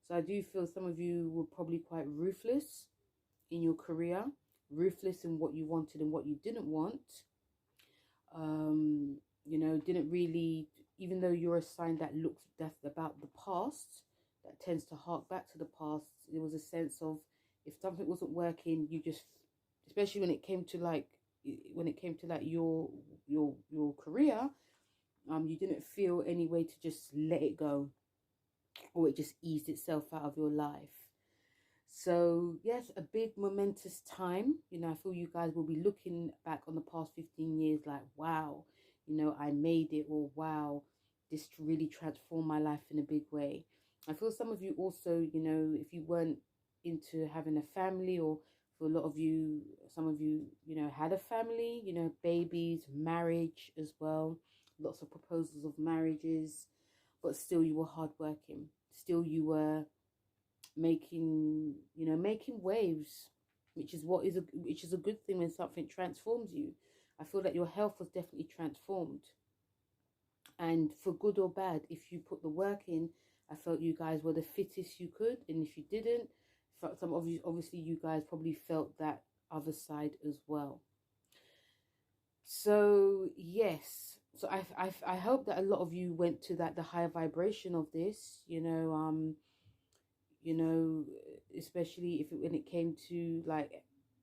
So I do feel some of you were probably quite ruthless in your career, ruthless in what you wanted and what you didn't want. You know, didn't really, even though you're a sign that's about the past, that tends to hark back to the past, there was a sense of, if something wasn't working, you just, especially when it came to like your career, you didn't feel any way to just let it go, or it just eased itself out of your life. So yes, a big momentous time. You know, I feel you guys will be looking back on the past 15 years like, wow, you know, I made it, or wow, this really transformed my life in a big way. I feel some of you also, you know, if you weren't into having a family, or for a lot of you, some of you, you know, had a family, you know, babies, marriage as well. lots of proposals of marriages, but still you were hardworking. Still you were making, you know, making waves, which is a good thing when something transforms you. I feel that your health was definitely transformed, and for good or bad, if you put the work in, I felt you guys were the fittest you could, and if you didn't, some of you, obviously you guys probably felt that other side as well. So yes, so I hope that a lot of you went to that, the higher vibration of this, you know, especially if when it came to like,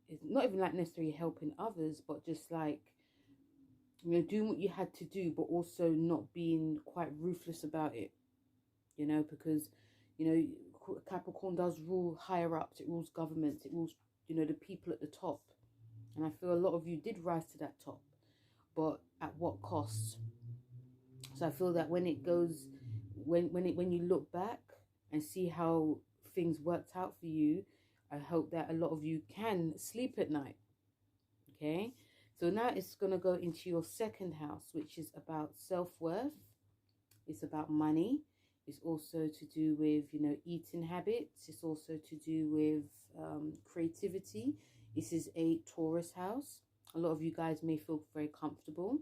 it's not even like necessarily helping others, but just like, you know, doing what you had to do, but also not being quite ruthless about it, you know, because, you know, Capricorn does rule higher ups, it rules governments, it rules, you know, the people at the top. And I feel a lot of you did rise to that top, but at what cost? So I feel that when it goes, when you look back and see how things worked out for you, I hope that a lot of you can sleep at night. Okay, so now it's going to go into your second house, which is about self-worth. It's about money. It's also to do with, you know, eating habits. It's also to do with creativity. This is a Taurus house. A lot of you guys may feel very comfortable.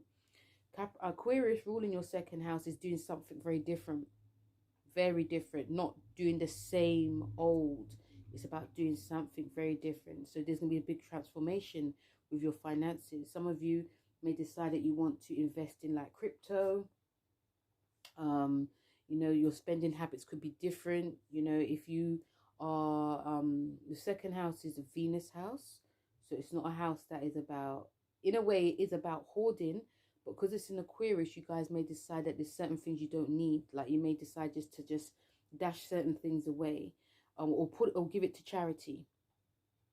Aquarius ruling your second house is doing something very different. Very different. Not doing the same old. It's about doing something very different. So there's going to be a big transformation with your finances. Some of you may decide that you want to invest in like crypto. You know, your spending habits could be different. You know, if you are, the second house is a Venus house. So it's not a house that is about, in a way, it is about hoarding. But because it's in Aquarius, you guys may decide that there's certain things you don't need. Like you may decide just to dash certain things away, or give it to charity.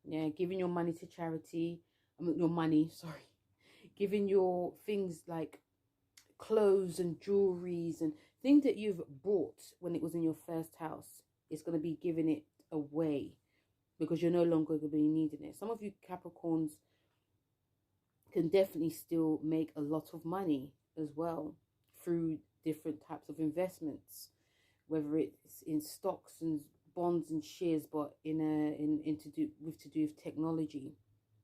Yeah, giving your money to charity. Your money, sorry. Giving your things like clothes and jewelries and things that you've bought when it was in your first house. It's going to be giving it away because you're no longer going to be needing it. Some of you Capricorns can definitely still make a lot of money as well through different types of investments, whether it's in stocks and bonds and shares, but to do with technology.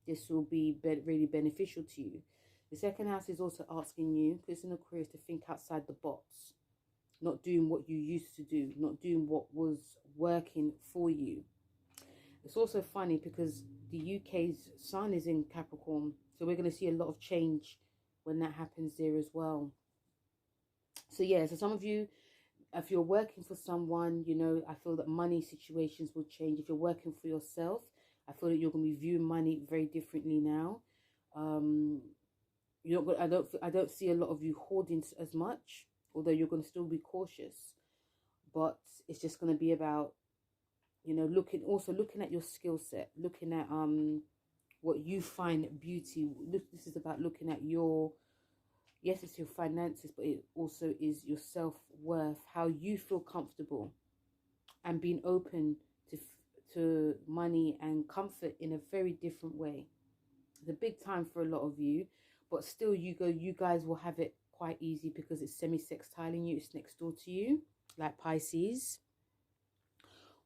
This will be really beneficial to you. The second house is also asking you, because it's an Aquarius, to think outside the box, not doing what you used to do, not doing what was working for you. It's also funny because the UK's sun is in Capricorn, so we're going to see a lot of change when that happens there as well. So yeah, so some of you, if you're working for someone, you know, I feel that money situations will change. If you're working for yourself, I feel that you're going to be viewing money very differently now. I don't see a lot of you hoarding as much, although you're going to still be cautious. But it's just going to be about, you know, looking at your skill set, looking at what you find beauty. This is about looking at your, yes, it's your finances, but it also is your self-worth, how you feel comfortable, and being open to money and comfort in a very different way. It's a big time for a lot of you, but still you guys will have it quite easy because it's semi-sextiling you, it's next door to you, like Pisces.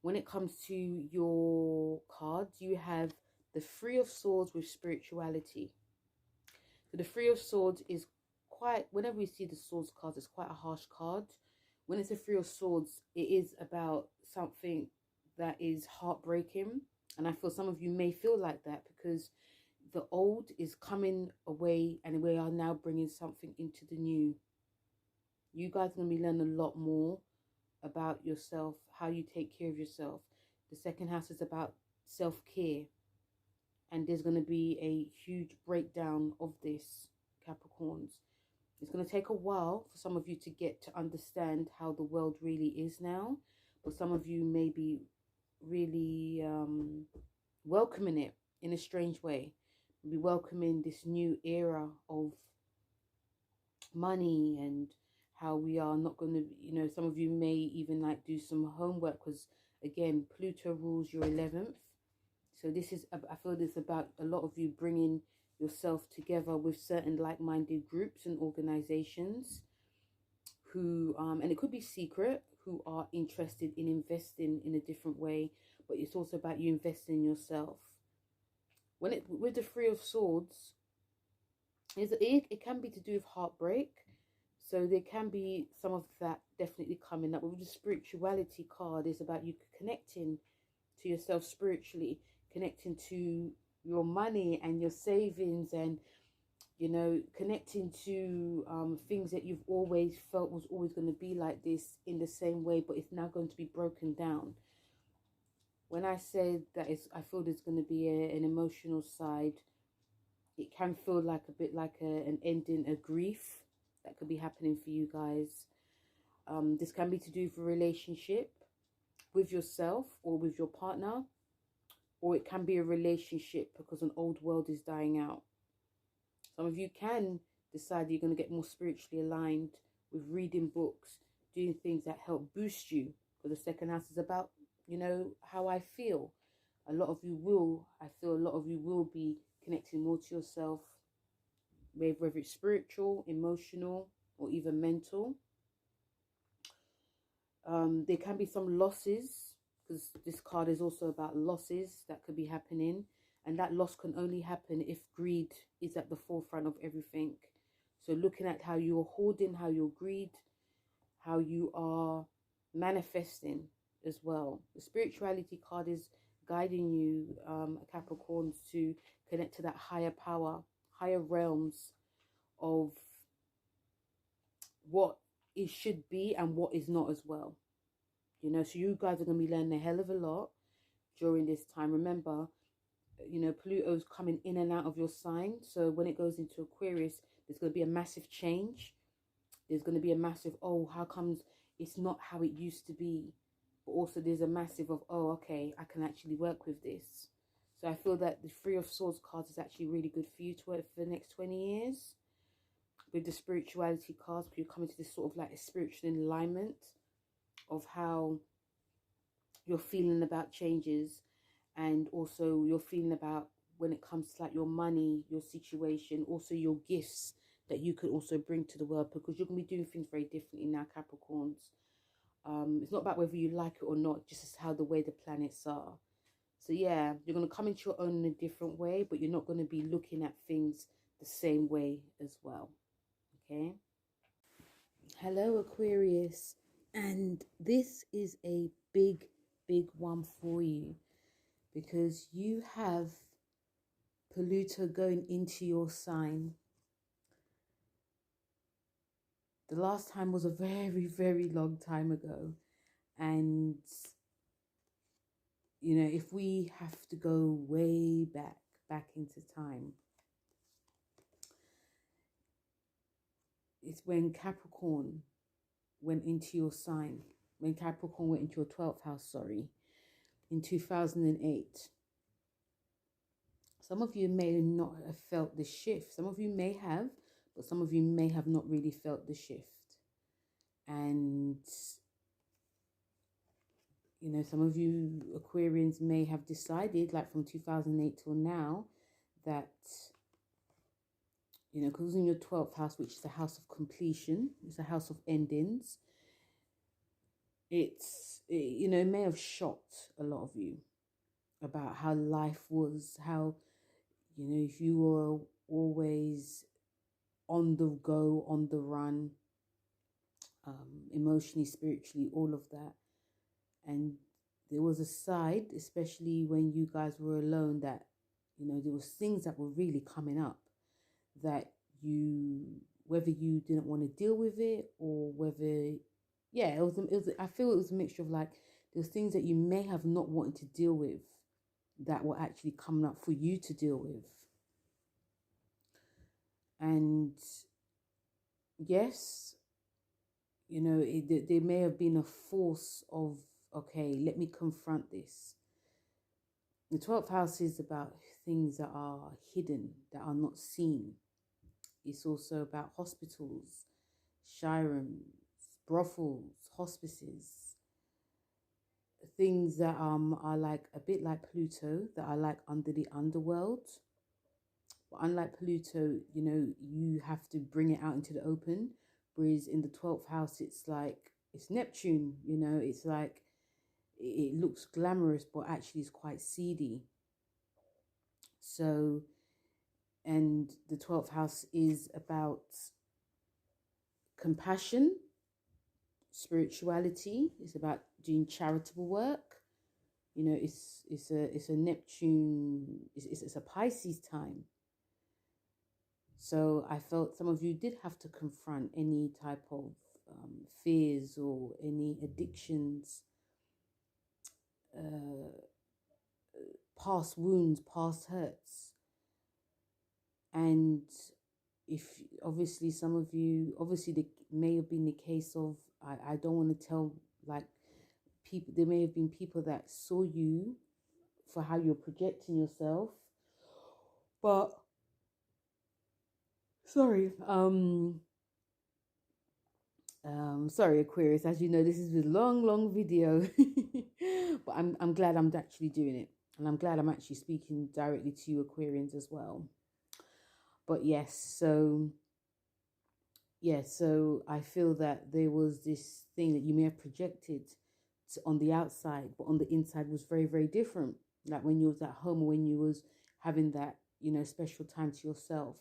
When it comes to your cards, you have the Three of Swords with spirituality. So the Three of Swords is quite, whenever we see the Swords cards, it's quite a harsh card. When it's a Three of Swords, it is about something that is heartbreaking. And I feel some of you may feel like that because the old is coming away and we are now bringing something into the new. You guys are going to be learning a lot more about yourself, how you take care of yourself. The second house is about self-care. And there's going to be a huge breakdown of this, Capricorns. It's going to take a while for some of you to get to understand how the world really is now. But some of you may be really welcoming it in a strange way. Be welcoming this new era of money and how we are not going to, you know, some of you may even like do some homework because, again, Pluto rules your 11th. So this is, I feel this about a lot of you bringing yourself together with certain like-minded groups and organizations who, and it could be secret, who are interested in investing in a different way, but it's also about you investing in yourself. When it, with the Three of Swords, it can be to do with heartbreak. So there can be some of that definitely coming up. With the spirituality card, it's about you connecting to yourself spiritually, connecting to your money and your savings, and you know, connecting to things that you've always felt was always going to be like this in the same way, but it's now going to be broken down. When I say that, I feel there's going to be an emotional side. It can feel like a bit like an ending, a grief that could be happening for you guys. This can be to do with a relationship with yourself or with your partner, or it can be a relationship because an old world is dying out. Some of you can decide you're going to get more spiritually aligned with reading books, doing things that help boost you, because the second house is about, you know, how I feel. A lot of you will, I feel a lot of you will be connecting more to yourself, whether it's spiritual, emotional, or even mental. There can be some losses, because this card is also about losses that could be happening. And that loss can only happen if greed is at the forefront of everything. So looking at how you're hoarding, how you're greed, how you are manifesting as well. The spirituality card is guiding you, Capricorns, to connect to that higher power, higher realms of what it should be and what is not as well. You know, so you guys are going to be learning a hell of a lot during this time. Remember, you know, Pluto's coming in and out of your sign. So when it goes into Aquarius, there's going to be a massive change. There's going to be a massive, oh, how comes it's not how it used to be? But also there's a massive of, oh, okay, I can actually work with this. So I feel that the Three of Swords cards is actually really good for you to work for the next 20 years. With the spirituality cards, you're coming to this sort of like a spiritual alignment of how you're feeling about changes, and also you're feeling about when it comes to like your money, your situation, also your gifts that you could also bring to the world, because you're going to be doing things very differently now, Capricorns. It's not about whether you like it or not, just how the way the planets are. So yeah, you're going to come into your own in a different way, but you're not going to be looking at things the same way as well. Okay. Hello, Aquarius. And this is a big one for you, because you have Pluto going into your sign. The last time was a very long time ago. And, you know, if we have to go way back into time, it's when Capricorn went into your sign. When Capricorn went into your 12th house, sorry, in 2008. Some of you may not have felt the shift. Some of you may have, but some of you may have not really felt the shift. And, you know, some of you Aquarians may have decided, like from 2008 till now, that, you know, because in your 12th house, which is a house of completion, it's a house of endings, you know, it may have shocked a lot of you about how life was, how, you know, if you were always on the go, on the run, emotionally, spiritually, all of that. And there was a side, especially when you guys were alone, that, you know, there was things that were really coming up that you, whether you didn't want to deal with it, or whether, yeah, it was, I feel it was a mixture of like, there's things that you may have not wanted to deal with that were actually coming up for you to deal with. And yes, you know, there may have been a force of, okay, let me confront this. The 12th house is about things that are hidden, that are not seen. It's also about hospitals, shirams, brothels, hospices, things that are like a bit like Pluto, that are like under the underworld. But unlike Pluto, you know, you have to bring it out into the open. Whereas in the 12th house, it's like, it's Neptune, you know, it's like, it looks glamorous, but actually it's quite seedy. So, and the 12th house is about compassion, spirituality. It's about doing charitable work. You know, it's a Neptune. It's a Pisces time. So I felt some of you did have to confront any type of fears or any addictions, past wounds, past hurts. And if obviously some of you, obviously there may have been the case of, I don't want to tell, like, people, there may have been people that saw you for how you're projecting yourself, but sorry, sorry Aquarius, as you know, this is a long video. But I'm glad I'm actually doing it, and I'm glad I'm actually speaking directly to you Aquarians as well. But yes, so I feel that there was this thing that you may have projected on the outside, but on the inside was very, very different. Like when you was at home, or when you was having that, you know, special time to yourself,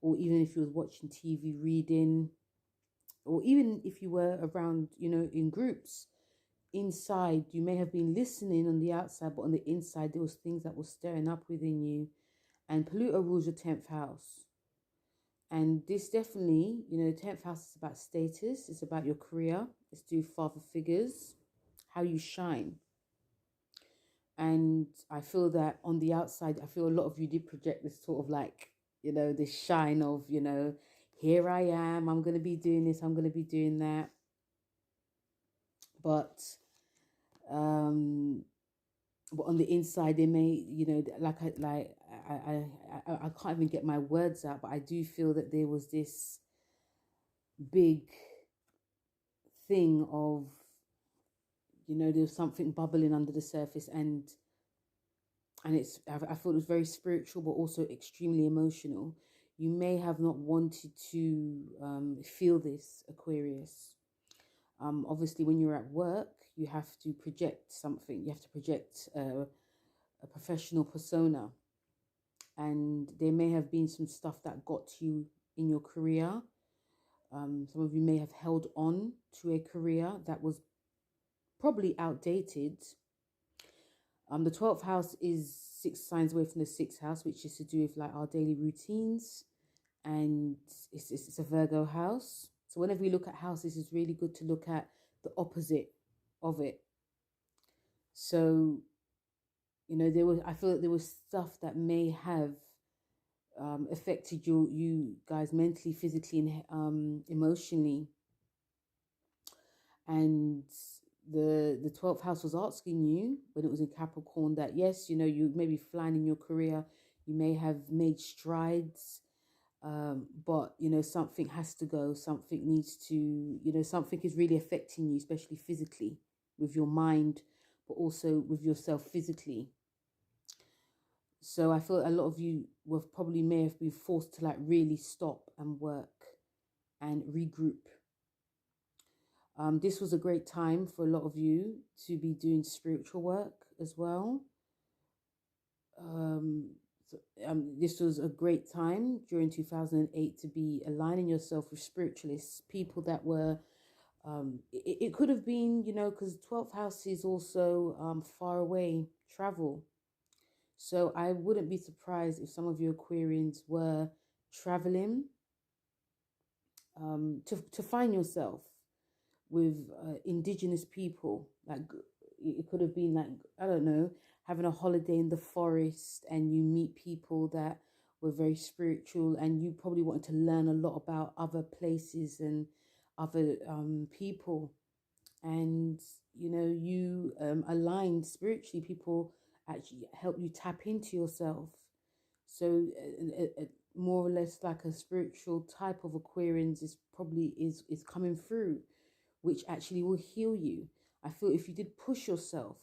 or even if you was watching TV, reading, or even if you were around, you know, in groups. Inside, you may have been listening on the outside, but on the inside, there was things that were stirring up within you. And Pluto rules your 10th house. And this definitely, you know, 10th house is about status. It's about your career. It's to father figures, how you shine. And I feel that on the outside, I feel a lot of you did project this sort of like, you know, this shine of, you know, here I am, I'm going to be doing this, I'm going to be doing that. But on the inside, they may, you know, I can't even get my words out, but I do feel that there was this big thing of, you know, there was something bubbling under the surface, and I thought it was very spiritual, but also extremely emotional. You may have not wanted to feel this, Aquarius. Obviously, when you're at work, you have to project something. You have to project a professional persona. And there may have been some stuff that got you in your career. Some of you may have held on to a career that was probably outdated. The 12th house is 6 signs away from the 6th house, which is to do with like our daily routines. And it's a Virgo house. So whenever you look at houses, it's really good to look at the opposite of it. So, you know, I feel that there was stuff that may have affected you guys mentally, physically, and emotionally. And the 12th house was asking you when it was in Capricorn that, yes, you know, you may be flying in your career, you may have made strides, but, you know, something has to go, something needs to, you know, something is really affecting you, especially physically, with your mind, but also with yourself physically. So I feel a lot of you may have been forced to like really stop and work and regroup. This was a great time for a lot of you to be doing spiritual work as well. This was a great time during 2008 to be aligning yourself with spiritualists, people that were, it could have been, you know, because 12th house is also far away travel. So I wouldn't be surprised if some of you Aquarians were traveling to find yourself with indigenous people. Like it could have been like, I don't know, having a holiday in the forest, and you meet people that were very spiritual, and you probably wanted to learn a lot about other places and other people. And, you know, you aligned spiritually. People actually help you tap into yourself. So more or less like a spiritual type of Aquarians is probably is coming through, which actually will heal you. I feel if you did push yourself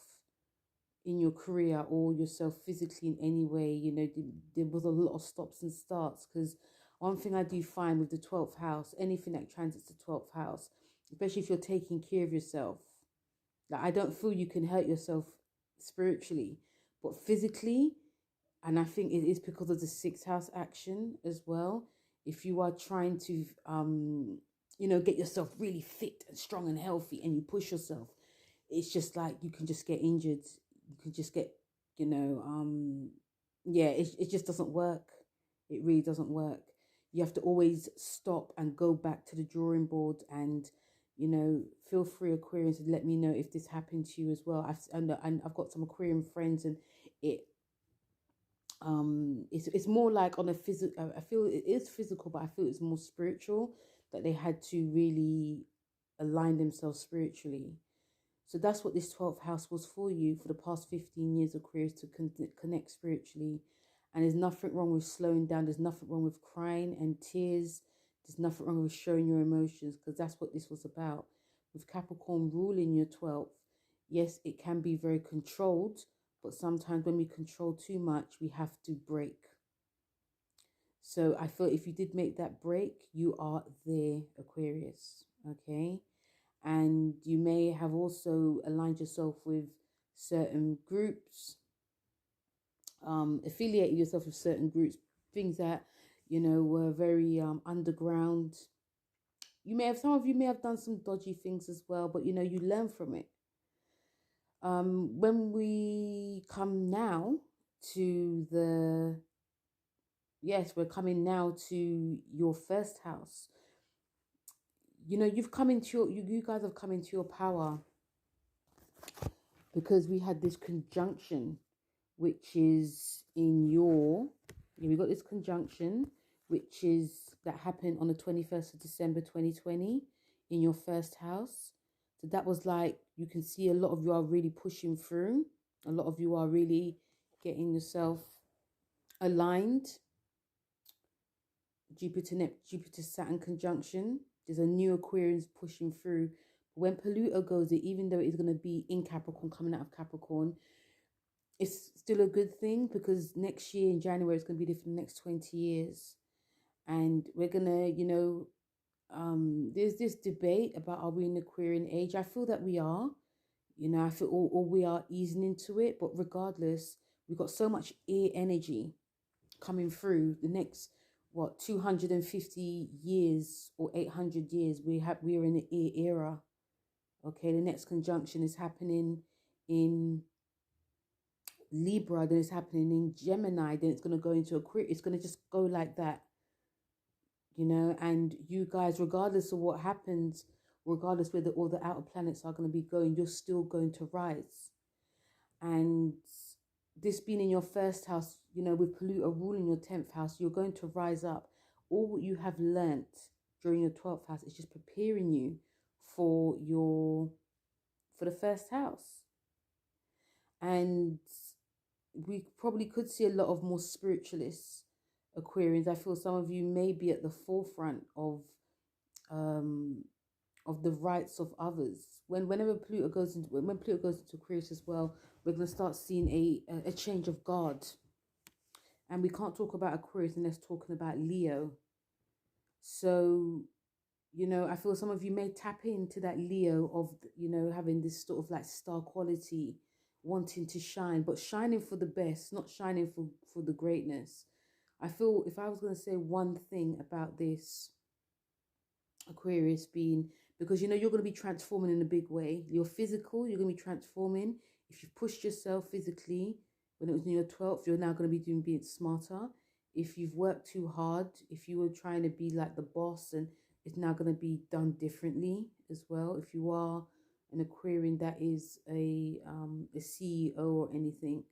in your career or yourself physically in any way. You know, there was a lot of stops and starts, because one thing I do find with the 12th house, anything that transits the 12th house, especially if you're taking care of yourself, like, I don't feel you can hurt yourself spiritually, but physically, and I think it is because of the 6th house action as well. If you are trying to, you know, get yourself really fit and strong and healthy, and you push yourself, it's just like you can just get injured. You can just get, you know, yeah, it just doesn't work. It really doesn't work. You have to always stop and go back to the drawing board. And, you know, feel free, Aquarians, to let me know if this happened to you as well. And I've got some Aquarian friends, and it's more like on a physical, I feel it is physical, but I feel it's more spiritual, that they had to really align themselves spiritually. So that's what this 12th house was for you for the past 15 years, Aquarius, to connect spiritually. And there's nothing wrong with slowing down. There's nothing wrong with crying and tears. There's nothing wrong with showing your emotions, because that's what this was about. With Capricorn ruling your 12th, yes, it can be very controlled, but sometimes when we control too much, we have to break. So I feel if you did make that break, you are there, Aquarius, okay? And you may have also aligned yourself with certain groups, affiliated yourself with certain groups, things that, you know, were very underground. Some of you may have done some dodgy things as well, but, you know, you learn from it. When we come now to we're coming now to your first house. You know, you've come into you guys have come into your power, because we had this conjunction, which is in we got this conjunction, that happened on the 21st of December 2020 in your first house. So that was like, you can see a lot of you are really pushing through. A lot of you are really getting yourself aligned. Jupiter Saturn conjunction. There's a new Aquarius pushing through. When Pluto goes there, even though it's going to be in Capricorn, coming out of Capricorn, it's still a good thing, because next year in January, it's going to be different the next 20 years. And we're going to, you know, there's this debate about, are we in the Aquarian age? I feel that we are. You know, I feel or we are easing into it. But regardless, we've got so much air energy coming through the next, 250 years or 800 years. We're in the air era. Okay, the next conjunction is happening in Libra, then it's happening in Gemini, then it's going to go into Aquarius. It's going to just go like that, you know. And you guys, regardless of what happens, regardless where all the outer planets are going to be going, you're still going to rise. And this being in your first house, you know, with Pluto ruling your 10th house, you're going to rise up. All what you have learnt during your 12th house is just preparing you for the first house. And we probably could see a lot of more spiritualists, Aquarians. I feel some of you may be at the forefront of the rights of others. When Pluto goes into Aquarius as well, we're going to start seeing a change of guard. And we can't talk about Aquarius unless talking about Leo. So, you know, I feel some of you may tap into that Leo of, you know, having this sort of like star quality, wanting to shine, but shining for the best, not shining for the greatness. I feel if I was going to say one thing about this Aquarius being, because, you know, you're going to be transforming in a big way. You're physical, you're going to be transforming. If you've pushed yourself physically when it was in your 12th, you're now going to be being smarter. If you've worked too hard, if you were trying to be like the boss, and it's now going to be done differently as well. If you are an Aquarian that is a CEO or anything,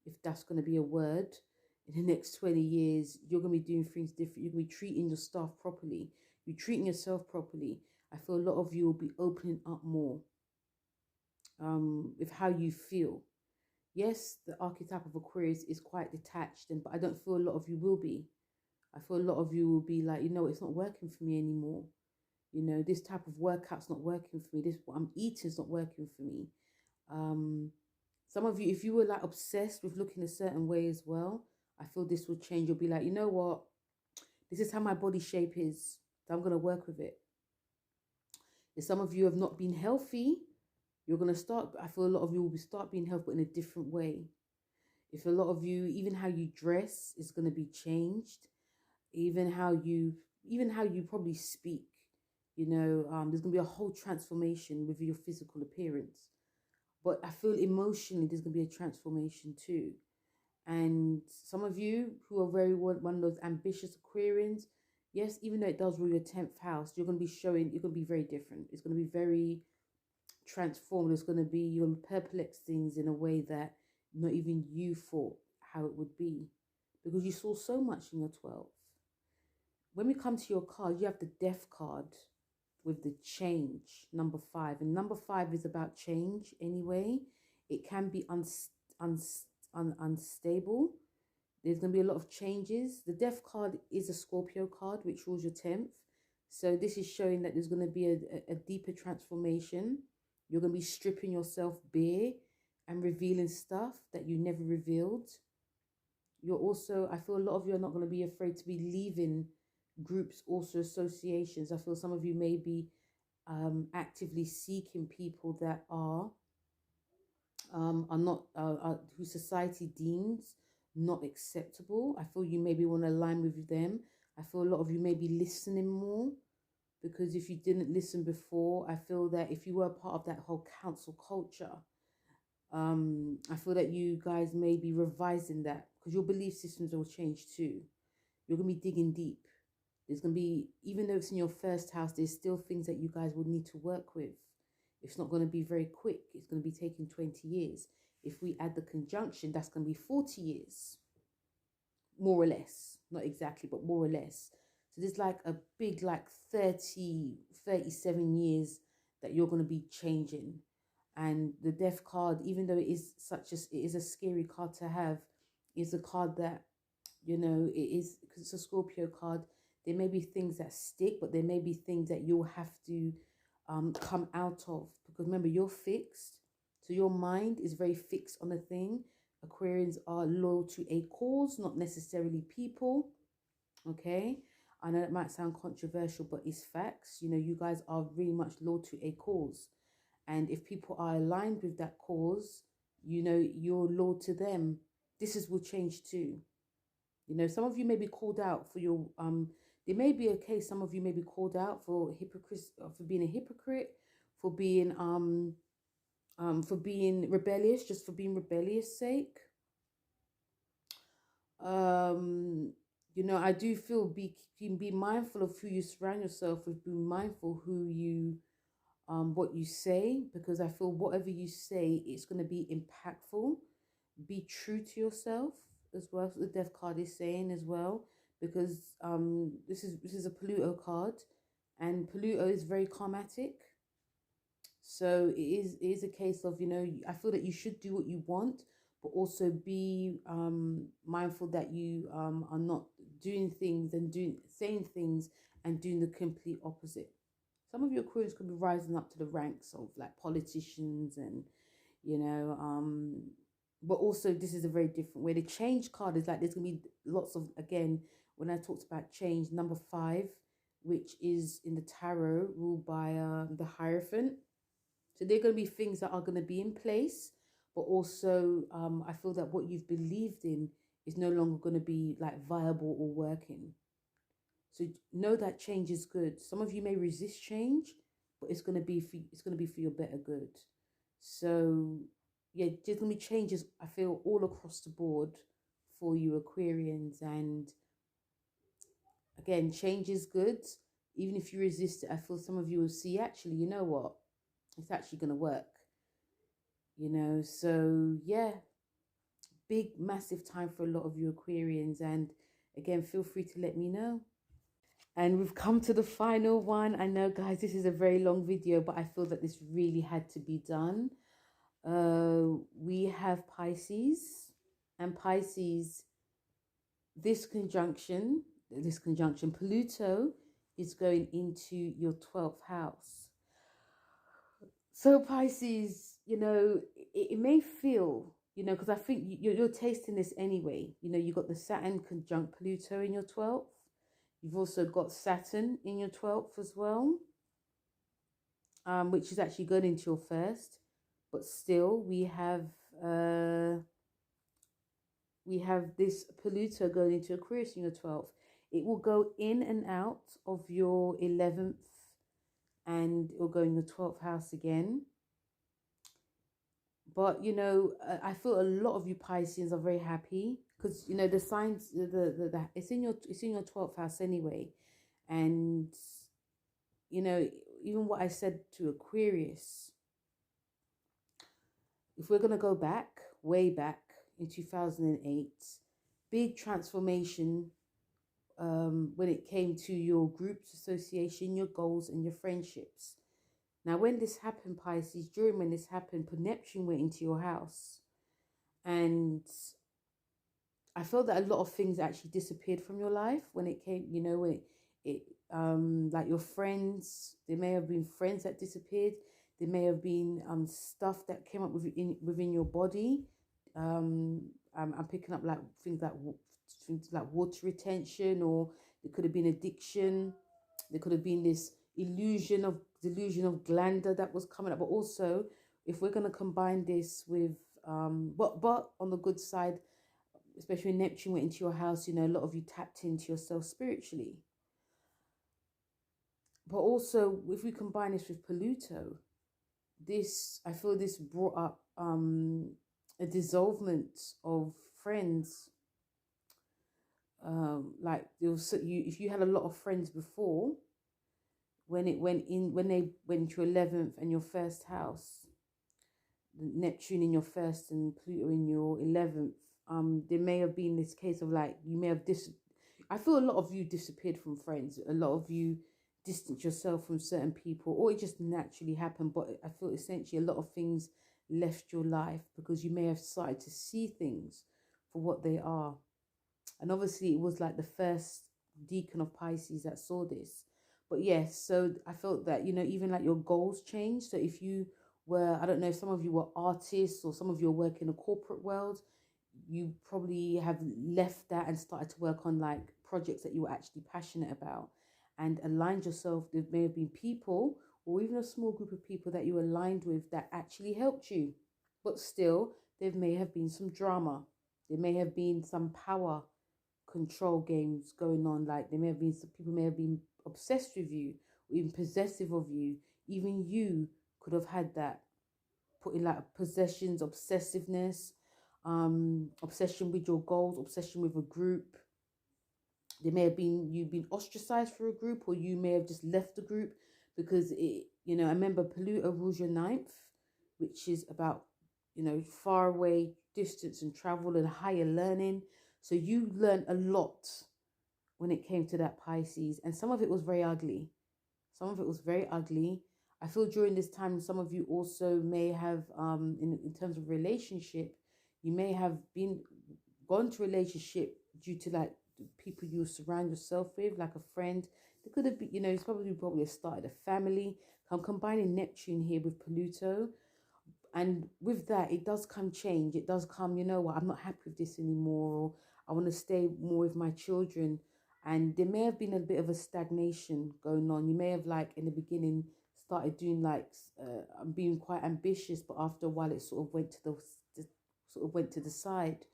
if that's going to be a word, in the next 20 years, you're going to be doing things different. You're going to be treating your staff properly. You're treating yourself properly. I feel a lot of you will be opening up more with how you feel. Yes, the archetype of Aquarius is quite detached, but I don't feel a lot of you will be. I feel a lot of you will be like, you know, it's not working for me anymore. You know, this type of workout's not working for me. This what I'm eating is not working for me. Some of you, if you were like obsessed with looking a certain way as well, I feel this will change. You'll be like, you know what? This is how my body shape is. So I'm going to work with it. If some of you have not been healthy, you're going to start, I feel a lot of you will start being healthy, but in a different way. If a lot of you, even how you dress is going to be changed, even how you probably speak, you know, there's going to be a whole transformation with your physical appearance. But I feel emotionally there's going to be a transformation too. And some of you who are very one of those ambitious Aquarians, yes, even though it does rule your 10th house, you're going to be showing, you're going to be very different. It's going to be very transformed. It's going to be, you're going to perplex things in a way that not even you thought how it would be, because you saw so much in your 12th. When we come to your card, you have the Death card with the change, number 5. And number 5 is about change anyway. It can be unstable. There's going to be a lot of changes. The Death card is a Scorpio card, which rules your 10th. So this is showing that there's going to be a deeper transformation. You're going to be stripping yourself bare and revealing stuff that you never revealed. You're also, I feel a lot of you are not going to be afraid to be leaving groups, also associations. I feel some of you may be actively seeking people that are not, who society deems not acceptable. I feel you maybe want to align with them. I feel a lot of you may be listening more, because if you didn't listen before, I feel that if you were part of that whole council culture, I feel that you guys may be revising that, because your belief systems will change too. You're going to be digging deep. There's going to be, even though it's in your first house, there's still things that you guys will need to work with. It's not going to be very quick. It's going to be taking 20 years. If we add the conjunction, that's going to be 40 years. More or less. Not exactly, but more or less. So there's like a big, like 37 years that you're going to be changing. And the Death card, even though it is a scary card to have, is a card that, you know, it is, because it's a Scorpio card. There may be things that stick, but there may be things that you'll have to come out of. Because remember, you're fixed. So your mind is very fixed on a thing. Aquarians are loyal to a cause, not necessarily people. Okay? I know it might sound controversial, but it's facts. You know, you guys are very much loyal to a cause. And if people are aligned with that cause, you know, you're loyal to them. This will change too. You know, some of you may be called out for your, there may be a case, some of you may be called out for being a hypocrite, for being rebellious, just for being rebellious sake. You know, I do feel be mindful of who you surround yourself with, be mindful who you, what you say, because I feel whatever you say, it's going to be impactful. Be true to yourself as well. So the Death card is saying as well, because this is a Pluto card, and Pluto is very karmatic. So it is a case of, you know, I feel that you should do what you want, but also be mindful that you are not doing things and saying things and doing the complete opposite. Some of your Aquarians could be rising up to the ranks of like politicians and, you know, but also this is a very different way. The change card is like, there's going to be lots of, again, when I talked about change, number 5, which is in the tarot, ruled by the Hierophant. So there are going to be things that are going to be in place, but also I feel that what you've believed in is no longer going to be like viable or working. So know that change is good. Some of you may resist change, but it's going to be for your better good. So yeah, there's going to be changes, I feel, all across the board for you Aquarians. And again, change is good. Even if you resist it, I feel some of you will see, actually, you know what? It's actually going to work. You know, so yeah, big, massive time for a lot of you Aquarians. And again, feel free to let me know. And we've come to the final one. I know, guys, this is a very long video, but I feel that this really had to be done. We have Pisces, and Pisces, this conjunction, Pluto is going into your 12th house. So Pisces, you know, it may feel, you know, because I think you're tasting this anyway. You know, you got the Saturn conjunct Pluto in your 12th. You've also got Saturn in your 12th as well, which is actually going into your first. But still, we have this Pluto going into Aquarius in your 12th. It will go in and out of your 11th, and it will go in your 12th house again. But, you know, I feel a lot of you Pisceans are very happy because, you know, the signs, it's in your 12th house anyway. And, you know, even what I said to Aquarius, if we're going to go back, way back in 2008, big transformation when it came to your groups, association, your goals and your friendships. Now, when this happened, Pisces, during when this happened, Neptune went into your house. And I felt that a lot of things actually disappeared from your life when it came, you know, when it like your friends, there may have been friends that disappeared. There may have been stuff that came up within your body. I'm picking up like things like water retention, or there could have been addiction. There could have been this delusion of glandular that was coming up. But also, if we're going to combine this with but on the good side, especially when Neptune went into your house, you know, a lot of you tapped into yourself spiritually. But also, if we combine this with Pluto, I feel this brought up a dissolvement of friends. Like if you had a lot of friends before, when they went to 11th and your first house, Neptune in your first and Pluto in your 11th, there may have been this case of like, you may have I feel a lot of you disappeared from friends. A lot of you distanced yourself from certain people, or it just naturally happened. But I feel essentially a lot of things left your life because you may have started to see things for what they are. And obviously it was like the first decan of Pisces that saw this. But yes, so I felt that, you know, even like your goals changed. So if you were, I don't know, if some of you were artists or some of you work in the corporate world, you probably have left that and started to work on like projects that you were actually passionate about and aligned yourself. There may have been people or even a small group of people that you aligned with that actually helped you. But still, there may have been some drama. There may have been some power control games going on. Like there may have been some people may have been obsessed with you or even possessive of you. Even you could have had that, putting like possessions, obsessiveness, obsession with your goals, obsession with a group. There may have been you've been ostracized for a group, or you may have just left the group because it, you know, I remember Pluto rules your 9th, which is about, you know, far away distance and travel and higher learning. So you learned a lot when it came to that, Pisces, and some of it was very ugly. Some of it was very ugly. I feel during this time, some of you also may have, in terms of relationship, you may have gone to relationship due to like the people you surround yourself with, like a friend. There could have been, you know, it's probably started a family. I'm combining Neptune here with Pluto. And with that, it does come change. It does come, you know what, I'm not happy with this anymore, or I want to stay more with my children. And there may have been a bit of a stagnation going on. You may have, like, in the beginning, started doing, like, being quite ambitious, but after a while, it sort of went to the side.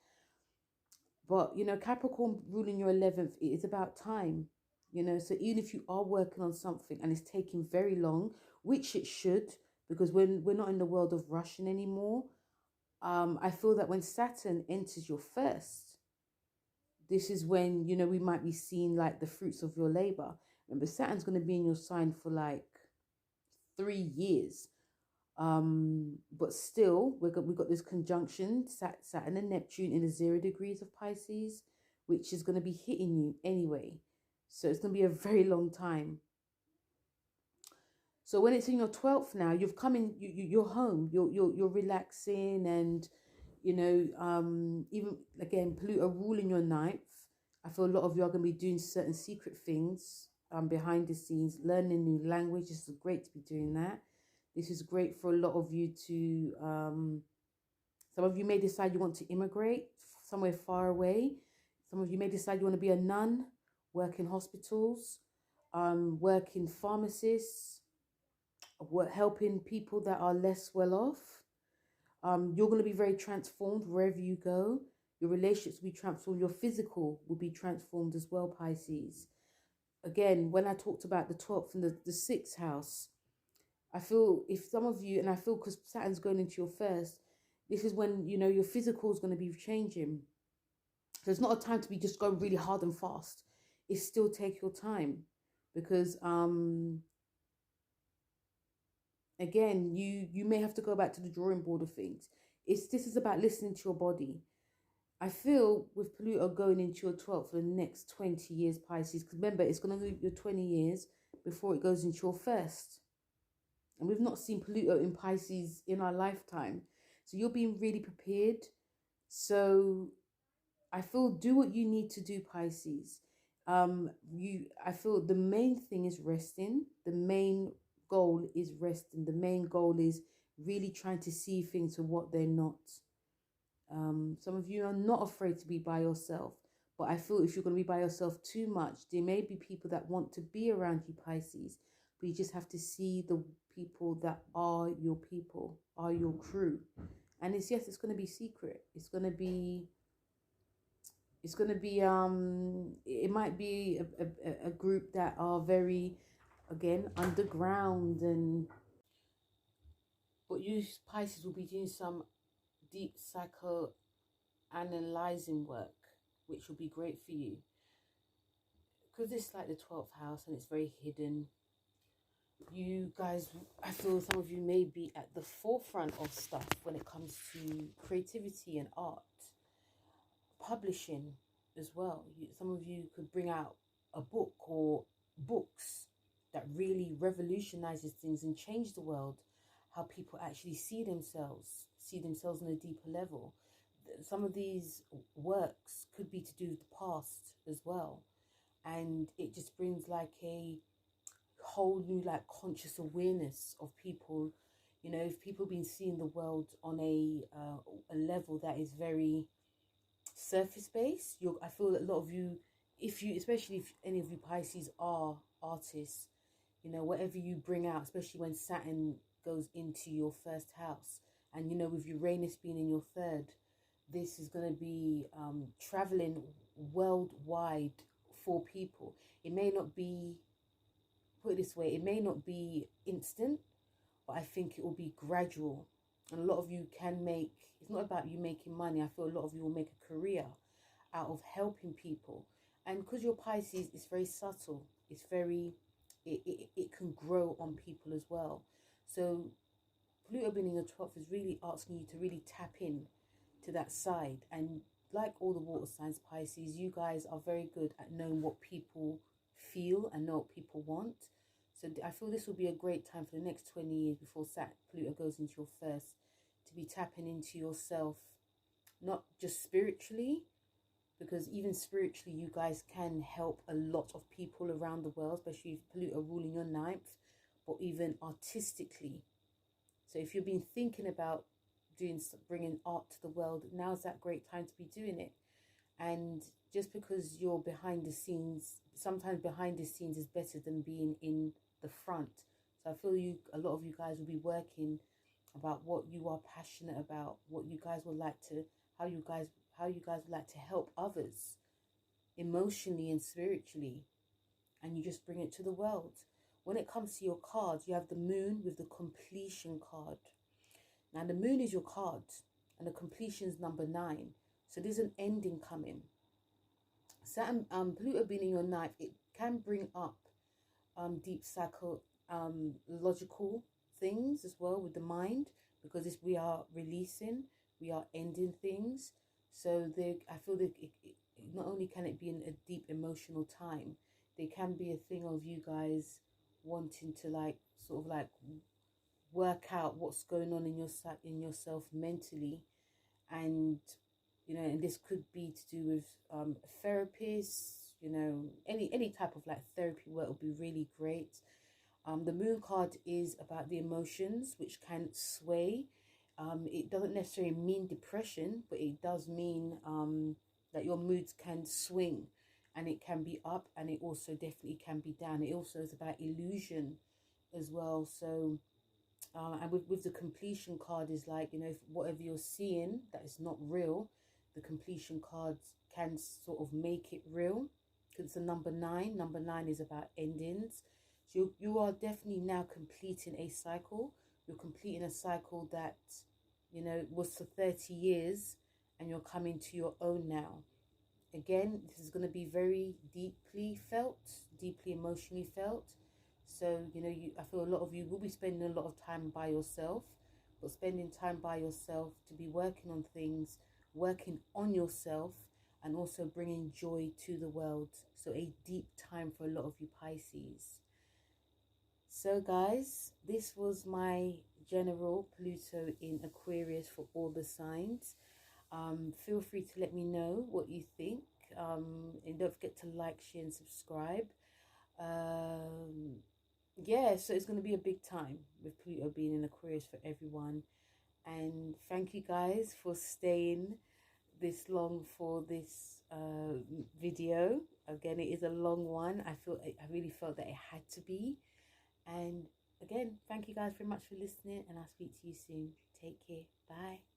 But, you know, Capricorn ruling your 11th, it is about time, you know. So even if you are working on something and it's taking very long, which it should, because when we're not in the world of rushing anymore, I feel that when Saturn enters your first, this is when, you know, we might be seeing like the fruits of your labor. Remember, Saturn's going to be in your sign for like 3 years. But still, we've got this conjunction, Saturn and Neptune in the 0 degrees of Pisces, which is going to be hitting you anyway. So it's going to be a very long time. So when it's in your 12th now, you've come in, you're home, you're relaxing, and, you know, even again, Pluto ruling your 9th. I feel a lot of you are going to be doing certain secret things behind the scenes, learning new language. This is great to be doing that. This is great for a lot of you to Some of you may decide you want to immigrate somewhere far away. Some of you may decide you want to be a nun, work in hospitals, work in pharmacists, work helping people that are less well off. You're going to be very transformed wherever you go. Your relationships will be transformed. Your physical will be transformed as well, Pisces. Again, when I talked about the 12th and the 6th house, I feel if some of you, and I feel because Saturn's going into your first, this is when, you know, your physical is going to be changing. So it's not a time to be just going really hard and fast. It's still take your time because, again, you may have to go back to the drawing board of things. This is about listening to your body. I feel with Pluto going into your 12th for the next 20 years, Pisces, because remember, it's going to be your 20 years before it goes into your first. And we've not seen Pluto in Pisces in our lifetime. So you're being really prepared. So I feel do what you need to do, Pisces. I feel the main thing is resting. The main goal is resting. The main goal is really trying to see things for what they're not. Some of you are not afraid to be by yourself, but I feel if you're going to be by yourself too much, there may be people that want to be around you, Pisces, but you just have to see the people that are your people, are your crew. And it's going to be secret. It might be a group that are very, again, underground, but you Pisces will be doing some deep psychoanalyzing work, which will be great for you because it's like the 12th house and it's very hidden. You guys, I feel some of you may be at the forefront of stuff when it comes to creativity and art, publishing as well. Some of you could bring out a book or books that really revolutionizes things and change the world, how people actually see themselves on a deeper level. Some of these works could be to do with the past as well, and it just brings like a whole new like conscious awareness of people. You know, if people have been seeing the world on a level that is very surface based, I feel that a lot of you, especially if any of you Pisces are artists, you know, whatever you bring out, especially when Saturn goes into your first house, and you know, with Uranus being in your third, this is going to be traveling worldwide for people. It may not be, put it this way, it may not be instant, but I think it will be gradual. And a lot of you can make, it's not about you making money. I feel a lot of you will make a career out of helping people. And because you're Pisces, it's very subtle. It's very, it can grow on people as well. So Pluto being in your 12th is really asking you to really tap in to that side. And like all the water signs, Pisces, you guys are very good at knowing what people feel and know what people want. So I feel this will be a great time for the next 20 years before Pluto goes into your first, to be tapping into yourself, not just spiritually, because even spiritually you guys can help a lot of people around the world, especially if Pluto ruling your ninth, but even artistically. So if you've been thinking about bringing art to the world, now's that great time to be doing it. And just because you're behind the scenes, sometimes behind the scenes is better than being in the front. So I feel a lot of you guys will be working about what you are passionate about, what you guys would like to, how you guys would like to help others emotionally and spiritually, and you just bring it to the world. When it comes to your cards, you have the moon with the completion card. Now the moon is your card and the completion is number 9. So there's an ending coming. Saturn, Pluto being in your ninth, it can bring up deep logical things as well with the mind, because we are releasing, we are ending things. So I feel that not only can it be in a deep emotional time, there can be a thing of you guys wanting to like sort of like work out what's going on in yourself mentally, and you know, and this could be to do with therapists, you know, any type of like therapy work would be really great. The moon card is about the emotions, which can sway. It doesn't necessarily mean depression, but it does mean that your moods can swing, and it can be up, and it also definitely can be down. It also is about illusion as well. So and with the completion card is like, you know, if whatever you're seeing that is not real, the completion cards can sort of make it real, because it's a number 9. Number 9 is about endings. So you are definitely now completing a cycle. You're completing a cycle that, you know, was for 30 years, and you're coming to your own now. Again, this is going to be very deeply felt, deeply emotionally felt. So, you know, I feel a lot of you will be spending a lot of time by yourself, but spending time by yourself to be working on things, working on yourself, and also bringing joy to the world. So a deep time for a lot of you Pisces. So guys, this was my general Pluto in Aquarius for all the signs. Feel free to let me know what you think. And don't forget to like, share, and subscribe. Yeah, so it's going to be a big time with Pluto being in Aquarius for everyone. And thank you guys for staying this long for this video. Again, it is a long one. I really felt that it had to be. And again, thank you guys very much for listening, and I'll speak to you soon. Take care. Bye.